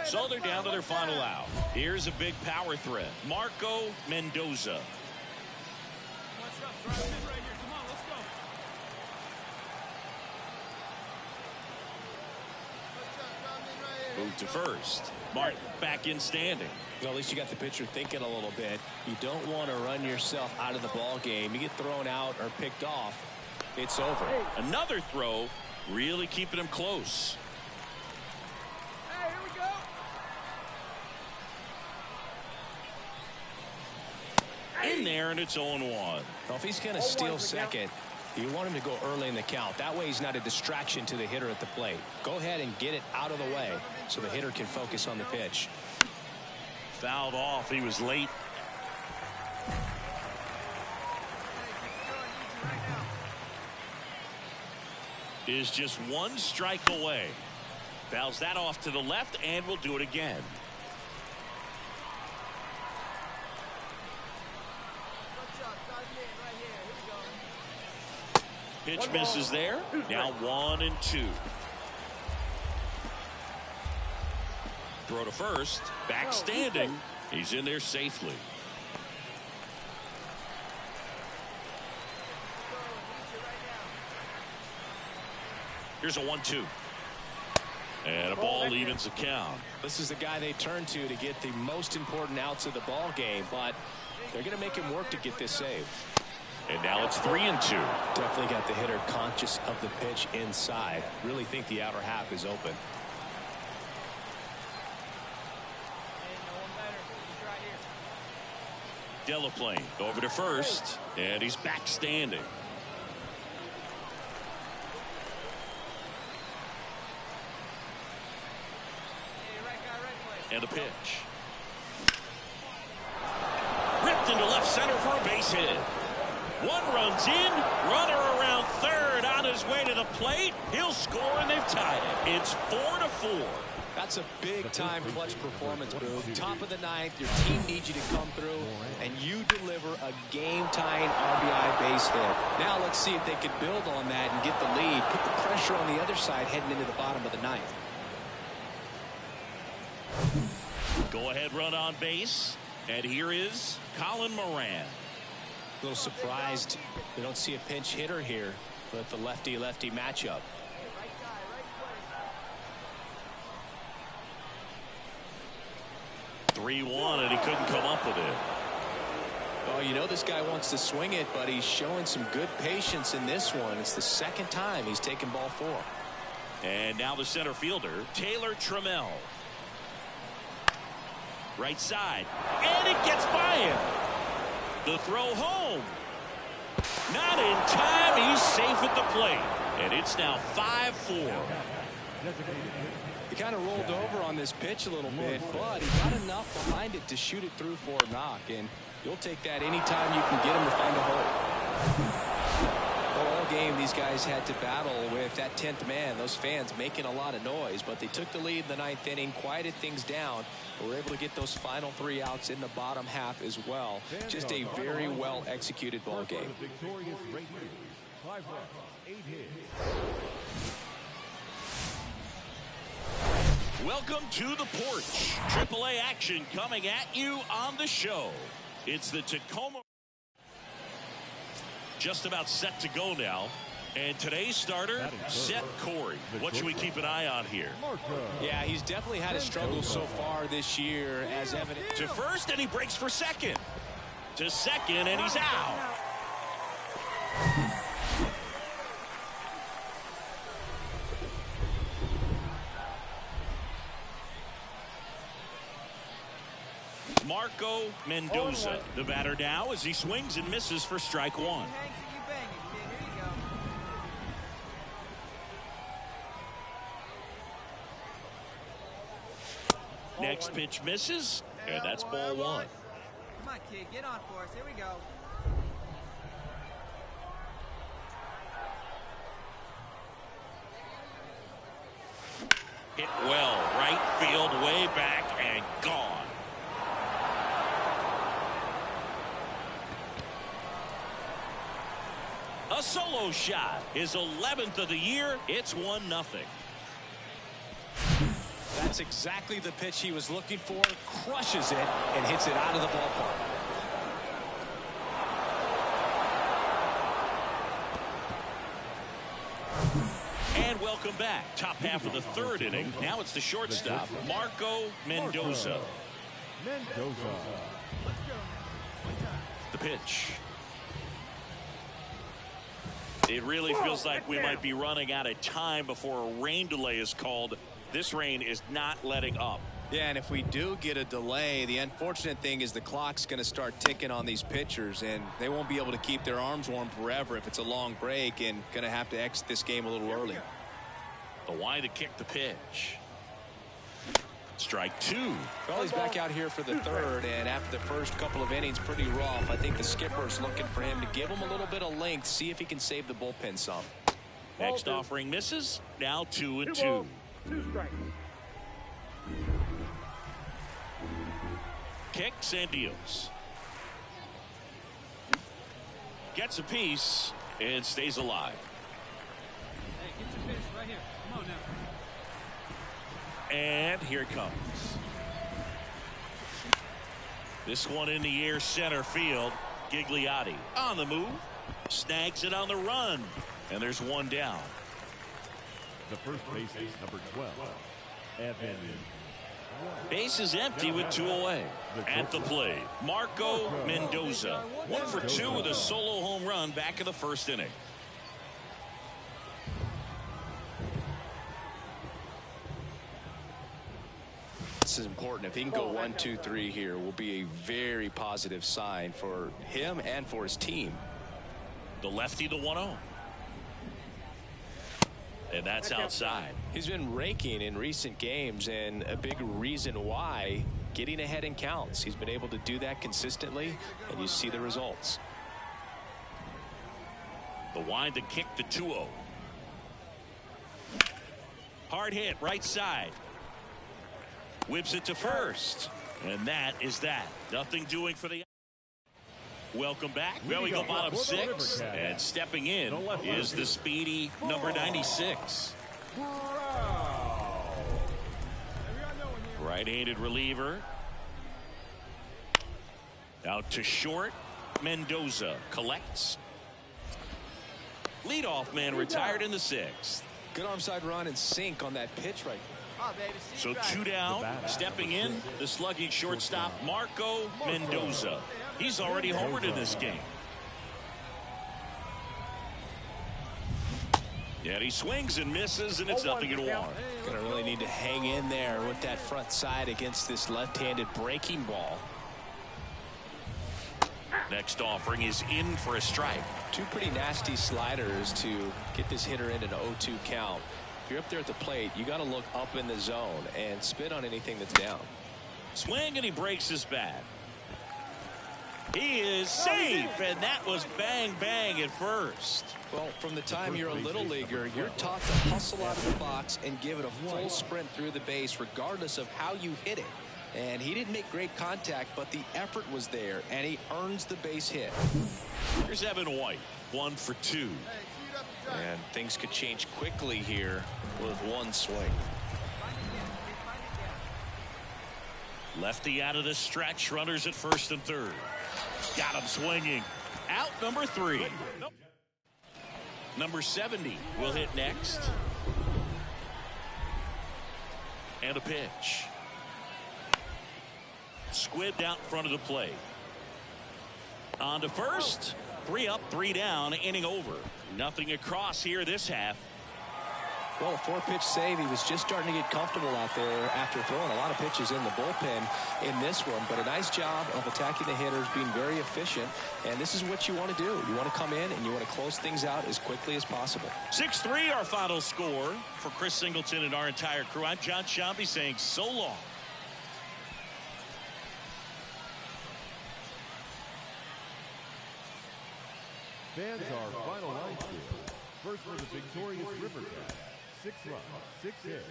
So they're down to their final out. Here's a big power threat. Marco Mendoza. Move to 1st. Martin back in standing. Well, at least you got the pitcher thinking a little bit. You don't want to run yourself out of the ball game. You get thrown out or picked off, it's over. Another throw, really keeping him close. Hey, here we go. In there, and it's 0-1. Well, if he's going to steal second, you want him to go early in the count. That way he's not a distraction to the hitter at the plate. Go ahead and get it out of the way so the hitter can focus on the pitch. Fouled off. He was late. Is just 1 strike away. Fouls that off to the left, and we'll do it again. Pitch misses there. Now 1-2. Throw to 1st. Back standing. He's in there safely. Here's a 1-2. And a ball evens the count. This is the guy they turn to get the most important outs of the ball game, but they're going to make him work to get this save. And now it's 3-2. Definitely got the hitter conscious of the pitch inside. Really think the outer half is open. Delaplane over to 1st, and he's back standing. And a pitch. Ripped into left center for a base hit. 1 runs in, runner around 3rd on his way to the plate. He'll score, and they've tied it. It's 4-4. That's a big-time clutch performance, Boo. Top of the 9th, your team needs you to come through, and you deliver a game-tying RBI base hit. Now let's see if they can build on that and get the lead. Put the pressure on the other side heading into the bottom of the 9th. Go-ahead run on base, and here is Colin Moran. A little surprised we don't see a pinch hitter here with the lefty-lefty matchup. 3-1, and he couldn't come up with it. Oh, you know this guy wants to swing it, but he's showing some good patience in this one. It's the 2nd time he's taken ball 4. And now the center fielder, Taylor Trammell. Right side, and it gets by him. The throw home. Not in time. He's safe at the plate. And it's now 5-4. He kind of rolled over on this pitch a little bit, but he got enough behind it to shoot it through for a knock, and you'll take that anytime you can get him to find a hole. Well, all game these guys had to battle with that 10th man, those fans making a lot of noise, but they took the lead in the 9th inning, quieted things down, were able to get those final 3 outs in the bottom half as well. Just a very well executed ball game. Victorious Rangers, 5 runs, 8 hits. Welcome to the porch. AAA action coming at you on the show. It's the Tacoma. Just about set to go now. And today's starter, Seth Corey. What should we keep an eye on here? Yeah, he's definitely had a struggle so far this year, as evident. To 1st, and he breaks for 2nd. To 2nd, and he's out. Marco Mendoza. The batter now as he swings and misses for strike one. Next pitch misses, and that's ball one. Come on, kid, get on for us. Here we go. Hit well, right field, way back, and gone. A solo shot, his 11th of the year. It's 1-0. That's exactly the pitch he was looking for. Crushes it and hits it out of the ballpark. And welcome back. Top half of the third inning. Now it's the shortstop, Marco Mendoza. The pitch. It really feels like we might be running out of time before a rain delay is called. This rain is not letting up. Yeah, and if we do get a delay, the unfortunate thing is the clock's going to start ticking on these pitchers, and they won't be able to keep their arms warm forever if it's a long break, and going to have to exit this game a little early. The wind to kick the pitch. Strike two. Well, he's back out here for the third, and after the first couple of innings, pretty rough. I think the skipper's looking for him to give him a little bit of length, see if he can save the bullpen some. Next offering misses. Now 2-2. 2 strikes. Kicks and deals. Gets a piece and stays alive. Hey, get your pitch right here. Come on now. And here it comes. This one in the air, center field. Gigliotti on the move. Snags it on the run. And there's one down. The first baseman, number 12, Evan. Base is empty with 2 away. At the plate, Marco Mendoza. 1 for 2 with a solo home run back in the first inning. This is important. If he can go 1, 2, 3 here, will be a very positive sign for him and for his team. The lefty, the 1-0. And that's outside. He's been raking in recent games, and a big reason why, getting ahead in counts. He's been able to do that consistently, and you see the results. The wind to kick the 2-0. Hard hit, right side. Whips it to first. And that is that. Nothing doing for the... Welcome back. Well, we go bottom 6. And stepping in is the speedy number 96. Right-handed reliever. Out to short. Mendoza collects. Leadoff man retired in the 6th. Good onside run and sink on that pitch right there. So 2 down. Stepping in, the slugging shortstop, Marco Mendoza. He's already homered in this game. Yeah, he swings and misses, and it's 0-1. Gonna really need to hang in there with that front side against this left-handed breaking ball. Next offering is in for a strike. 2 pretty nasty sliders to get this hitter in an 0-2 count. If you're up there at the plate, you got to look up in the zone and spit on anything that's down. Swing, and he breaks his bat. He is safe, and that was bang, bang at first. Well, from the time you're a little leaguer, you're taught to hustle out of the box and give it a full sprint through the base, regardless of how you hit it. And he didn't make great contact, but the effort was there, and he earns the base hit. Here's Evan White, 1 for 2. And things could change quickly here with one swing. Lefty out of the stretch, runners at first and third. Got him swinging. Out number 3. Number 70 will hit next. And a pitch. Squibbed out in front of the plate. On to first. 3 up, 3 down, inning over. Nothing across here this half. Well, a 4-pitch save. He was just starting to get comfortable out there after throwing a lot of pitches in the bullpen in this one. But a nice job of attacking the hitters, being very efficient. And this is what you want to do. You want to come in and you want to close things out as quickly as possible. 6-3 our final score. For Chris Singleton and our entire crew, I'm John Shambi saying so long. Fans are final line score. First for the victorious Rivercats, 6 runs, 6 hits,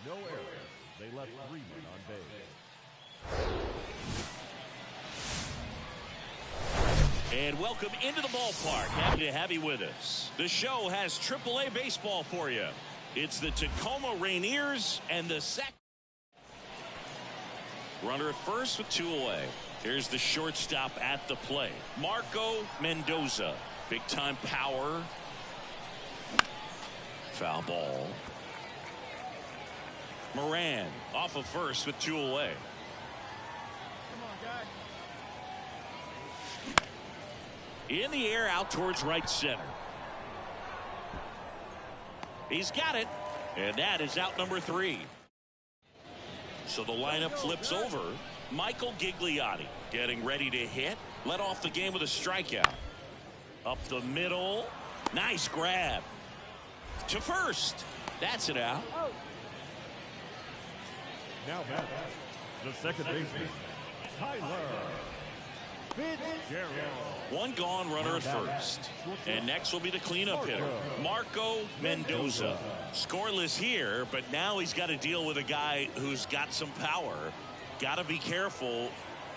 no errors. They left 3 men on base. And welcome into the ballpark. Happy to have you with us. The show has AAA baseball for you. It's the Tacoma Rainiers and the runner at first with 2 away. Here's the shortstop at the plate, Marco Mendoza. Big time power. Foul ball. Moran off of first with 2 away. Come on, guy. In the air out towards right center. He's got it. And that is out number 3. So the lineup flips over. Michael Gigliotti getting ready to hit. Led off the game with a strikeout. Up the middle. Nice grab. To first. That's it out. Now back, the second baseman, Tyler Fitzgerald. 1 gone, runner at first. And next will be the cleanup hitter, Marco Mendoza. Scoreless here, but now he's got to deal with a guy who's got some power. Got to be careful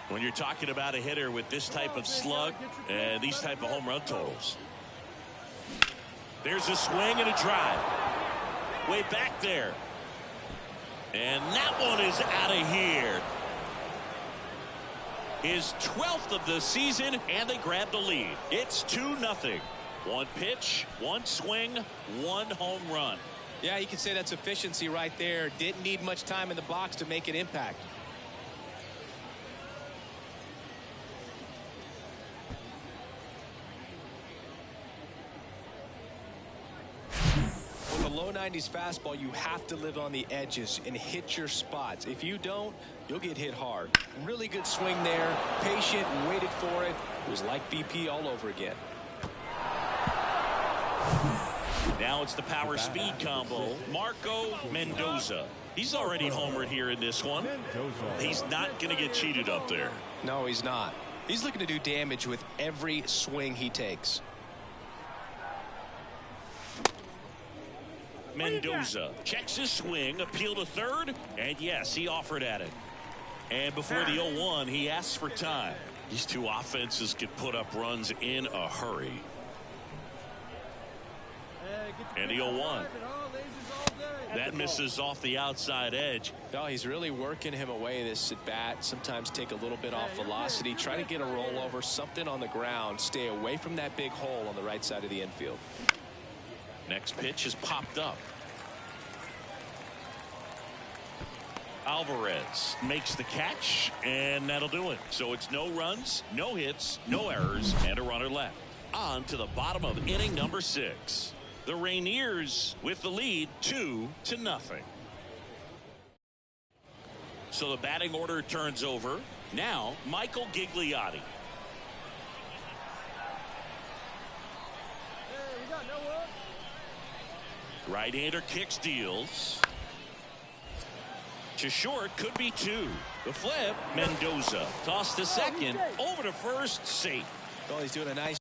when you're talking about a hitter with this type of slug and these type of home run totals. There's a swing and a drive. Way back there. And that one is out of here. His 12th of the season, and they grab the lead. It's 2-0. 1 pitch, 1 swing, 1 home run. Yeah, you can say that's efficiency right there. Didn't need much time in the box to make an impact. With a low 90s fastball, you have to live on the edges and hit your spots. If you don't, you'll get hit hard. Really good swing there. Patient and waited for it. It was like BP all over again. Now it's the power speed combo. Marco Mendoza. He's already homered here in this one. He's not going to get cheated up there. No, he's not. He's looking to do damage with every swing he takes. Mendoza checks his swing, appeal to third, and yes, he offered at it. And before the 0-1, he asks for time. These two offenses can put up runs in a hurry. And the 0-1. That misses off the outside edge. No, he's really working him away this at bat. Sometimes take a little bit off velocity. Try to get a rollover, something on the ground. Stay away from that big hole on the right side of the infield. Next pitch is popped up. Alvarez makes the catch, and that'll do it. So it's no runs, no hits, no errors, and a runner left. On to the bottom of inning number 6. The Rainiers with the lead 2-0. So the batting order turns over. Now Michael Gigliotti. Right-hander kicks, deals. To short, could be 2. The flip, Mendoza. Toss to second, over to first, safe. Well, he's doing a nice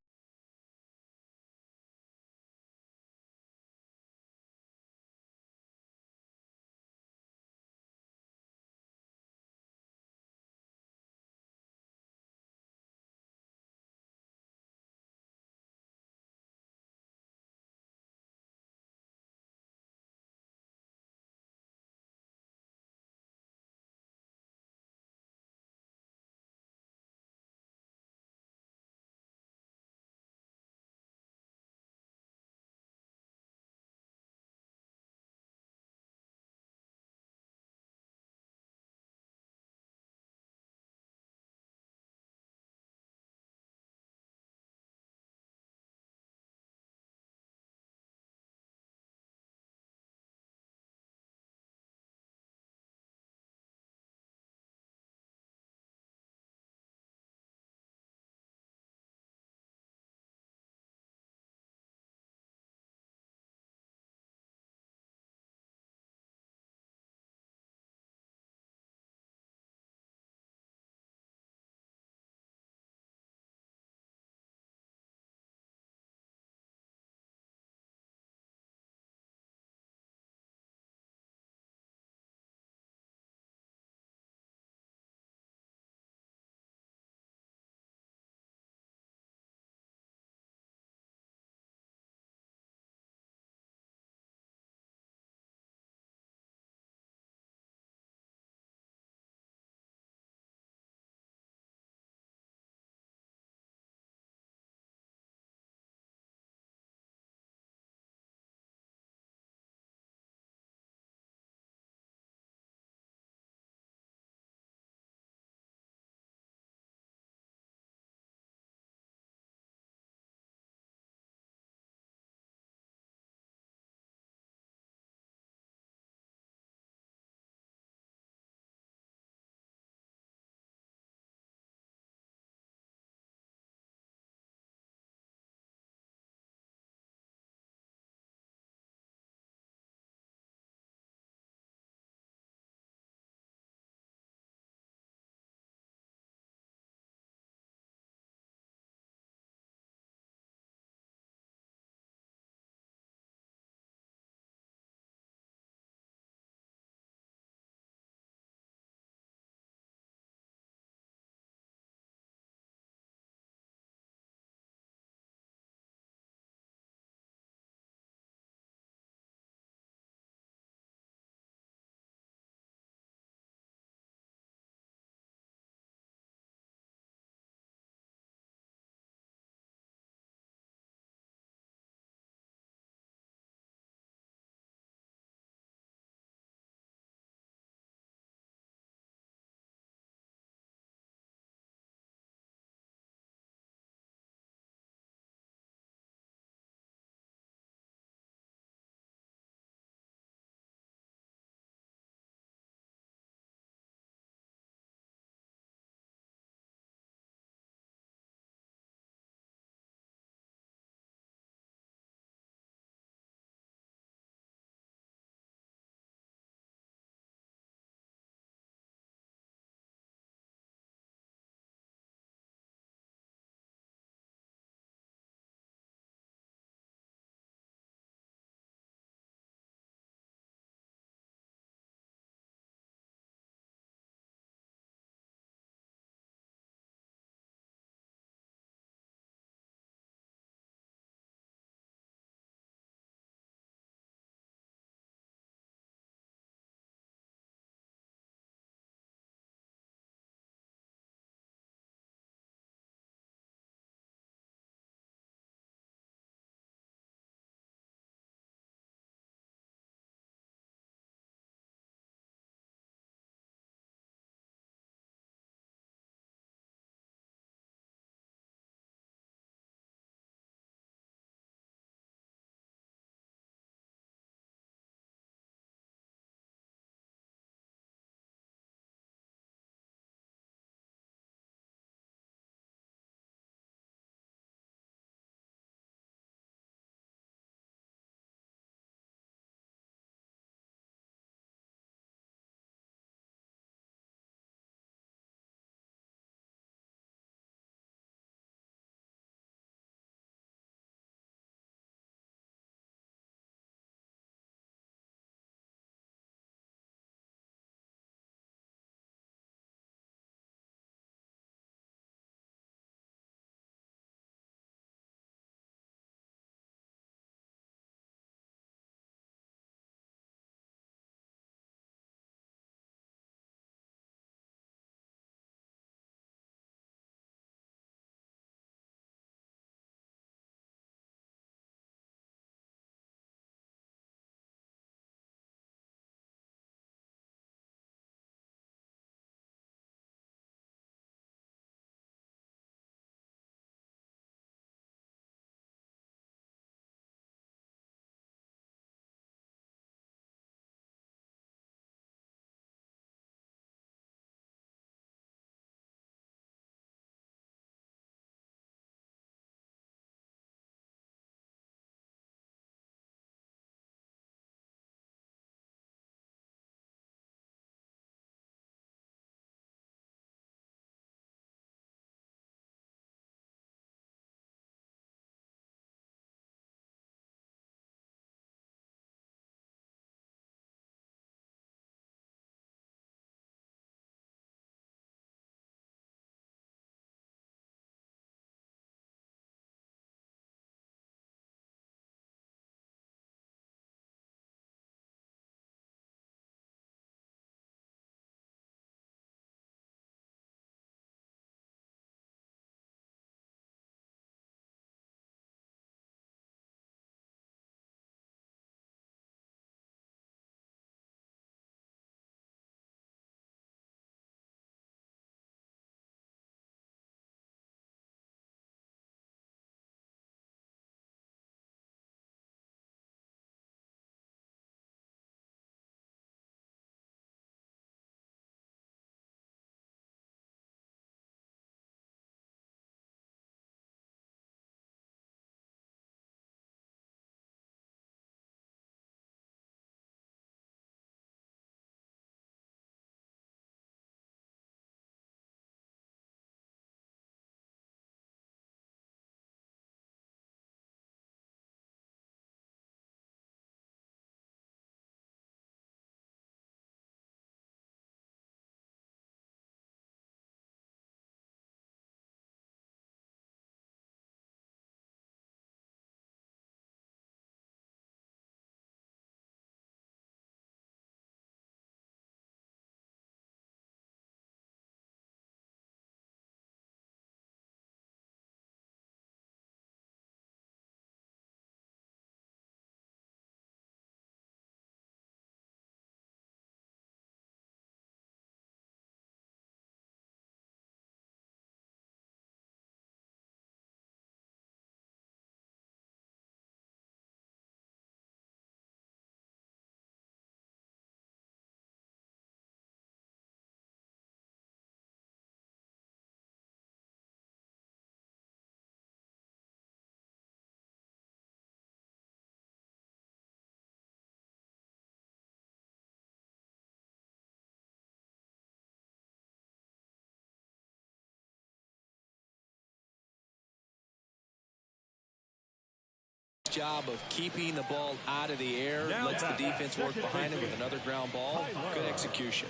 job of keeping the ball out of the air, lets the defense work behind him with another ground ball. Good execution.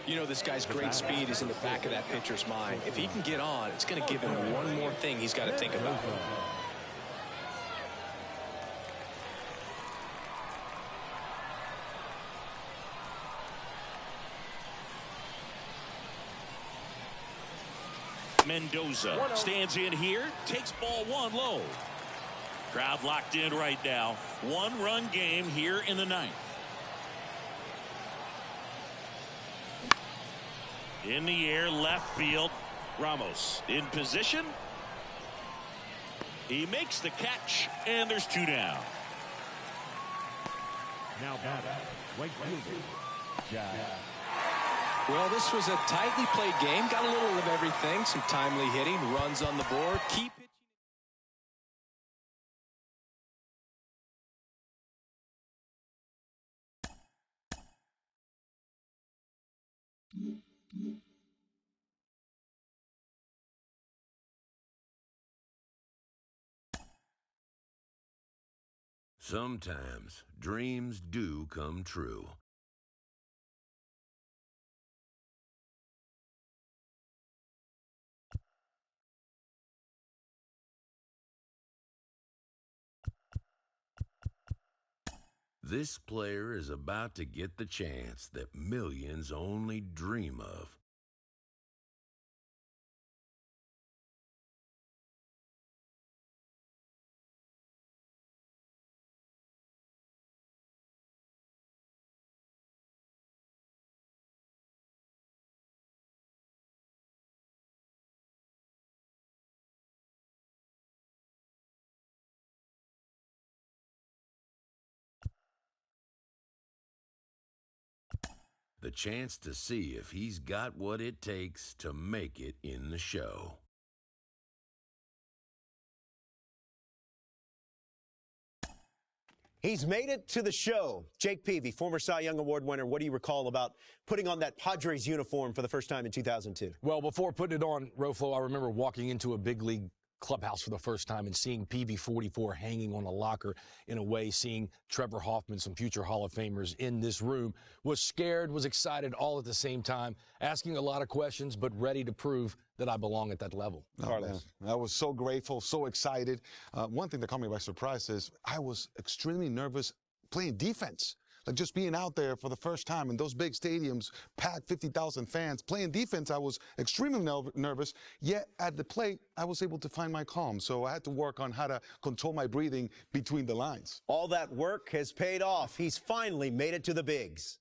You know, this guy's great speed is in the back of that pitcher's mind. If he can get on, it's going to give him one more thing he's got to think about. Mendoza stands in here, takes ball one low. Crowd locked in right now. One-run game here in the ninth. In the air, left field. Ramos in position. He makes the catch, and there's two down. Now batting, right fielder, Jack. Well, this was a tightly played game. Got a little of everything. Some timely hitting, runs on the board. Keep pitching. Sometimes dreams do come true. This player is about to get the chance that millions only dream of. The chance to see if he's got what it takes to make it in the show. He's made it to the show. Jake Peavy, former Cy Young Award winner. What do you recall about putting on that Padres uniform for the first time in 2002? Well, before putting it on, Rofo, I remember walking into a big league clubhouse for the first time and seeing PV 44 hanging on a locker. In a way, seeing Trevor Hoffman, some future Hall of Famers in this room. Was scared, was excited all at the same time, asking a lot of questions, but ready to prove that I belong at that level. Carlos. I was so grateful, so excited. One thing that caught me by surprise is I was extremely nervous playing defense. Like just being out there for the first time in those big stadiums, packed 50,000 fans, playing defense, I was extremely nervous. Yet at the plate, I was able to find my calm. So I had to work on how to control my breathing between the lines. All that work has paid off. He's finally made it to the bigs.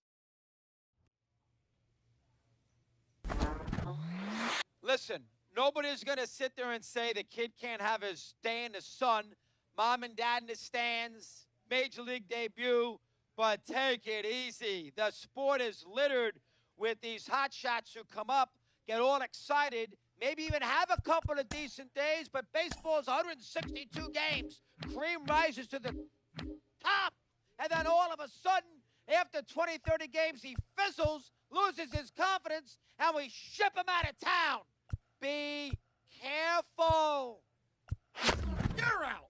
Listen, nobody's going to sit there and say the kid can't have his day in the sun. Mom and dad in the stands, major league debut. But take it easy. The sport is littered with these hot shots who come up, get all excited, maybe even have a couple of decent days, but baseball's 162 games. Cream rises to the top, and then all of a sudden, after 20, 30 games, he fizzles, loses his confidence, and we ship him out of town. Be careful. You're out.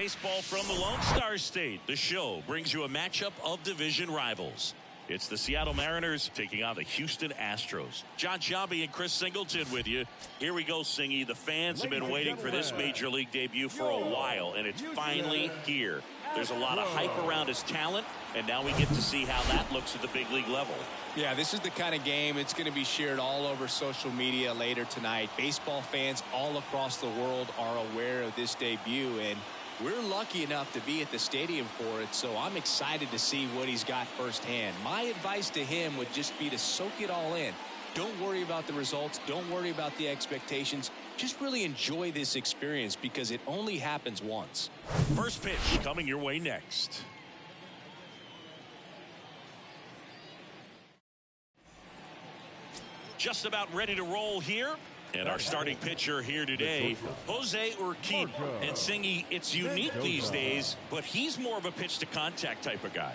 Baseball from the Lone Star State. The show brings you a matchup of division rivals. It's the Seattle Mariners taking on the Houston Astros. John Sciambi and Chris Singleton with you. Here we go, Singy. The fans have been waiting for this Major League debut for a while, and it's finally here. There's a lot of hype around his talent, and now we get to see how that looks at the big league level. Yeah, this is the kind of game it's going to be shared all over social media later tonight. Baseball fans all across the world are aware of this debut, and we're lucky enough to be at the stadium for it, so I'm excited to see what he's got firsthand. My advice to him would just be to soak it all in. Don't worry about the results. Don't worry about the expectations. Just really enjoy this experience because it only happens once. First pitch coming your way next. Just about ready to roll here. And our starting pitcher here today, Jose Urquidy. And Singy, it's unique these days, but he's more of a pitch-to-contact type of guy.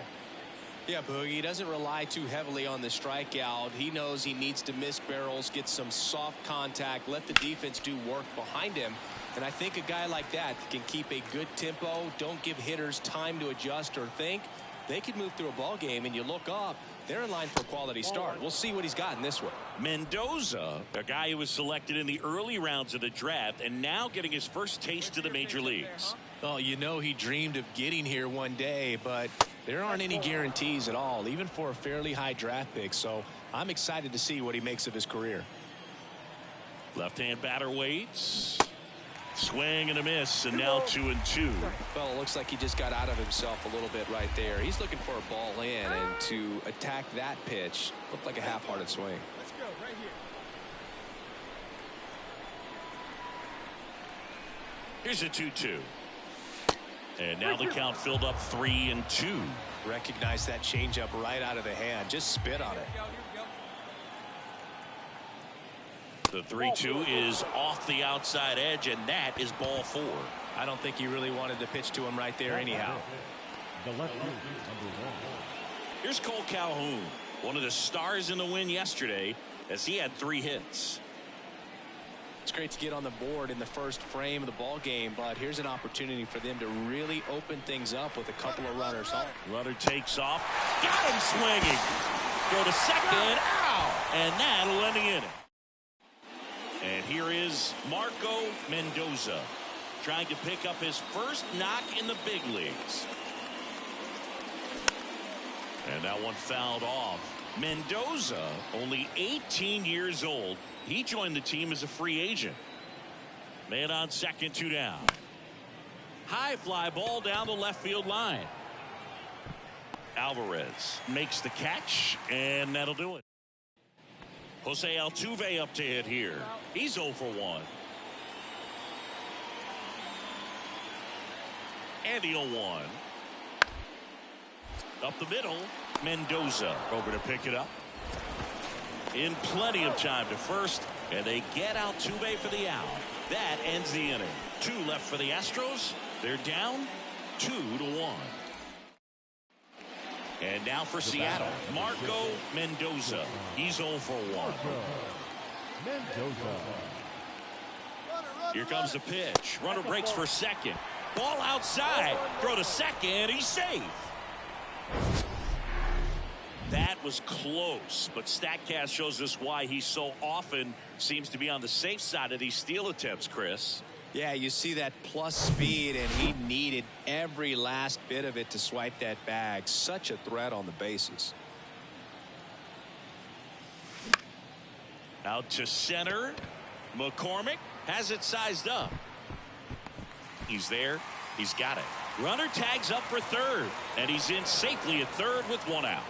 Yeah, Boogie, he doesn't rely too heavily on the strikeout. He knows he needs to miss barrels, get some soft contact, let the defense do work behind him. And I think a guy like that can keep a good tempo, don't give hitters time to adjust or think. They could move through a ball game, and you look up, they're in line for a quality start. We'll see what he's got in this one. Mendoza, a guy who was selected in the early rounds of the draft and now getting his first taste to the major leagues. Oh, you know he dreamed of getting here one day, but there aren't any guarantees at all, even for a fairly high draft pick. So I'm excited to see what he makes of his career. Left-hand batter waits. Swing and a miss, and now 2-2. Well, it looks like he just got out of himself a little bit right there. He's looking for a ball in, and to attack that pitch looked like a half-hearted swing. Let's go, right here. Here's a 2-2. And now the count filled up 3-2. Recognize that changeup right out of the hand. Just spit on it. The 3-2 is off the outside edge, and that is ball 4. I don't think he really wanted to pitch to him right there anyhow. The left field, number 1. Here's Cole Calhoun, one of the stars in the win yesterday, as he had 3 hits. It's great to get on the board in the first frame of the ball game, but here's an opportunity for them to really open things up with a couple of runners home. Runner takes off. Got him swinging. Go to second. Ow! And that'll end the inning. And here is Marco Mendoza trying to pick up his first knock in the big leagues. And that one fouled off. Mendoza, only 18 years old. He joined the team as a free agent. Man on second, 2 down. High fly ball down the left field line. Alvarez makes the catch, and that'll do it. Jose Altuve up to hit here. He's 0 for 1. And the 0-1. Up the middle, Mendoza over to pick it up. In plenty of time to first, and they get Altuve for the out. That ends the inning. 2 left for the Astros. They're down 2-1. And now for Seattle, Marco Mendoza. He's 0 for 1. Mendoza. Here comes the pitch. Runner breaks for second. Ball outside. Throw to second. He's safe. That was close, but StatCast shows us why he so often seems to be on the safe side of these steal attempts, Chris. Yeah, you see that plus speed, and he needed every last bit of it to swipe that bag. Such a threat on the bases. Out to center. McCormick has it sized up. He's there. He's got it. Runner tags up for third, and he's in safely at third with 1 out.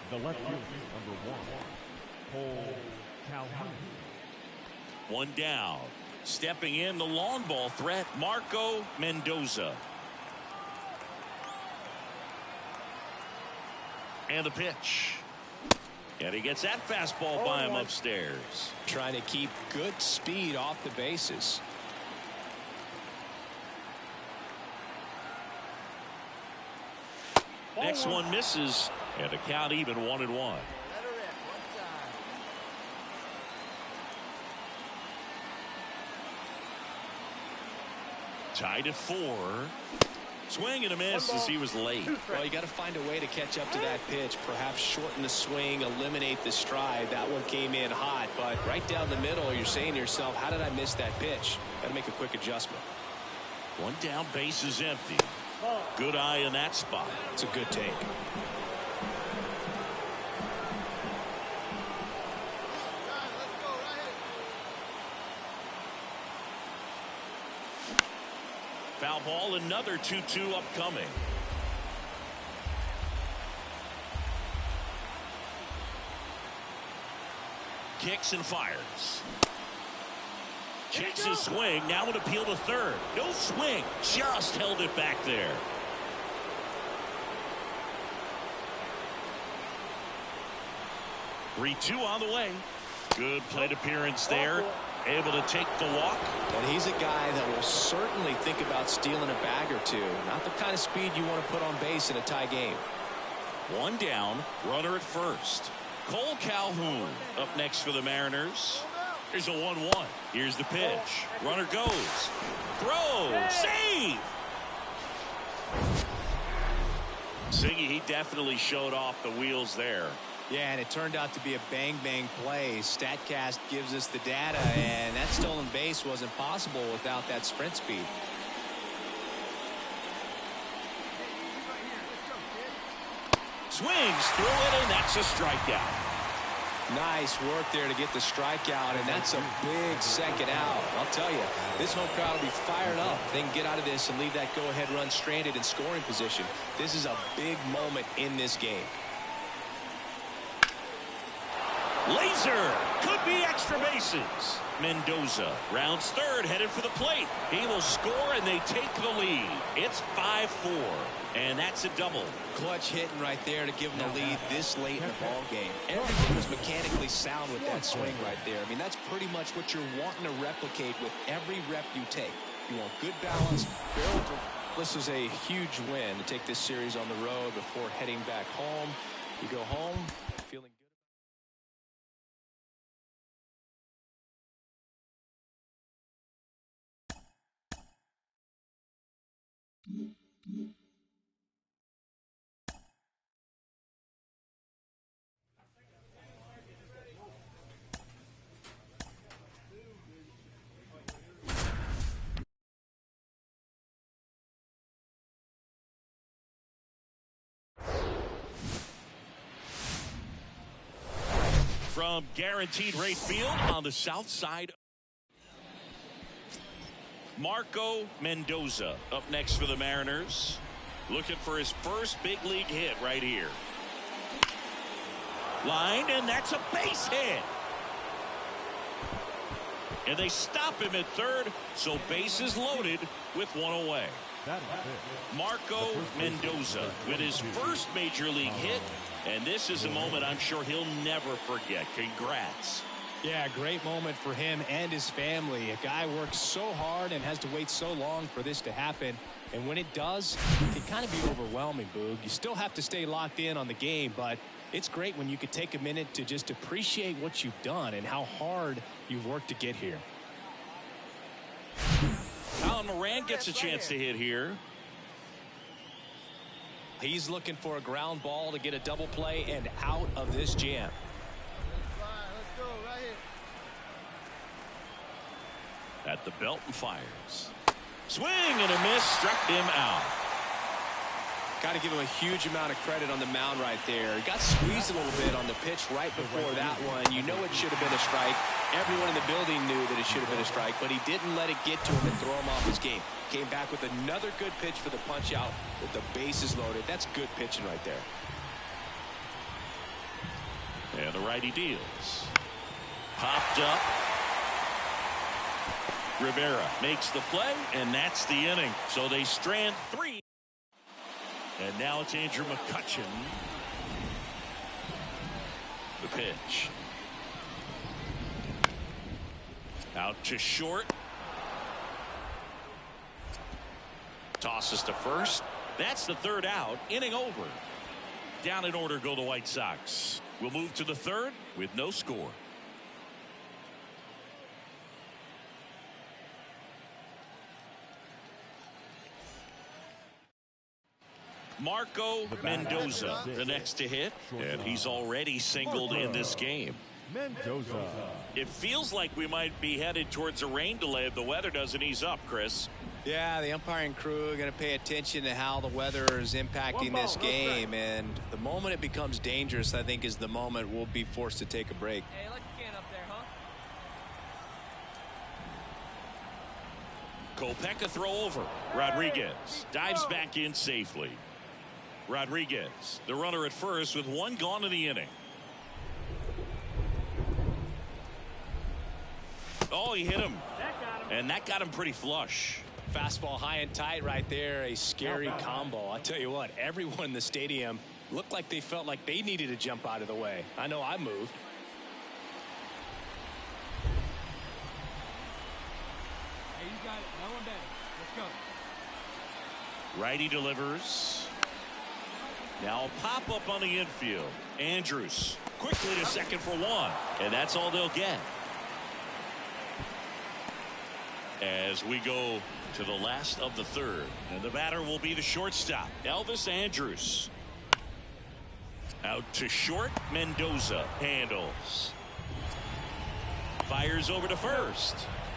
The left field, number 1. Cole Calhoun. 1 down. Stepping in the long ball threat, Marco Mendoza. And the pitch. And he gets that fastball by him upstairs. Trying to keep good speed off the bases. Next one misses, and the count even 1-1. Tied at 4. Swing and a miss as he was late. Well, you got to find a way to catch up to that pitch. Perhaps shorten the swing, eliminate the stride. That one came in hot, but right down the middle, you're saying to yourself, how did I miss that pitch? Got to make a quick adjustment. One down, base is empty. Good eye in that spot. It's a good take. Foul ball, another 2-2 upcoming. Kicks and fires. Checks his swing. Now an appeal to third. No swing. Just held it back there. Three-two on the way. Good plate appearance there. Able to take the walk. And he's a guy that will certainly think about stealing a bag or two. Not the kind of speed you want to put on base in a tie game. One down, runner at first. Cole Calhoun up next for the Mariners. Here's a 1-1. Here's the pitch. Runner goes. Throw. Save. Siggy, he definitely showed off the wheels there. Yeah, and it turned out to be a bang-bang play. StatCast gives us the data, and that stolen base wasn't possible without that sprint speed. Swings through it, and that's a strikeout. Nice work there to get the strikeout, and that's a big second out. I'll tell you, this home crowd will be fired up. They can get out of this and leave that go-ahead run stranded in scoring position. This is a big moment in this game. Laser could be extra bases. Mendoza rounds third, headed for the plate. He will score, and they take the lead. It's 5-4, and that's a double. Clutch hitting right there to give them the lead this late in the ball game. Everything was mechanically sound with that swing right there. I mean, that's pretty much what you're wanting to replicate with every rep you take. You want good balance. This is a huge win to take this series on the road before heading back home. You go home feeling good. From Guaranteed Rate Field on the south side. Marco Mendoza up next for the Mariners. Looking for his first big league hit right here. Line, and that's a base hit. And they stop him at third, so base is loaded with one away. Marco Mendoza with his first major league hit, and this is a moment I'm sure he'll never forget. Congrats. Yeah, great moment for him and his family. A guy works so hard and has to wait so long for this to happen. And when it does, it can kind of be overwhelming, Boog. You still have to stay locked in on the game, but it's great when you could take a minute to just appreciate what you've done and how hard you've worked to get here. Colin Moran gets a chance to hit here. He's looking for a ground ball to get a double play and out of this jam. At the belt and fires. Swing and a miss, struck him out. Got to give him a huge amount of credit on the mound right there. He got squeezed a little bit on the pitch right before that one. You know it should have been a strike. Everyone in the building knew that it should have been a strike, but he didn't let it get to him and throw him off his game. Came back with another good pitch for the punch out with the bases loaded. That's good pitching right there. And the righty deals. Popped up. Rivera makes the play, and that's the inning. So they strand three. And now it's Andrew McCutchen. The pitch. Out to short. Tosses to first. That's the third out. Inning over. Down in order go the White Sox. We'll move to the third with no score. Marco Mendoza, the next to hit, and he's already singled in this game. Mendoza. It feels like we might be headed towards a rain delay if the weather doesn't ease up, Chris. Yeah, the umpiring crew are going to pay attention to how the weather is impacting this game, and the moment it becomes dangerous, I think, is the moment we'll be forced to take a break. Hey, let the can up there, huh? Kopech throw over. Rodriguez dives back in safely. Rodriguez, the runner at first with one gone in the inning. Oh, he hit him. And that got him pretty flush. Fastball high and tight right there. A scary combo. I tell you what, everyone in the stadium looked like they felt like they needed to jump out of the way. I know I moved. Hey, you got it. No one better. Let's go. Righty delivers. Now a pop-up on the infield. Andrews quickly to second for one. And that's all they'll get. As we go to the last of the third. And the batter will be the shortstop, Elvis Andrews. Out to short. Mendoza handles. Fires over to first.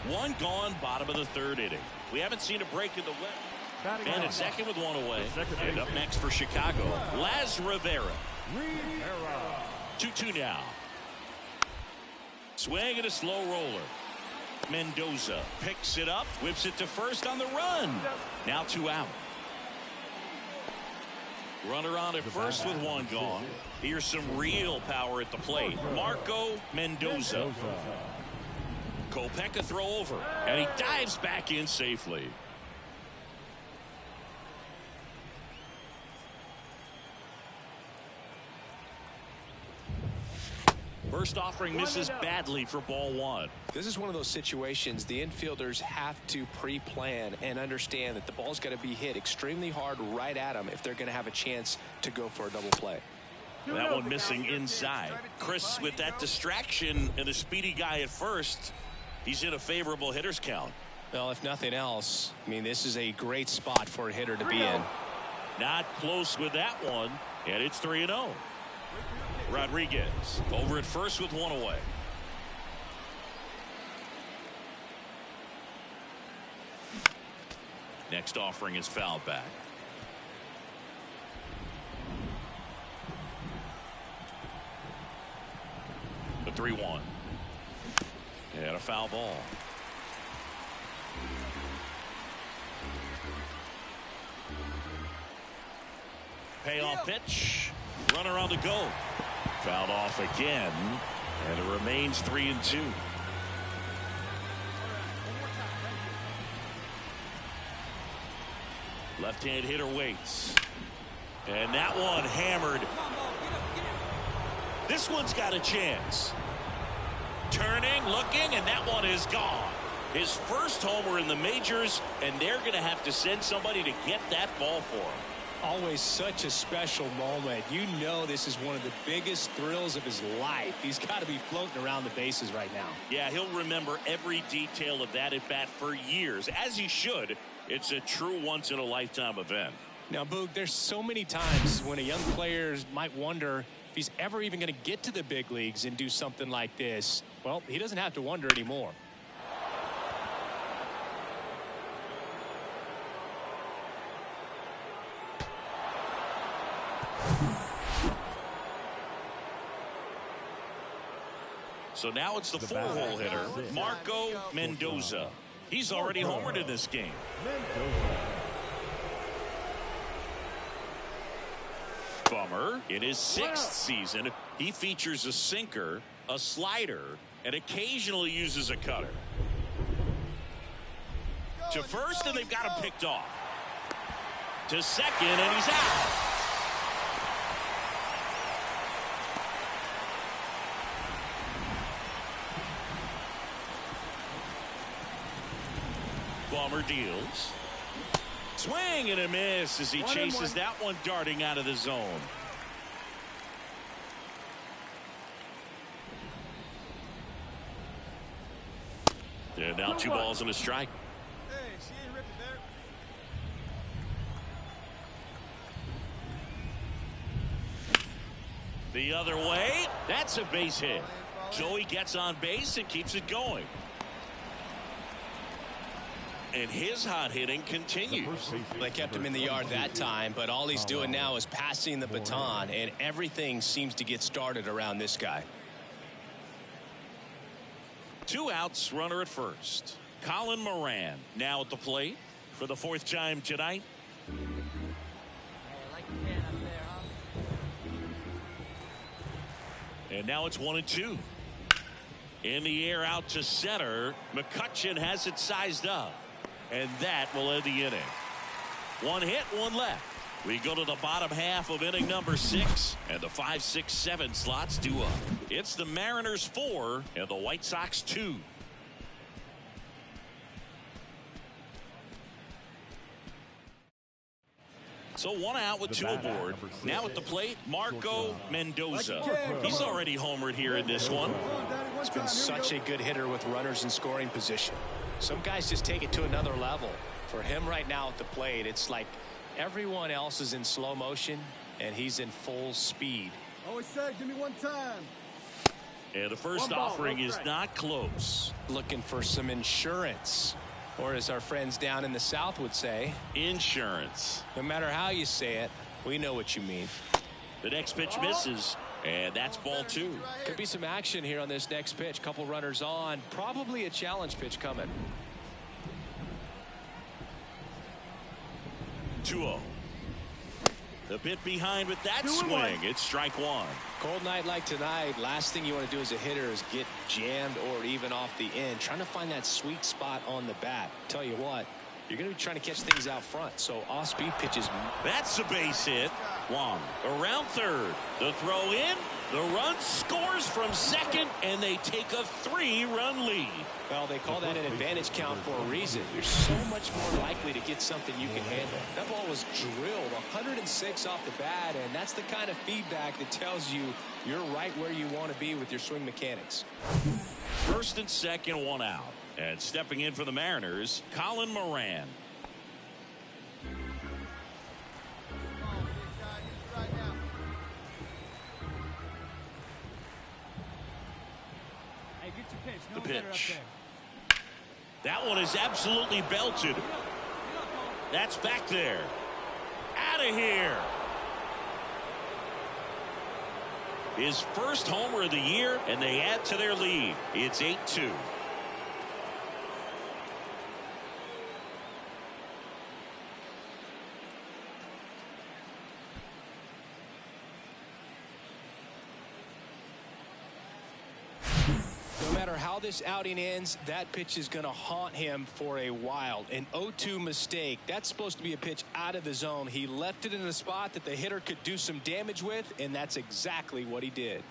One gone, bottom of the third inning. We haven't seen a break in the wet. And at second with one away. And up next for Chicago, Laz Rivera. 2-2 now. Swing and a slow roller. Mendoza picks it up, whips it to first on the run. Now 2 out. Runner on at first with one gone. Here's some real power at the plate. Marco Mendoza. Kopech throw over, and he dives back in safely. First offering misses badly for ball one. This is one of those situations the infielders have to pre-plan and understand that the ball's got to be hit extremely hard right at them if they're going to have a chance to go for a double play. That one missing inside. Chris, with that distraction and a speedy guy at first, he's in a favorable hitter's count. Well, if nothing else, I mean, this is a great spot for a hitter to be in. Not close with that one, and it's 3-0. Rodriguez over at first with one away. Next offering is fouled back. The 3-1. And a foul ball. Payoff pitch. Runner on the go. Fouled off again, and it remains 3-2. Left-hand hitter waits, and that one hammered. This one's got a chance. Turning, looking, and that one is gone. His first homer in the majors, and they're going to have to send somebody to get that ball for him. Always such a special moment. You know this is one of the biggest thrills of his life. He's got to be floating around the bases right now. Yeah, he'll remember every detail of that at bat for years, as he should. It's a true once-in-a-lifetime event. Now, Boog, there's so many times when a young player might wonder if he's ever even going to get to the big leagues and do something like this. Well, he doesn't have to wonder anymore. So now it's the four-hole hitter, Marco Mendoza. He's already homered in this game. Bummer. In his 6th season, he features a sinker, a slider, and occasionally uses a cutter. To first, and they've got him picked off. To second, and he's out. Bummer deals. Swing and a miss as he chases that one darting out of the zone. And now 2 balls and a strike. Hey, she ain't ripping there. The other way, that's a base hit. So he gets on base and keeps it going. And his hot hitting continues. They kept him in the yard that time, but all he's doing now is passing the baton, and everything seems to get started around this guy. 2 outs, runner at first. Colin Moran now at the plate for the 4th time tonight. And now it's 1-2. In the air out to center. McCutchen has it sized up. And that will end the inning. 1 hit, 1 left. We go to the bottom half of inning number 6. And the 5, 6, 7 slots due up. It's the Mariners 4 and the White Sox 2. So 1 out with 2 aboard. Now at the plate, Marco Mendoza. He's already homered here in this one. He's been such a good hitter with runners in scoring position. Some guys just take it to another level. For him right now at the plate, it's like everyone else is in slow motion and he's in full speed. Always said, give me 1 time. And the first offering is not close. Looking for some insurance. Or as our friends down in the South would say, insurance. No matter how you say it, we know what you mean. The next pitch misses, and that's ball 2. Could be some action here on this next pitch. Couple runners on. Probably a challenge pitch coming. 2-0. The bit behind with that swing. It's strike 1. Cold night like tonight, last thing you want to do as a hitter is get jammed or even off the end. Trying to find that sweet spot on the bat. Tell you what, you're going to be trying to catch things out front. So off-speed pitches. That's a base hit. Wong around third. The throw in. The run scores from second, and they take a 3-run lead. Well, they call that an advantage count for a reason. You're so much more likely to get something you can handle. That ball was drilled 106 off the bat, and that's the kind of feedback that tells you you're right where you want to be with your swing mechanics. First and second, 1 out. And stepping in for the Mariners, Colin Moran. The pitch. That one is absolutely belted. That's back there. Out of here. His first homer of the year, and they add to their lead. It's 8-2. How this outing ends, that pitch is going to haunt him for a while. An 0-2 mistake. That's supposed to be a pitch out of the zone. He left it in a spot that the hitter could do some damage with, and that's exactly what he did.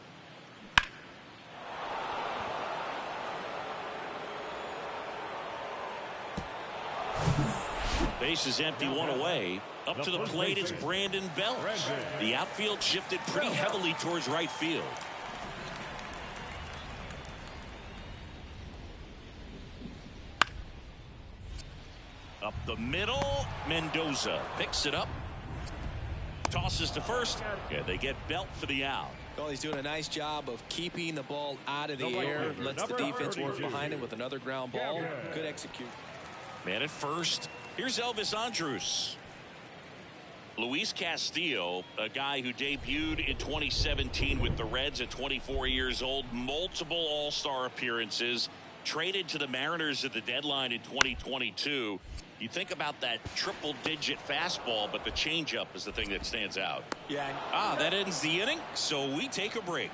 Base is empty, 1 away. Up to the plate, it's Brandon Belch. The outfield shifted pretty heavily towards right field. Up the middle, Mendoza picks it up. Tosses to first, and they get Belt for the out. Well, he's doing a nice job of keeping the ball out of the air. Lets the defense work behind him with another ground ball. Good execute. Man at first. Here's Elvis Andrus. Luis Castillo, a guy who debuted in 2017 with the Reds at 24 years old. Multiple All-Star appearances. Traded to the Mariners at the deadline in 2022. You think about that triple-digit fastball, but the changeup is the thing that stands out. Yeah. That ends the inning, so we take a break.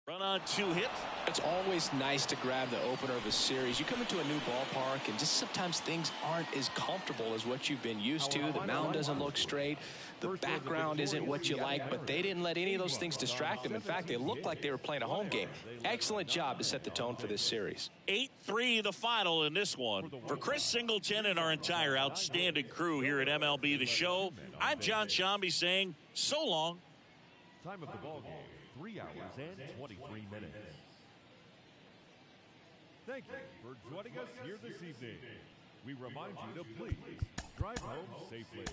Run on 2 hits. It's always nice to grab the opener of a series. You come into a new ballpark, and just sometimes things aren't as comfortable as what you've been used to. The mound doesn't look straight. The background isn't what you like, but they didn't let any of those things distract them. In fact, they looked like they were playing a home game. Excellent job to set the tone for this series. 8-3 the final in this one. For Chris Singleton and our entire outstanding crew here at MLB The Show, I'm John Shambi saying so long. Time of the ball game, 3 hours and 23 minutes. Thank you for joining us here this evening. We remind you to please drive home safely.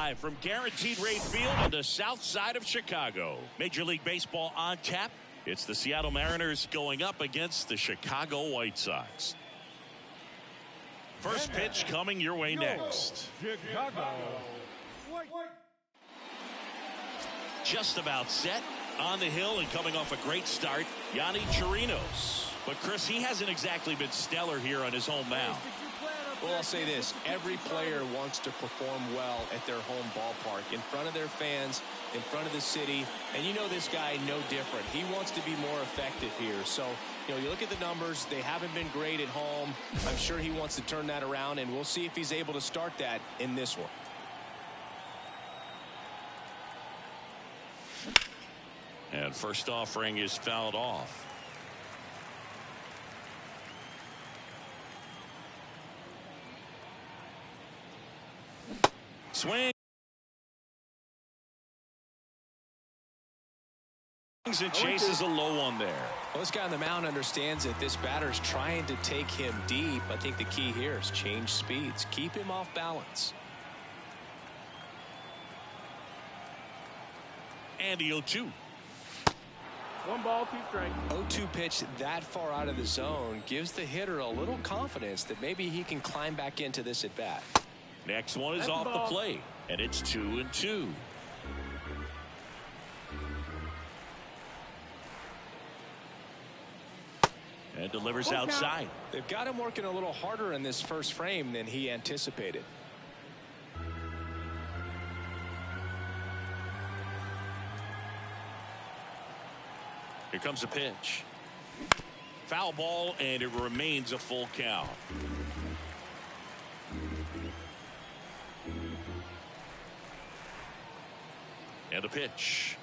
live from Guaranteed Rate Field on the south side of Chicago. Major League Baseball on tap. It's the Seattle Mariners going up against the Chicago White Sox. First pitch coming your way next. Chicago. Just about set, on the hill, and coming off a great start, Yonny Chirinos. But Chris, he hasn't exactly been stellar here on his home mound. Well, I'll say this. Every player wants to perform well at their home ballpark, in front of their fans, in front of the city. And you know this guy no different. He wants to be more effective here. So, you know, you look at the numbers. They haven't been great at home. I'm sure he wants to turn that around, and we'll see if he's able to start that in this one. And first offering is fouled off. Swing. And chases a low one there. Well, this guy on the mound understands that this batter's trying to take him deep. I think the key here is change speeds. Keep him off balance. And the 0-2. 1 ball, 2 strikes. 0-2 pitch that far out of the zone gives the hitter a little confidence that maybe he can climb back into this at bat. Next one is off the plate, and it's 2-2. And delivers outside. They've got him working a little harder in this first frame than he anticipated. Here comes a pitch. Foul ball, and it remains a full count. And a pitch.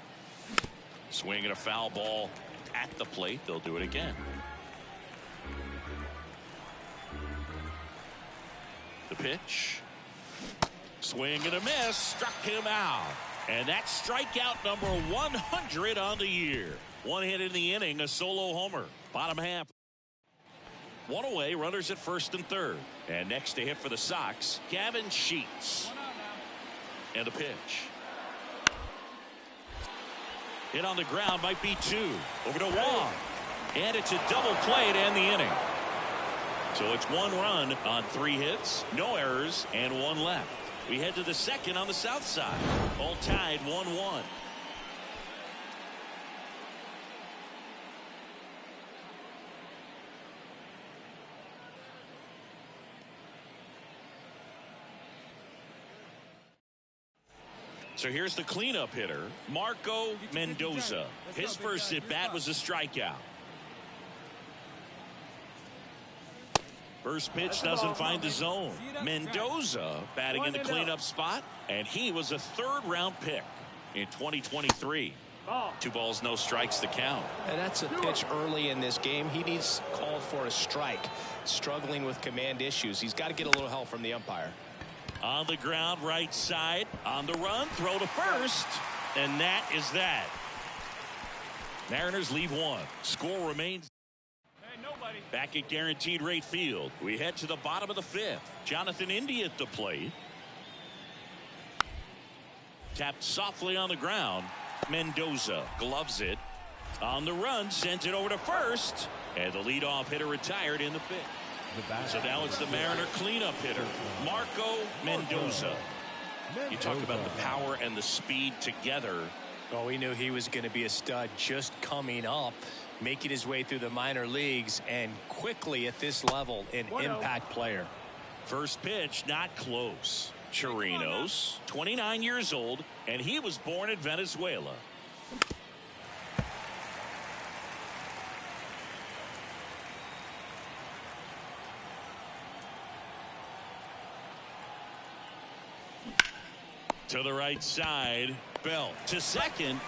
Swing and a foul ball at the plate. They'll do it again. The pitch. Swing and a miss. Struck him out. And that's strikeout number 100 on the year. 1 hit in the inning, a solo homer. Bottom half. 1 away, runners at first and third. And next to hit for the Sox, Gavin Sheets. And a pitch. Hit on the ground, might be 2. Over to Wong. And it's a double play to end the inning. So it's 1 run on 3 hits, no errors, and 1 left. We head to the second on the south side. All tied 1-1. So here's the cleanup hitter, Marco Mendoza. His first at-bat was a strikeout. First pitch doesn't find the zone. Mendoza batting in the cleanup spot, and he was a 3rd-round pick in 2023. 2 balls, no strikes to count. And that's a pitch early in this game. He needs called for a strike. Struggling with command issues. He's got to get a little help from the umpire. On the ground, right side. On the run, throw to first. And that is that. Mariners lead 1. Score remains. Back at Guaranteed Rate Field, we head to the bottom of the 5th. Jonathan India at the plate. Tapped softly on the ground. Mendoza gloves it. On the run, sends it over to first. And the leadoff hitter retired in the 5th. So now it's the Mariner cleanup hitter, Marco Mendoza. You talk about the power and the speed together. Oh, we knew he was going to be a stud just coming up, making his way through the minor leagues, and quickly at this level, an impact player. First pitch, not close. Chirinos, 29 years old, and he was born in Venezuela. To the right side, Bell to second,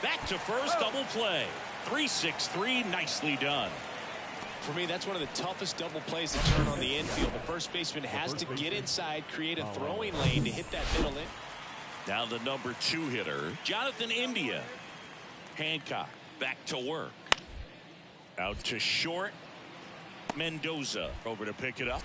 back to first, double play. 3-6-3, nicely done. For me, that's one of the toughest double plays to turn on the infield. The first baseman has to get inside, create a throwing lane to hit that middle in. Now the number 2 hitter, Jonathan India. Hancock back to work. Out to short. Mendoza over to pick it up.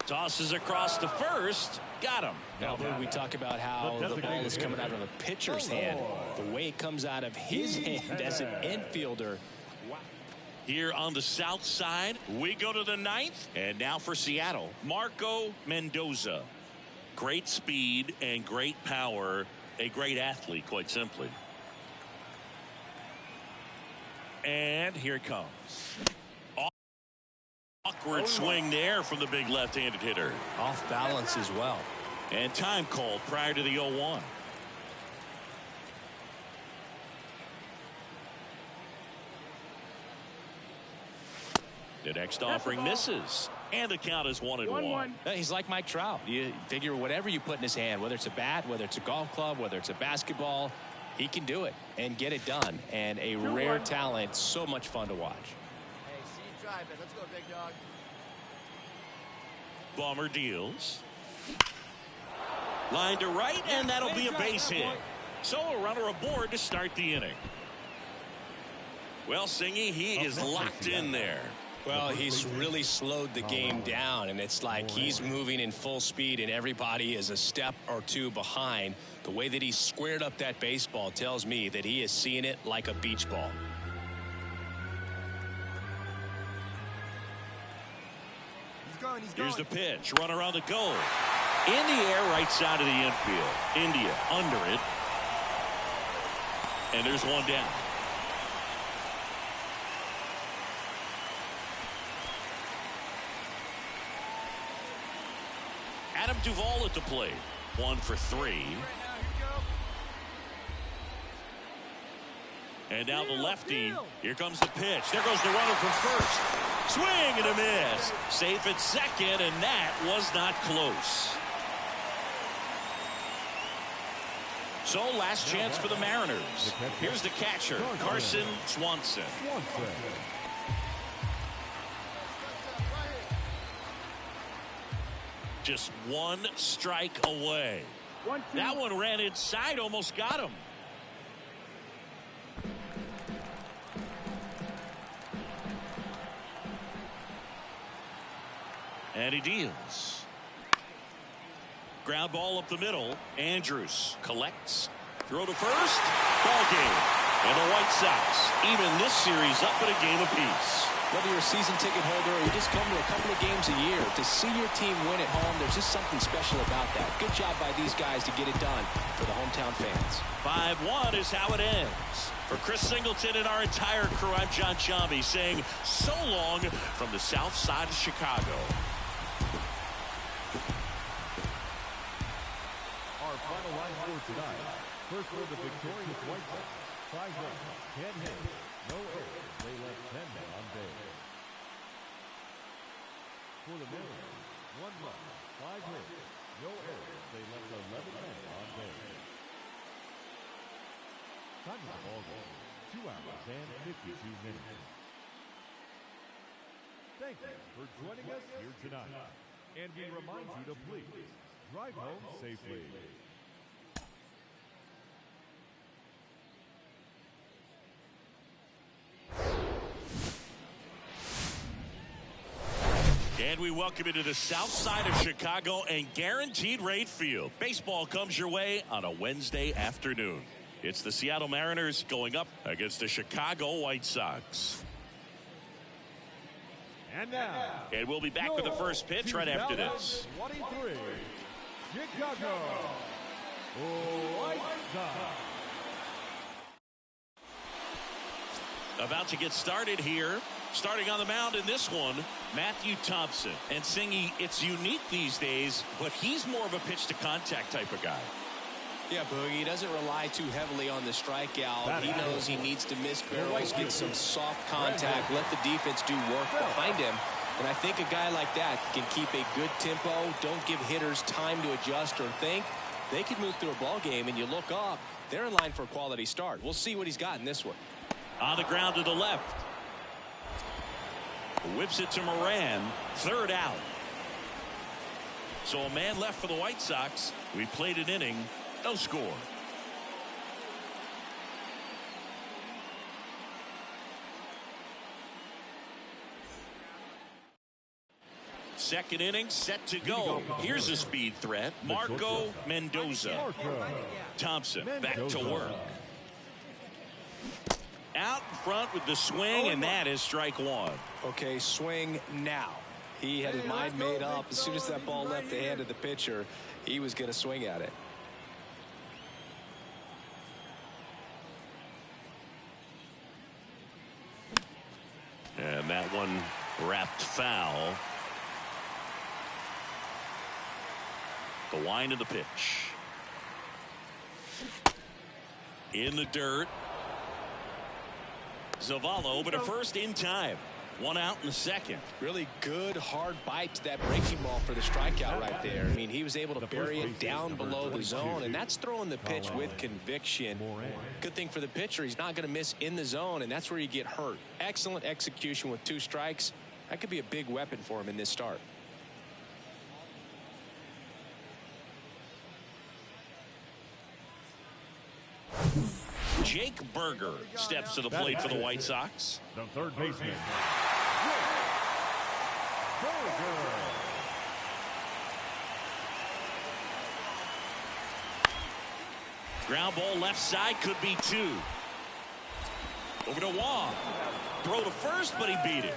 Tosses across to first. Got him. Now, we talk about how the ball is coming out of a pitcher's hand. The way it comes out of his hand as an infielder. Here on the south side, we go to the ninth. And now for Seattle, Marco Mendoza. Great speed and great power. A great athlete, quite simply. And here it comes. Awkward swing there from the big left-handed hitter. Off balance as well. And time called prior to the 0-1. The next offering misses. And the count is 1-1. He's like Mike Trout. You figure whatever you put in his hand, whether it's a bat, whether it's a golf club, whether it's a basketball, he can do it and get it done. And a rare talent, so much fun to watch. Hey, see you drive it. Let's go, big dog. Bomber deals. Line to right, and that'll be a base hit. So a runner aboard to start the inning. Well, Singy, he is locked in there. Well, he's really slowed the game down, and it's like he's moving in full speed, and everybody is a step or two behind. The way that he squared up that baseball tells me that he is seeing it like a beach ball. Here's the pitch. Runner on the goal. In the air, right side of the infield. India under it. And there's one down. Adam Duvall at the plate. 1 for 3. And now the lefty. Here comes the pitch. There goes the runner from first. Swing and a miss. Safe at second, and that was not close. So last chance for the Mariners. Here's the catcher, Carson Swanson. Just one strike away. That one ran inside, almost got him. And he deals. Ground ball up the middle. Andrews collects. Throw to first. Ball game. And the White Sox even this series up at a game apiece. Whether you're a season ticket holder or you just come to a couple of games a year, to see your team win at home, there's just something special about that. Good job by these guys to get it done for the hometown fans. 5-1 is how it ends. For Chris Singleton and our entire crew, I'm John Chambi saying so long from the south side of Chicago. Our final line for tonight. First for the victorious White Sox. 5 runs, 10 hits, no errors. They left 10 men on base. For the Mariners, 1 run, 5 hits, no errors. They left 11 men on base. Time of the ball game, 2 hours and 52 minutes. Thank you for joining us here tonight. And we remind you to please drive home safely. And we welcome you to the south side of Chicago and Guaranteed Rate Field. Baseball comes your way on a Wednesday afternoon. It's the Seattle Mariners going up against the Chicago White Sox. And now, and we'll be back with the first pitch right after this. 23, Chicago White Sox. About to get started here. Starting on the mound in this one, Matthew Thompson. And Singy, it's unique these days, but he's more of a pitch-to-contact type of guy. Yeah, Boogie, he doesn't rely too heavily on the strikeout. He knows he needs to miss barrels, get some soft contact, let the defense do work behind him. And I think a guy like that can keep a good tempo, don't give hitters time to adjust or think. They can move through a ball game, and you look up, they're in line for a quality start. We'll see what he's got in this one. On the ground to the left. Whips it to Moran. Third out. So a man left for the White Sox. We played an inning. No score. Second inning set to go. Here's a speed threat. Marco Mendoza. Thompson back to work. Out in front with the swing, and that is strike one. Okay, swing now. He had his mind made up. As soon as that ball left the hand of the pitcher, he was going to swing at it. And that one wrapped foul. The wind of the pitch. In the dirt. Zavallo over to first in time. One out in the second. Really good hard bite to that breaking ball for the strikeout right there. I mean, he was able to bury it down below the zone, and that's throwing the pitch with conviction. Good thing for the pitcher, he's not going to miss in the zone, and that's where you get hurt. Excellent execution with 2 strikes. That could be a big weapon for him in this start. Jake Berger steps to the plate for the White Sox. The third baseman, Berger. Ground ball left side, could be 2. Over to Wong. Throw to first, but he beat it.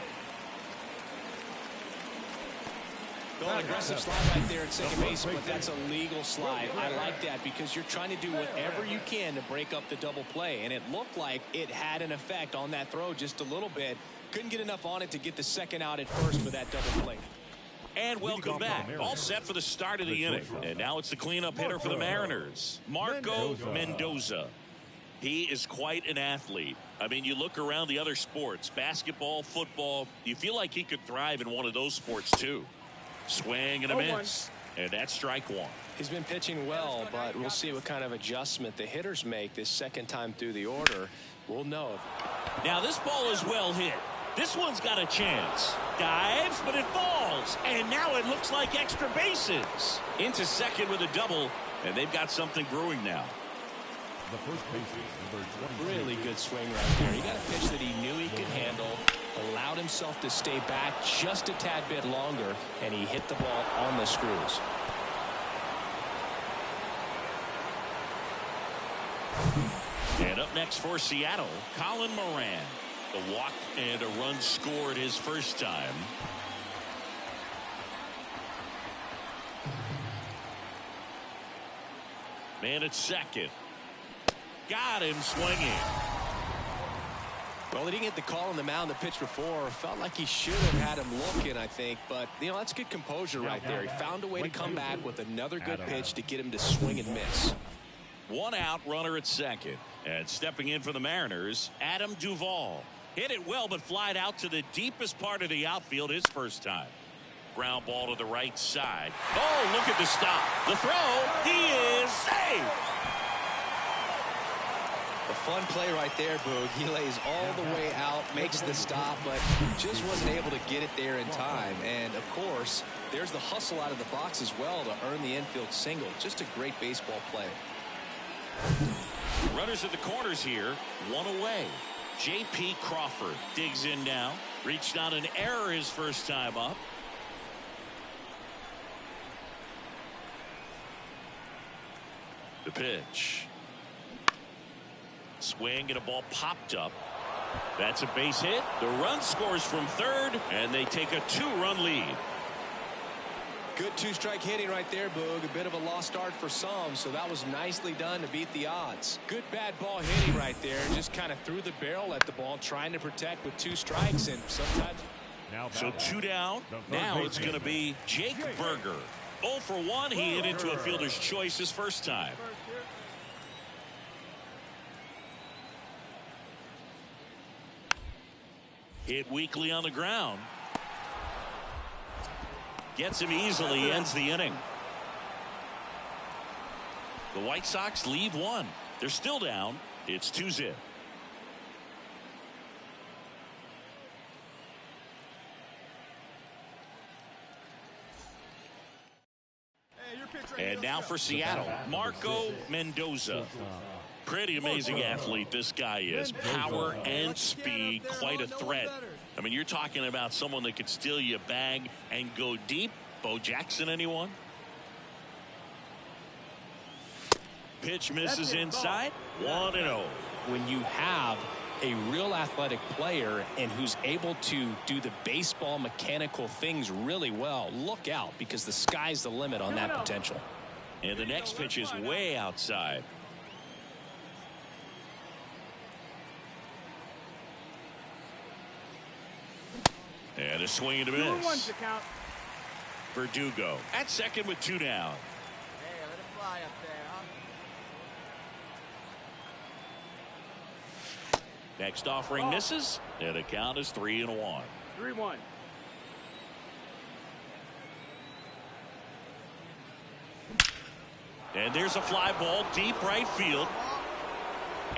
An aggressive slide right there at second base, but that's a legal slide. I like that because you're trying to do whatever you can to break up the double play, and it looked like it had an effect on that throw just a little bit. Couldn't get enough on it to get the second out at first for that double play. And welcome back. All set for the start of the inning. And now it's the cleanup hitter for the Mariners, Marco Mendoza. He is quite an athlete. I mean, you look around the other sports, basketball, football, you feel like he could thrive in one of those sports too. Swing and a miss. And that's strike one. He's been pitching well, but we'll see what kind of adjustment the hitters make this second time through the order. We'll know. Now this ball is well hit. This one's got a chance. Dives, but it falls. And now it looks like extra bases. Into second with a double, and they've got something brewing now. The first baseman, number 22. Really good swing right there. He got a pitch that he knew he could handle, allowed himself to stay back just a tad bit longer, and he hit the ball on the screws. And up next for Seattle, Colin Moran. The walk and a run scored his first time. Man at second. Got him swinging. Well, he didn't get the call on the mound the pitch before. Felt like he should have had him looking, I think. But, you know, that's good composure right there. He found a way to come back with another good pitch to get him to swing and miss. One out, runner at second. And stepping in for the Mariners, Adam Duvall. Hit it well, but flied out to the deepest part of the outfield his first time. Ground ball to the right side. Oh, look at the stop. The throw. He is safe. A fun play right there, Boog. He lays all the way out, makes the stop, but just wasn't able to get it there in time. And, of course, there's the hustle out of the box as well to earn the infield single. Just a great baseball play. Runners at the corners here, one away. J.P. Crawford digs in now. Reached on an error his first time up. The pitch. Swing and a ball popped up. That's a base hit. The run scores from third, and they take a 2-run lead. Good 2-strike hitting right there, Boog. A bit of a lost start for some, so that was nicely done to beat the odds. Good bad ball hitting right there. Just kind of threw the barrel at the ball, trying to protect with 2 strikes, and sometimes. So 2 down. Now it's going to be Jake Berger. 0 for 1. He hit into a fielder's choice his first time. Hit weakly on the ground. Gets him easily, ends the inning. The White Sox leave 1. They're still down. It's 2-0. And now for Seattle, Marco Mendoza. Pretty amazing athlete this guy is. Power and speed, quite a threat I mean, you're talking about someone that could steal you a bag and go deep. Bo Jackson, anyone? Pitch misses inside. 1-0. When you have a real athletic player and who's able to do the baseball mechanical things really well, look out, because the sky's the limit on that potential. And the next pitch is way outside. And a swing and a miss. Verdugo at second with 2 down. Hey, let it fly up there, huh? Next offering misses, and the count is 3-1. 3-1. And there's a fly ball deep right field.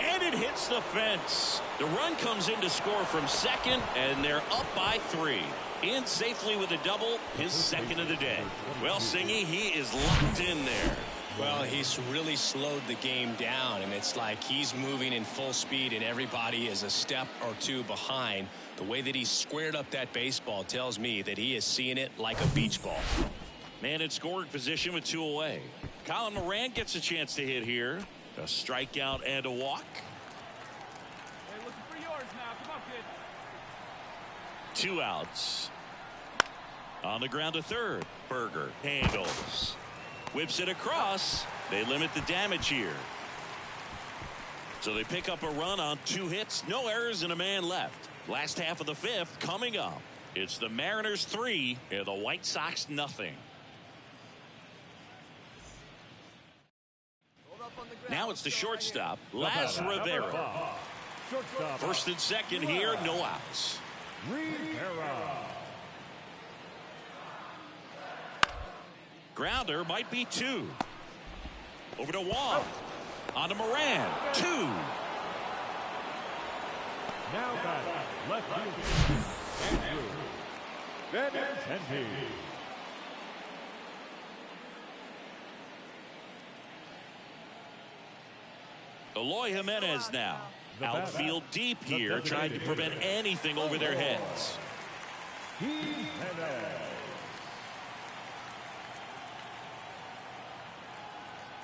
And it hits the fence. The run comes in to score from second, and they're up by 3. In safely with a double, his second of the day. Well, Singy, he is locked in there. Well, he's really slowed the game down, and it's like he's moving in full speed, and everybody is a step or 2 behind. The way that he squared up that baseball tells me that he is seeing it like a beach ball. Man in scoring position with 2 away. Colin Moran gets a chance to hit here. A strikeout and a walk. Hey, looking for yours now. Come on, kid. 2 outs. On the ground to third. Berger handles. Whips it across. They limit the damage here. So they pick up a run on 2 hits. No errors and a man left. Last half of the 5th coming up. It's the Mariners 3 and the White Sox nothing. Now it's the shortstop, Las Rivera. First and second here, no outs. Grounder might be 2. Over to Wong. On to Moran. 2. Now back, left field, Andrew Benintendi. Eloy Jimenez now. Outfield deep here, trying to prevent anything over their heads.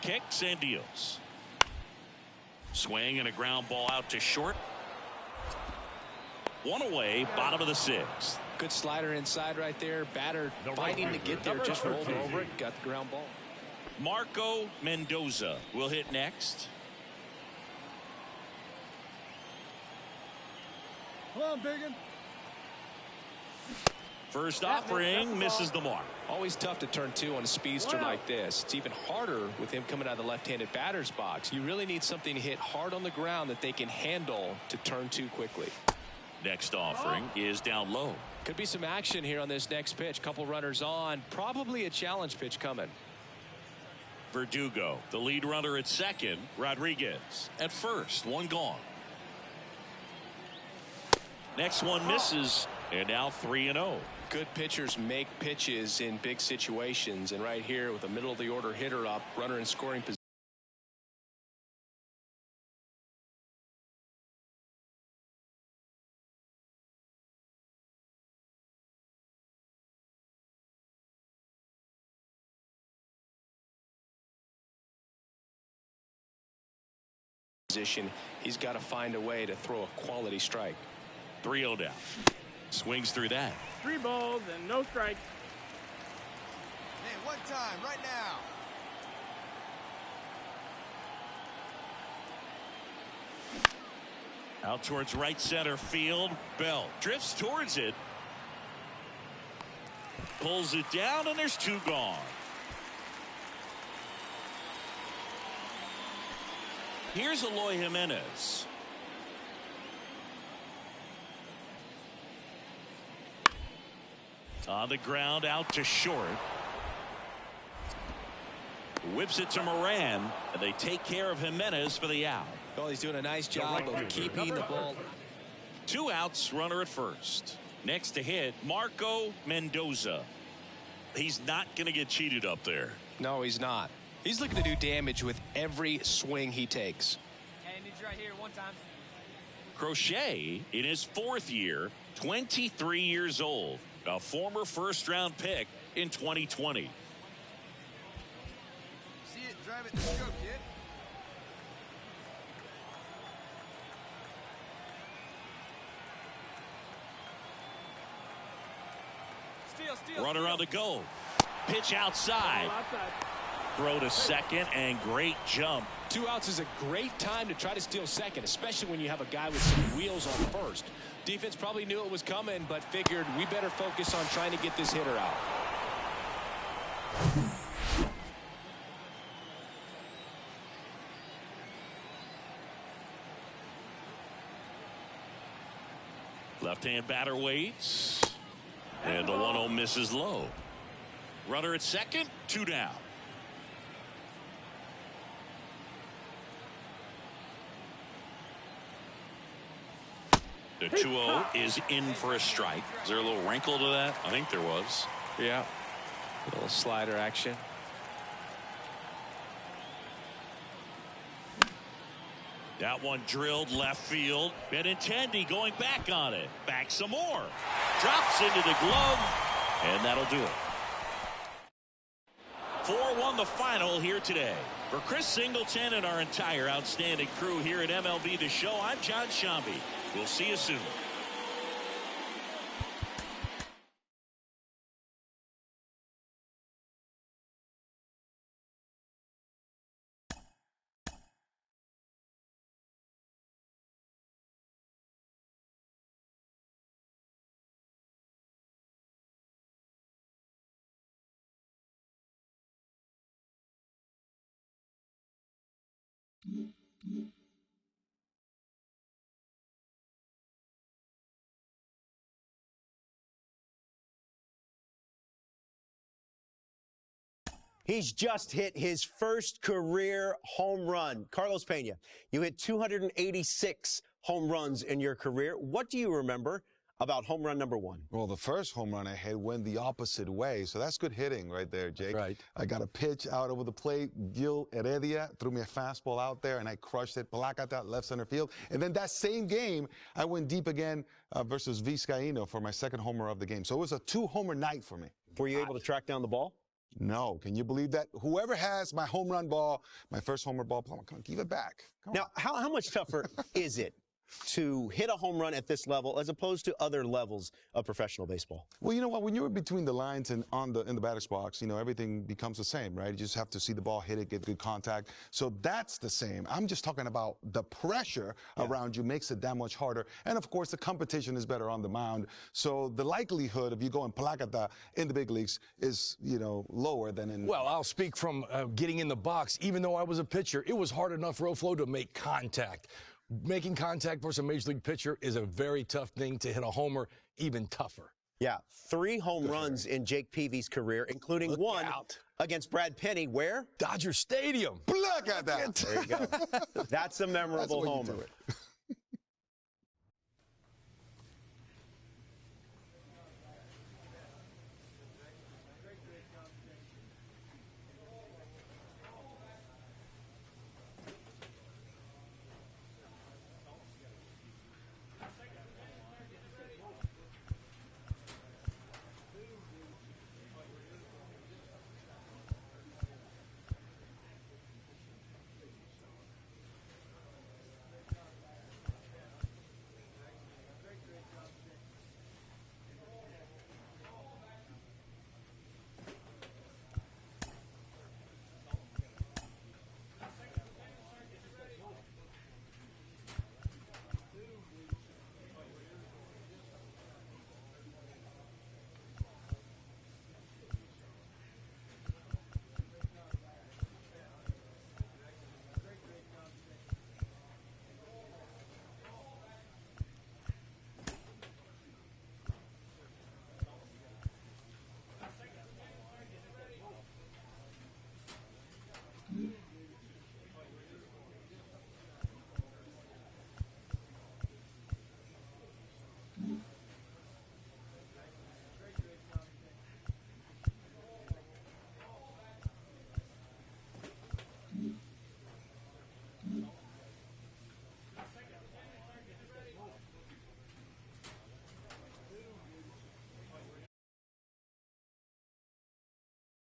Kicks and deals. Swing and a ground ball out to short. 1 away, bottom of the 6th. Good slider inside right there. Batter fighting to get there, just rolled over it, got the ground ball. Marco Mendoza will hit next. Come on, Biggin. First offering misses the mark. Always tough to turn 2 on a speedster like this. It's even harder with him coming out of the left-handed batter's box. You really need something to hit hard on the ground that they can handle to turn 2 quickly. Next offering is down low. Could be some action here on this next pitch. Couple runners on. Probably a challenge pitch coming. Verdugo, the lead runner at second. Rodriguez at first. 1 gone. Next one misses, and now 3-0. Good pitchers make pitches in big situations, and right here with a middle of the order hitter up, runner in scoring position. He's got to find a way to throw a quality strike. 3-0 down. Swings through that. 3 balls and no strikes. Hey, 1 time, right now. Out towards right center field. Bell drifts towards it. Pulls it down, and there's 2 gone. Here's Eloy Jimenez. On the ground, out to short. Whips it to Moran, and they take care of Jimenez for the out. Well, he's doing a nice job of keeping the ball. 2 outs, runner at first. Next to hit, Marco Mendoza. He's not going to get cheated up there. No, he's not. He's looking to do damage with every swing he takes. Hey, need you right here 1 time. Crochet, in his 4th year, 23 years old, a former first-round pick in 2020. See it, drive it, let's go, kid. Runner on the go. Pitch outside. Throw to second and great jump. 2 outs is a great time to try to steal second, especially when you have a guy with some wheels on first. Defense probably knew it was coming, but figured we better focus on trying to get this hitter out. Left-hand batter waits. And the 1-0 misses low. Runner at second, 2 down. The 2-0 is in for a strike. Is there a little wrinkle to that? I think there was. Yeah. A little slider action. That one drilled left field. Benintendi going back on it. Back some more. Drops into the glove. And that'll do it. 4-1 the final here today. For Chris Singleton and our entire outstanding crew here at MLB The Show, I'm John Shambi. We'll see you soon. He's just hit his first career home run. Carlos Pena, you hit 286 home runs in your career. What do you remember about home run number 1? Well, the first home run I hit went the opposite way, so that's good hitting right there, Jake. Right. I got a pitch out over the plate. Gil Heredia threw me a fastball out there, and I crushed it. Placata, left center field. And then that same game, I went deep again versus Vizcaíno for my second homer of the game. So it was a 2-homer night for me. Were you able to track down the ball? No. Can you believe that? Whoever has my home run ball, my first homer ball, come on, give it back. Now, how much tougher is it to hit a home run at this level as opposed to other levels of professional baseball? Well, you know what? When you're between the lines and in the batter's box, you know, everything becomes the same, right? You just have to see the ball, hit it, get good contact. So that's the same. I'm just talking about the pressure around you makes it that much harder. And, of course, the competition is better on the mound. So the likelihood of you going placata in the big leagues is, you know, lower than in... Well, I'll speak from getting in the box. Even though I was a pitcher, it was hard enough, Roflo, to make contact. Making contact versus a major league pitcher is a very tough thing. To hit a homer, even tougher. Yeah, 3 home runs in Jake Peavy's career, including one against Brad Penny. Where? Dodger Stadium. Look at that. There you go. That's a memorable homer.